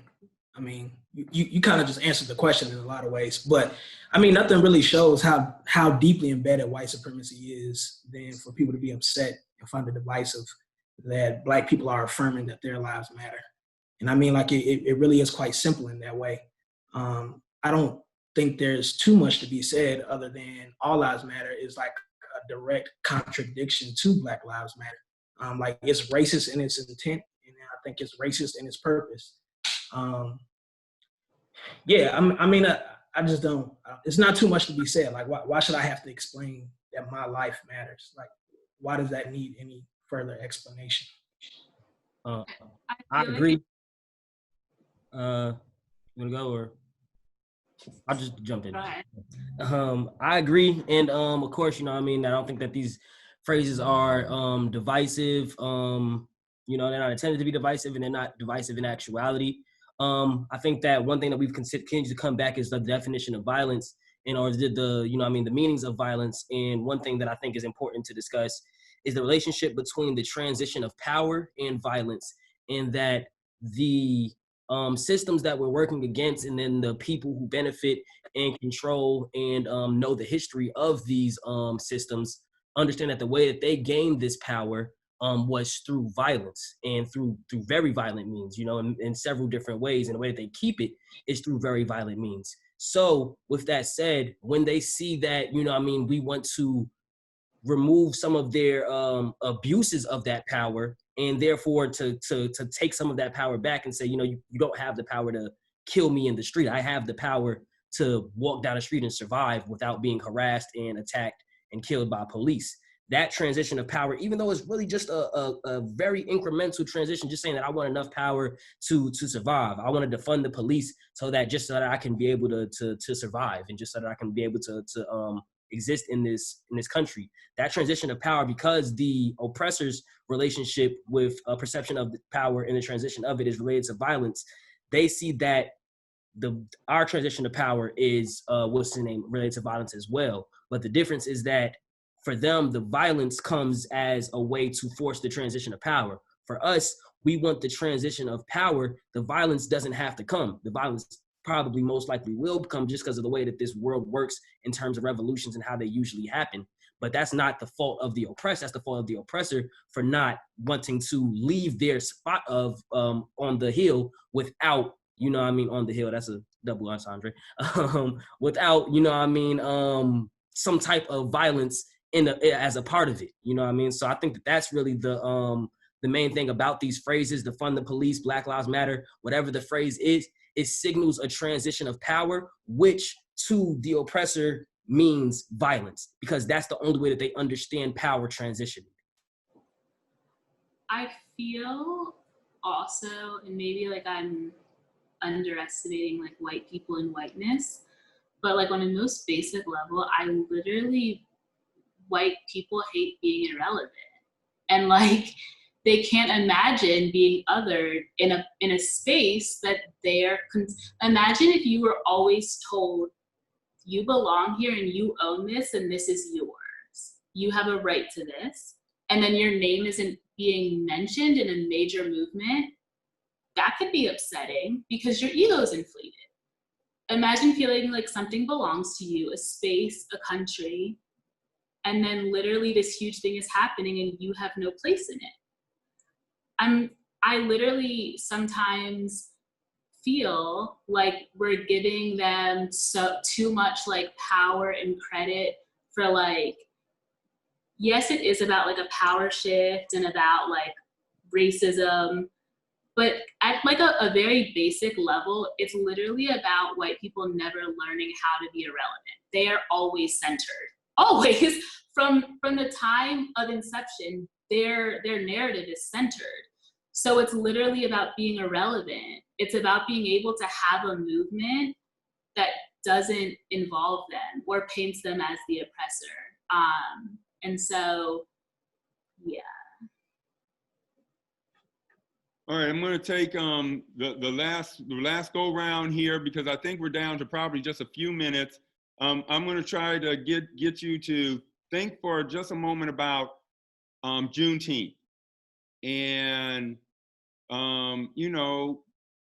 I mean, you kind of just answered the question in a lot of ways, but I mean, nothing really shows how deeply embedded white supremacy is than for people to be upset and find it divisive that Black people are affirming that their lives matter. And I mean, like, it really is quite simple in that way. I don't think there's too much to be said other than all lives matter is like a direct contradiction to Black Lives Matter. Like, it's racist in its intent, and I think it's racist in its purpose. I just don't, it's not too much to be said. Like, why should I have to explain that my life matters? Like, why does that need any further explanation?
I agree. You wanna go, or I'll just jump in. I agree, and of course, you know, I mean, I don't think that these phrases are divisive. You know, they're not intended to be divisive, and they're not divisive in actuality. I think that one thing that we've continued to come back is the definition of violence or the meanings of violence. And one thing that I think is important to discuss is the relationship between the transition of power and violence, and that the systems that we're working against, and then the people who benefit and control and know the history of these systems, understand that the way that they gained this power was through violence, and through very violent means, in several different ways. And the way that they keep it is through very violent means. So with that said, when they see that, we want to remove some of their abuses of that power, and therefore to take some of that power back and say, you don't have the power to kill me in the street. I have the power to walk down the street and survive without being harassed and attacked and killed by police. That transition of power, even though it's really just a very incremental transition, just saying that I want enough power to survive. I want to defund the police so that I can be able to survive, and just so that I can be able to exist in this country. That transition of power, because the oppressor's relationship with perception of the power and the transition of it is related to violence, they see that our transition of power is related to violence as well. But the difference is that for them, the violence comes as a way to force the transition of power. For us, we want the transition of power. The violence doesn't have to come. The violence probably most likely will come just because of the way that this world works in terms of revolutions and how they usually happen. But that's not the fault of the oppressed. That's the fault of the oppressor for not wanting to leave their spot of on the hill without, on the hill, that's a double entendre, without, some type of violence as a part of it, So I think that that's really the main thing about these phrases: defund the police, Black Lives Matter, whatever the phrase is, it signals a transition of power, which to the oppressor means violence, because that's the only way that they understand power transitioning.
I feel also, and maybe like I'm underestimating like white people and whiteness, but like on a most basic level, white people hate being irrelevant, and like they can't imagine being othered in a space that imagine if you were always told you belong here and you own this and this is yours, you have a right to this, and then your name isn't being mentioned in a major movement. That could be upsetting because your ego is inflated. Imagine feeling like something belongs to you, a space, a country, and then literally this huge thing is happening and you have no place in it. I literally sometimes feel like we're giving them too much like power and credit for like, yes, it is about like a power shift and about like racism, but at like a very basic level, it's literally about white people never learning how to be irrelevant. They are always centered. Always, from the time of inception, their narrative is centered. So it's literally about being irrelevant. It's about being able to have a movement that doesn't involve them or paints them as the oppressor. And so, yeah.
All right, I'm going to take the last go round here, because I think we're down to probably just a few minutes. I'm going to try to get you to think for just a moment about Juneteenth. And,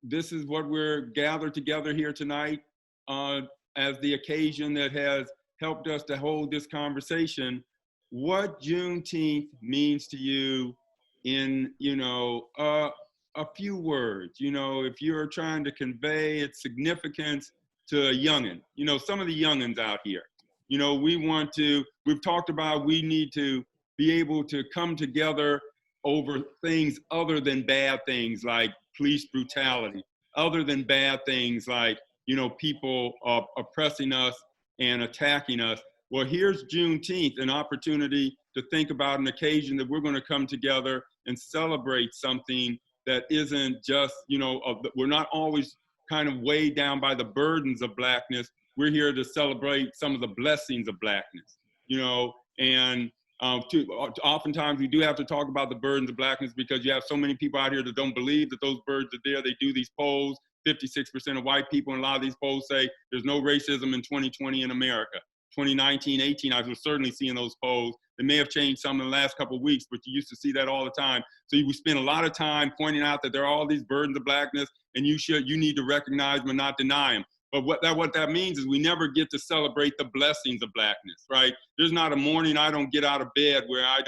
this is what we're gathered together here tonight as the occasion that has helped us to hold this conversation. What Juneteenth means to you in, a few words, if you're trying to convey its significance to a youngin', some of the youngins out here, we've talked about, we need to be able to come together over things other than bad things like police brutality, other than bad things like, people oppressing us and attacking us. Well, here's Juneteenth, an opportunity to think about an occasion that we're going to come together and celebrate something that isn't just, we're not always kind of weighed down by the burdens of Blackness. We're here to celebrate some of the blessings of Blackness, and oftentimes we do have to talk about the burdens of Blackness because you have so many people out here that don't believe that those burdens are there. They do these polls, 56% of white people, and a lot of these polls say there's no racism in 2020 in America. 2019, 18, I was certainly seeing those polls. They may have changed some in the last couple of weeks, but you used to see that all the time. So you would spend a lot of time pointing out that there are all these burdens of blackness, and you need to recognize them and not deny them. But what that means is we never get to celebrate the blessings of blackness, right? There's not a morning I don't get out of bed where I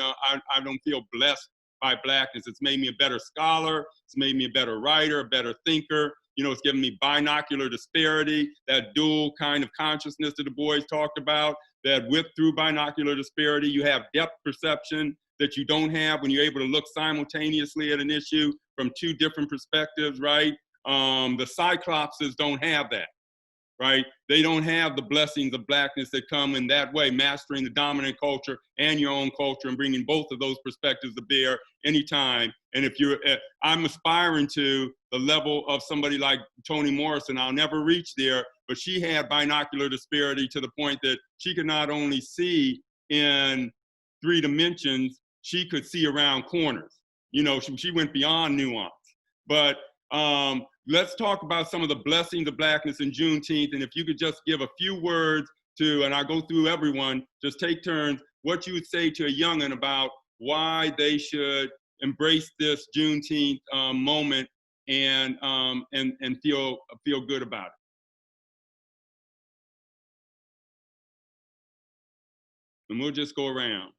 don't feel blessed by blackness. It's made me a better scholar. It's made me a better writer, a better thinker. You know, it's given me binocular disparity, that dual kind of consciousness that the boys talked about, that whip through binocular disparity. You have depth perception that you don't have when you're able to look simultaneously at an issue from two different perspectives, right? The Cyclopses don't have that, right? They don't have the blessings of blackness that come in that way, mastering the dominant culture and your own culture and bringing both of those perspectives to bear anytime. And if you're, I'm aspiring to the level of somebody like Toni Morrison. I'll never reach there, but she had binocular disparity to the point that she could not only see in 3 dimensions, she could see around corners. You know, she went beyond nuance. But let's talk about some of the blessings of blackness in Juneteenth. And if you could just give a few words to, and I'll go through everyone, just take turns, what you would say to a youngin' about why they should embrace this Juneteenth moment and feel good about it. And we'll just go around.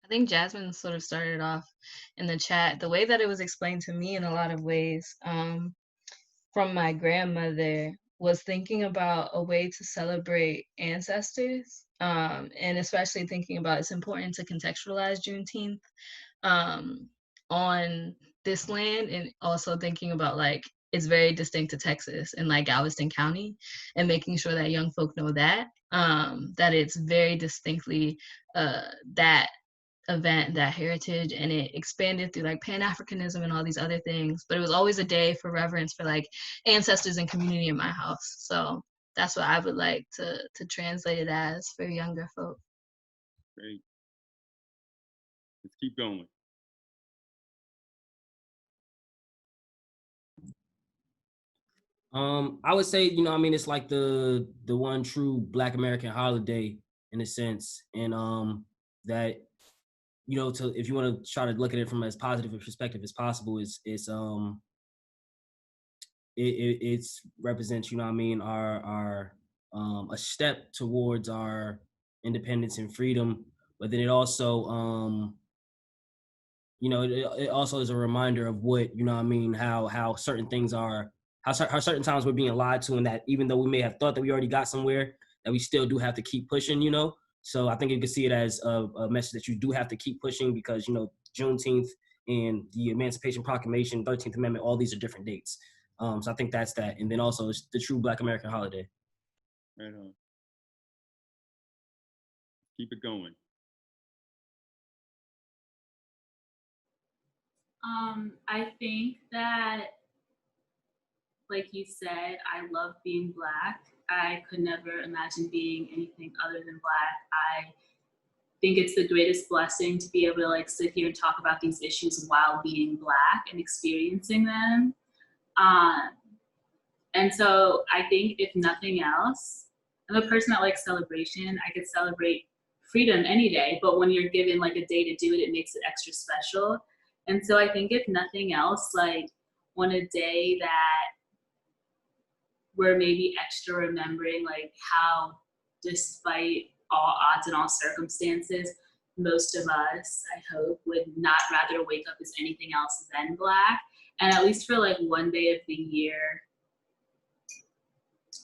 I think Jasmine sort of started off in the chat. The way that it was explained to me in a lot of ways from my grandmother was thinking about a way to celebrate ancestors, and especially thinking about it's important to contextualize Juneteenth on this land, and also thinking about like it's very distinct to Texas and like Galveston County, and making sure that young folk know that that it's very distinctly that event, that heritage, and it expanded through like Pan-Africanism and all these other things. But it was always a day for reverence for like ancestors and community in my house. So that's what I would like to translate it as for younger folk.
Great. Let's keep going.
I would say, you know, I mean, it's like the one true Black American holiday in a sense, and that, you know, if you want to try to look at it from as positive a perspective as possible, it represents, you know what I mean, our a step towards our independence and freedom, but then it also you know, it also is a reminder of what, you know what I mean, how certain things are, how certain times we're being lied to, and that even though we may have thought that we already got somewhere, that we still do have to keep pushing, you know. So I think you can see it as a message that you do have to keep pushing, because, you know, Juneteenth and the Emancipation Proclamation, 13th Amendment, all these are different dates. So I think that's that. And then also it's the true Black American holiday.
Right on. Keep it going.
I think that, like you said, I love being Black. I could never imagine being anything other than Black. I think it's the greatest blessing to be able to like sit here and talk about these issues while being Black and experiencing them. And so I think if nothing else, I'm a person that likes celebration. I could celebrate freedom any day, but when you're given like a day to do it, it makes it extra special. And so I think if nothing else, like on a day that we're maybe extra remembering like how, despite all odds and all circumstances, most of us, I hope, would not rather wake up as anything else than Black. And at least for like one day of the year,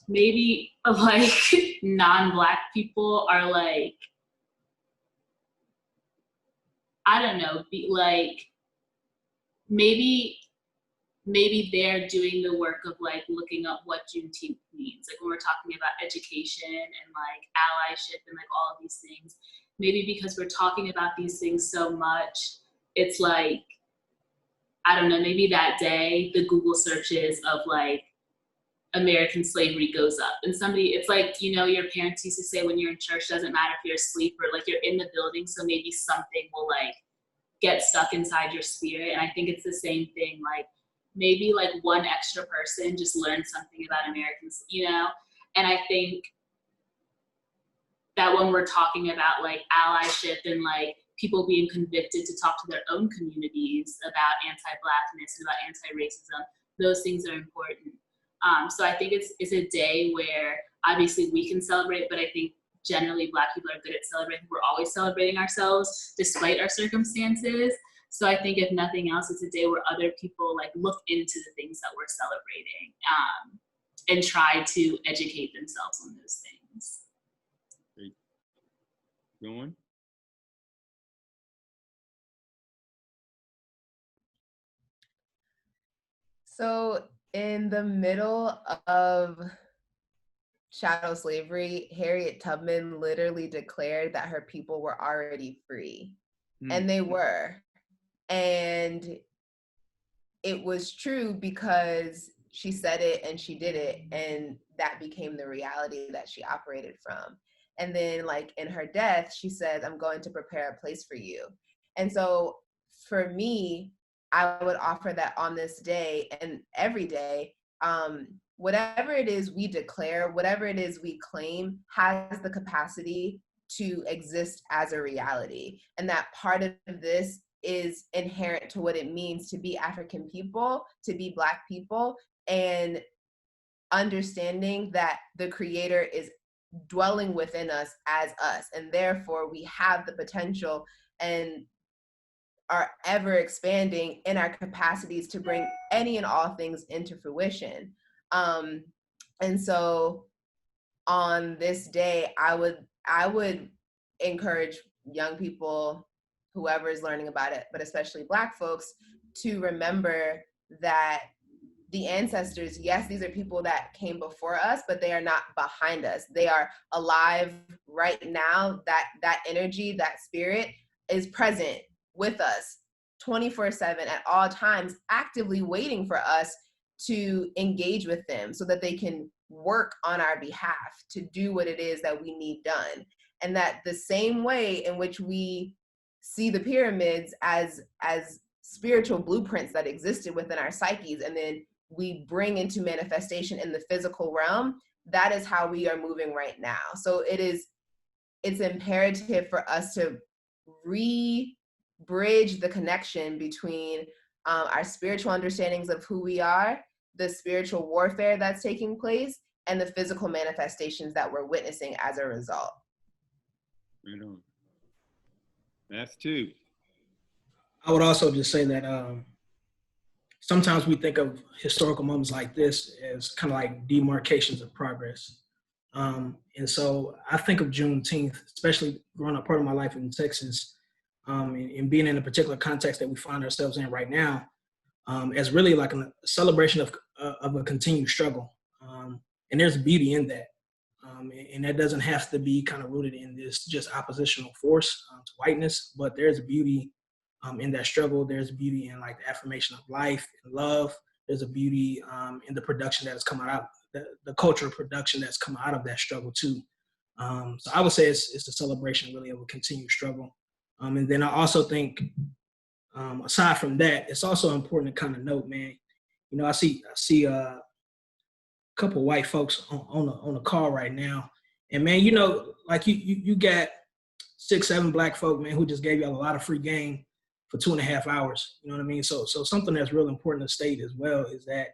maybe like non-Black people are like, I don't know, be like, maybe they're doing the work of like looking up what Juneteenth means. Like when we're talking about education and like allyship and like all of these things, maybe because we're talking about these things so much, it's like, I don't know, maybe that day the Google searches of like American slavery goes up, and somebody, it's like, you know, your parents used to say when you're in church, doesn't matter if you're asleep or like you're in the building, so maybe something will like get stuck inside your spirit. And I think it's the same thing, like maybe like one extra person just learned something about Americans, you know? And I think that when we're talking about like allyship and like people being convicted to talk to their own communities about anti-Blackness and about anti-racism, those things are important. So I think it's a day where obviously we can celebrate, but I think generally Black people are good at celebrating. We're always celebrating ourselves despite our circumstances. So I think if nothing else, it's a day where other people like look into the things that we're celebrating and try to educate themselves on those things.
Great. Going?
So in the middle of chattel slavery, Harriet Tubman literally declared that her people were already free. And they were. And it was true because she said it and she did it, and that became the reality that she operated from. And then like in her death, she said, I'm going to prepare a place for you. And so for me, I would offer that on this day and every day, whatever it is we declare, whatever it is we claim has the capacity to exist as a reality. And that part of this is inherent to what it means to be African people, to be Black people, and understanding that the Creator is dwelling within us as us, and therefore we have the potential and are ever expanding in our capacities to bring any and all things into fruition. And so on this day, I would encourage young people, whoever is learning about it, but especially Black folks, to remember that the ancestors, yes, these are people that came before us, but they are not behind us. They are alive right now. That energy, that spirit is present with us 24/7 at all times, actively waiting for us to engage with them so that they can work on our behalf to do what it is that we need done. And that the same way in which we see the pyramids as spiritual blueprints that existed within our psyches, and then we bring into manifestation in the physical realm, that is how we are moving right now. So it's imperative for us to bridge the connection between our spiritual understandings of who we are, the spiritual warfare that's taking place, and the physical manifestations that we're witnessing as a result.
Right on. That's two.
I would also just say that sometimes we think of historical moments like this as kind of like demarcations of progress. And so I think of Juneteenth, especially growing up part of my life in Texas, and being in a particular context that we find ourselves in right now, as really like a celebration of a continued struggle. And there's beauty in that. And that doesn't have to be kind of rooted in this just oppositional force to whiteness, but there's beauty in that struggle. There's beauty in like the affirmation of life and love. There's a beauty in the production that has come out, the cultural production that's come out of that struggle too. So I would say it's a celebration really of a continued struggle. And then I also think, aside from that, it's also important to kind of note, man, you know, I see a couple white folks on the call right now, and man, you know, like you got 6-7 Black folk, man, who just gave y'all a lot of free game for 2.5 hours. You know what I mean? So something that's real important to state as well is that,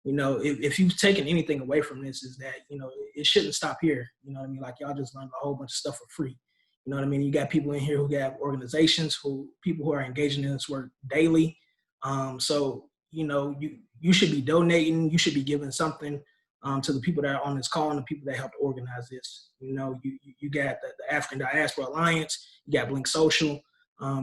you know, if you've taken anything away from this, is that, you know, it shouldn't stop here. You know what I mean? Like y'all just learned a whole bunch of stuff for free. You know what I mean? You got people in here who got organizations, people who are engaging in this work daily. So, you know, you should be donating, you should be giving something to the people that are on this call and the people that helped organize this. You know, you got the African Diaspora Alliance, you got Blink Social,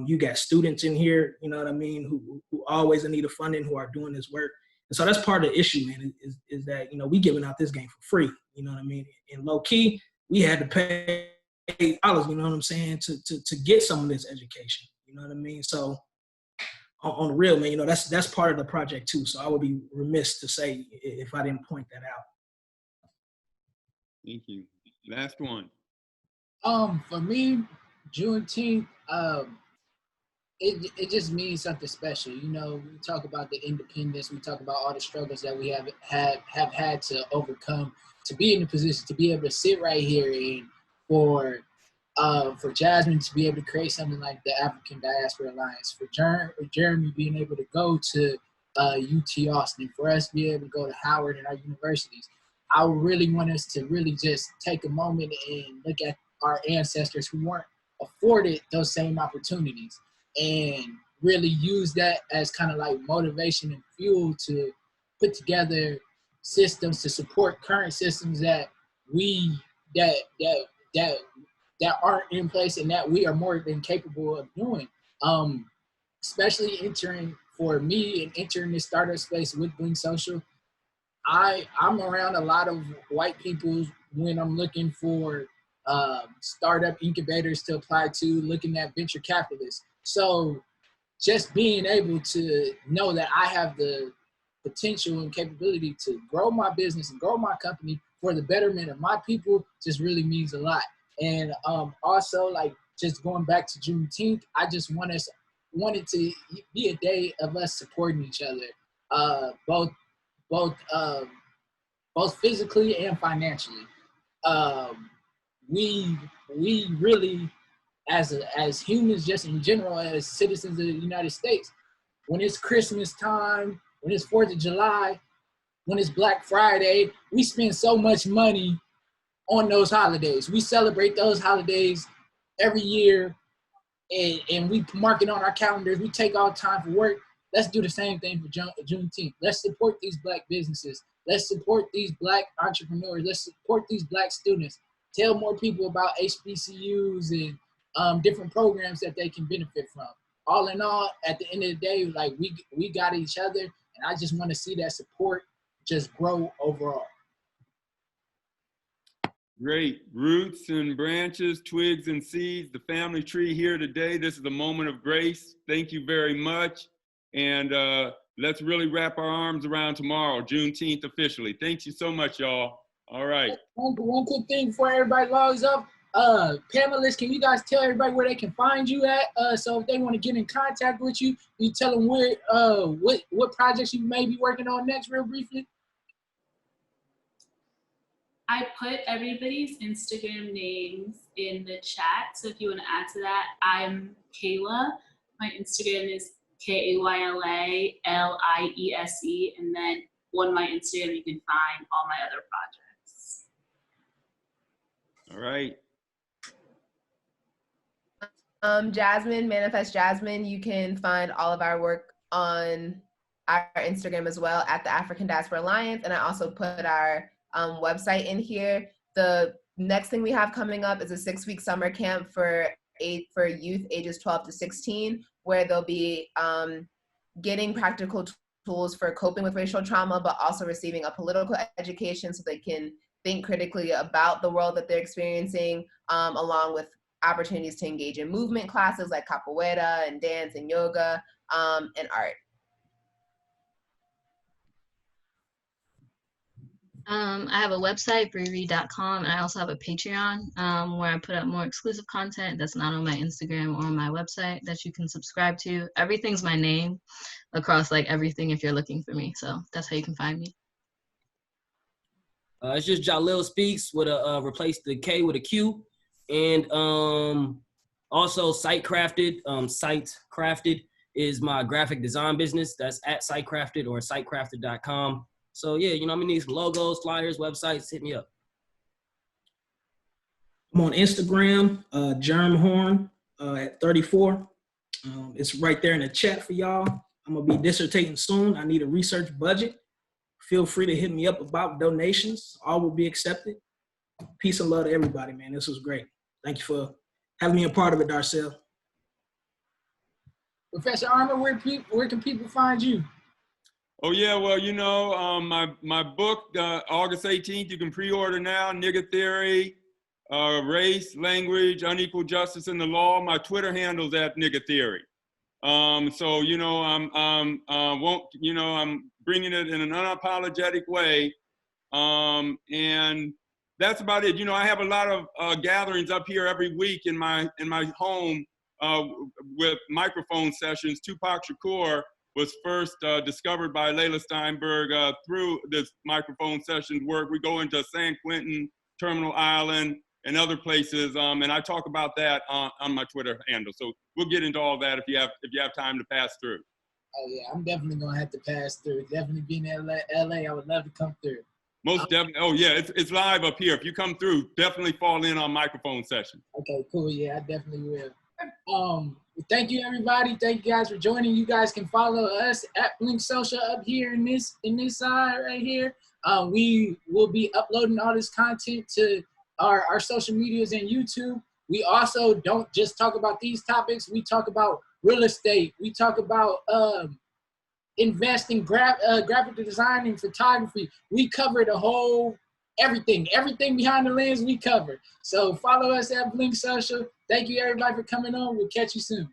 you got students in here, you know what I mean, who always in need of funding, who are doing this work. And so that's part of the issue, man, is that, you know, we giving out this game for free, you know what I mean? And low key, we had to pay $8, you know what I'm saying, to get some of this education, you know what I mean? So on the real, man, you know, that's part of the project too. So I would be remiss to say if I didn't point that out.
Thank you. Last one.
For me, Juneteenth, it just means something special. You know, we talk about the independence, we talk about all the struggles that we have had to overcome to be in the position to be able to sit right here and for Jasmine to be able to create something like the African Diaspora Alliance, for Jeremy being able to go to UT Austin, for us to be able to go to Howard and our universities. I really want us to really just take a moment and look at our ancestors who weren't afforded those same opportunities and really use that as kind of like motivation and fuel to put together systems to support current systems that aren't in place and that we are more than capable of doing. Especially entering for me and entering this startup space with Blink Social, I'm around a lot of white people when I'm looking for startup incubators to apply to, looking at venture capitalists. So just being able to know that I have the potential and capability to grow my business and grow my company for the betterment of my people just really means a lot. And also, like, just going back to Juneteenth, I just wanted to be a day of us supporting each other, both physically and financially. We really, as humans, just in general, as citizens of the United States, when it's Christmas time, when it's 4th of July, when it's Black Friday, we spend so much money on those holidays. We celebrate those holidays every year, and we mark it on our calendars. We take all time for work. Let's do the same thing for Juneteenth. Let's support these Black businesses. Let's support these Black entrepreneurs. Let's support these Black students. Tell more people about HBCUs and different programs that they can benefit from. All in all, at the end of the day, like we got each other, and I just want to see that support just grow overall.
Great. Roots and branches, twigs and seeds, the family tree here today. This is a moment of grace. Thank you very much. And let's really wrap our arms around tomorrow, Juneteenth officially. Thank you so much, y'all. All right.
One quick thing before everybody logs up. Panelists, can you guys tell everybody where they can find you at? So if they want to get in contact with you, you tell them where, what projects you may be working on next real briefly?
I put everybody's Instagram names in the chat. So if you want to add to that, I'm Kayla. My Instagram is KAYLALIESE. And then on my Instagram, you can find all my other projects.
All right.
Jasmine, Manifest Jasmine, you can find all of our work on our Instagram as well at the African Diaspora Alliance. And I also put our website in here. The next thing we have coming up is a 6-week summer camp for youth ages 12 to 16, where they'll be getting practical tools for coping with racial trauma, but also receiving a political education so they can think critically about the world that they're experiencing, along with opportunities to engage in movement classes like capoeira and dance and yoga and art.
I have a website, bryereed.com, and I also have a Patreon where I put up more exclusive content that's not on my Instagram or on my website that you can subscribe to. Everything's my name across like everything if you're looking for me. So that's how you can find me.
It's just Jaleel Speaks with a replace the K with a Q, and also Site Crafted. Site Crafted is my graphic design business. That's at Site Crafted or sitecrafted.com. So yeah, you know, I'm gonna need some logos, flyers, websites. Hit me up.
I'm on Instagram, Horne at 34. It's right there in the chat for y'all. I'm gonna be dissertating soon. I need a research budget. Feel free to hit me up about donations. All will be accepted. Peace and love to everybody, man. This was great. Thank you for having me a part of it, Darcel.
Professor Armour, where can people find you?
Oh yeah, well, you know, my book, August 18th, you can pre-order now, Nigger Theory, Race, Language, Unequal Justice in the Law. My Twitter handle's at Nigger Theory. So, you know, I'm bringing it in an unapologetic way. And that's about it. You know, I have a lot of gatherings up here every week in my home with microphone sessions. Tupac Shakur was first discovered by Layla Steinberg through this microphone sessions work. We go into San Quentin, Terminal Island, and other places, and I talk about that on my Twitter handle. So we'll get into all that if you have time to pass through.
Oh yeah, I'm definitely gonna have to pass through. Definitely being in LA, I would love to come through.
Most definitely. Oh yeah, it's live up here. If you come through, definitely fall in on microphone session.
Okay, cool. Yeah, I definitely will. Thank you everybody. Thank you guys for joining. You guys can follow us at Blink Social up here in this side right here. We will be uploading all this content to our social medias and YouTube. We also don't just talk about these topics. We talk about real estate. We talk about investing, graphic design and photography. We cover the whole everything behind the lens we cover. So follow us at Blink Social. Thank you everybody for coming on. We'll catch you soon.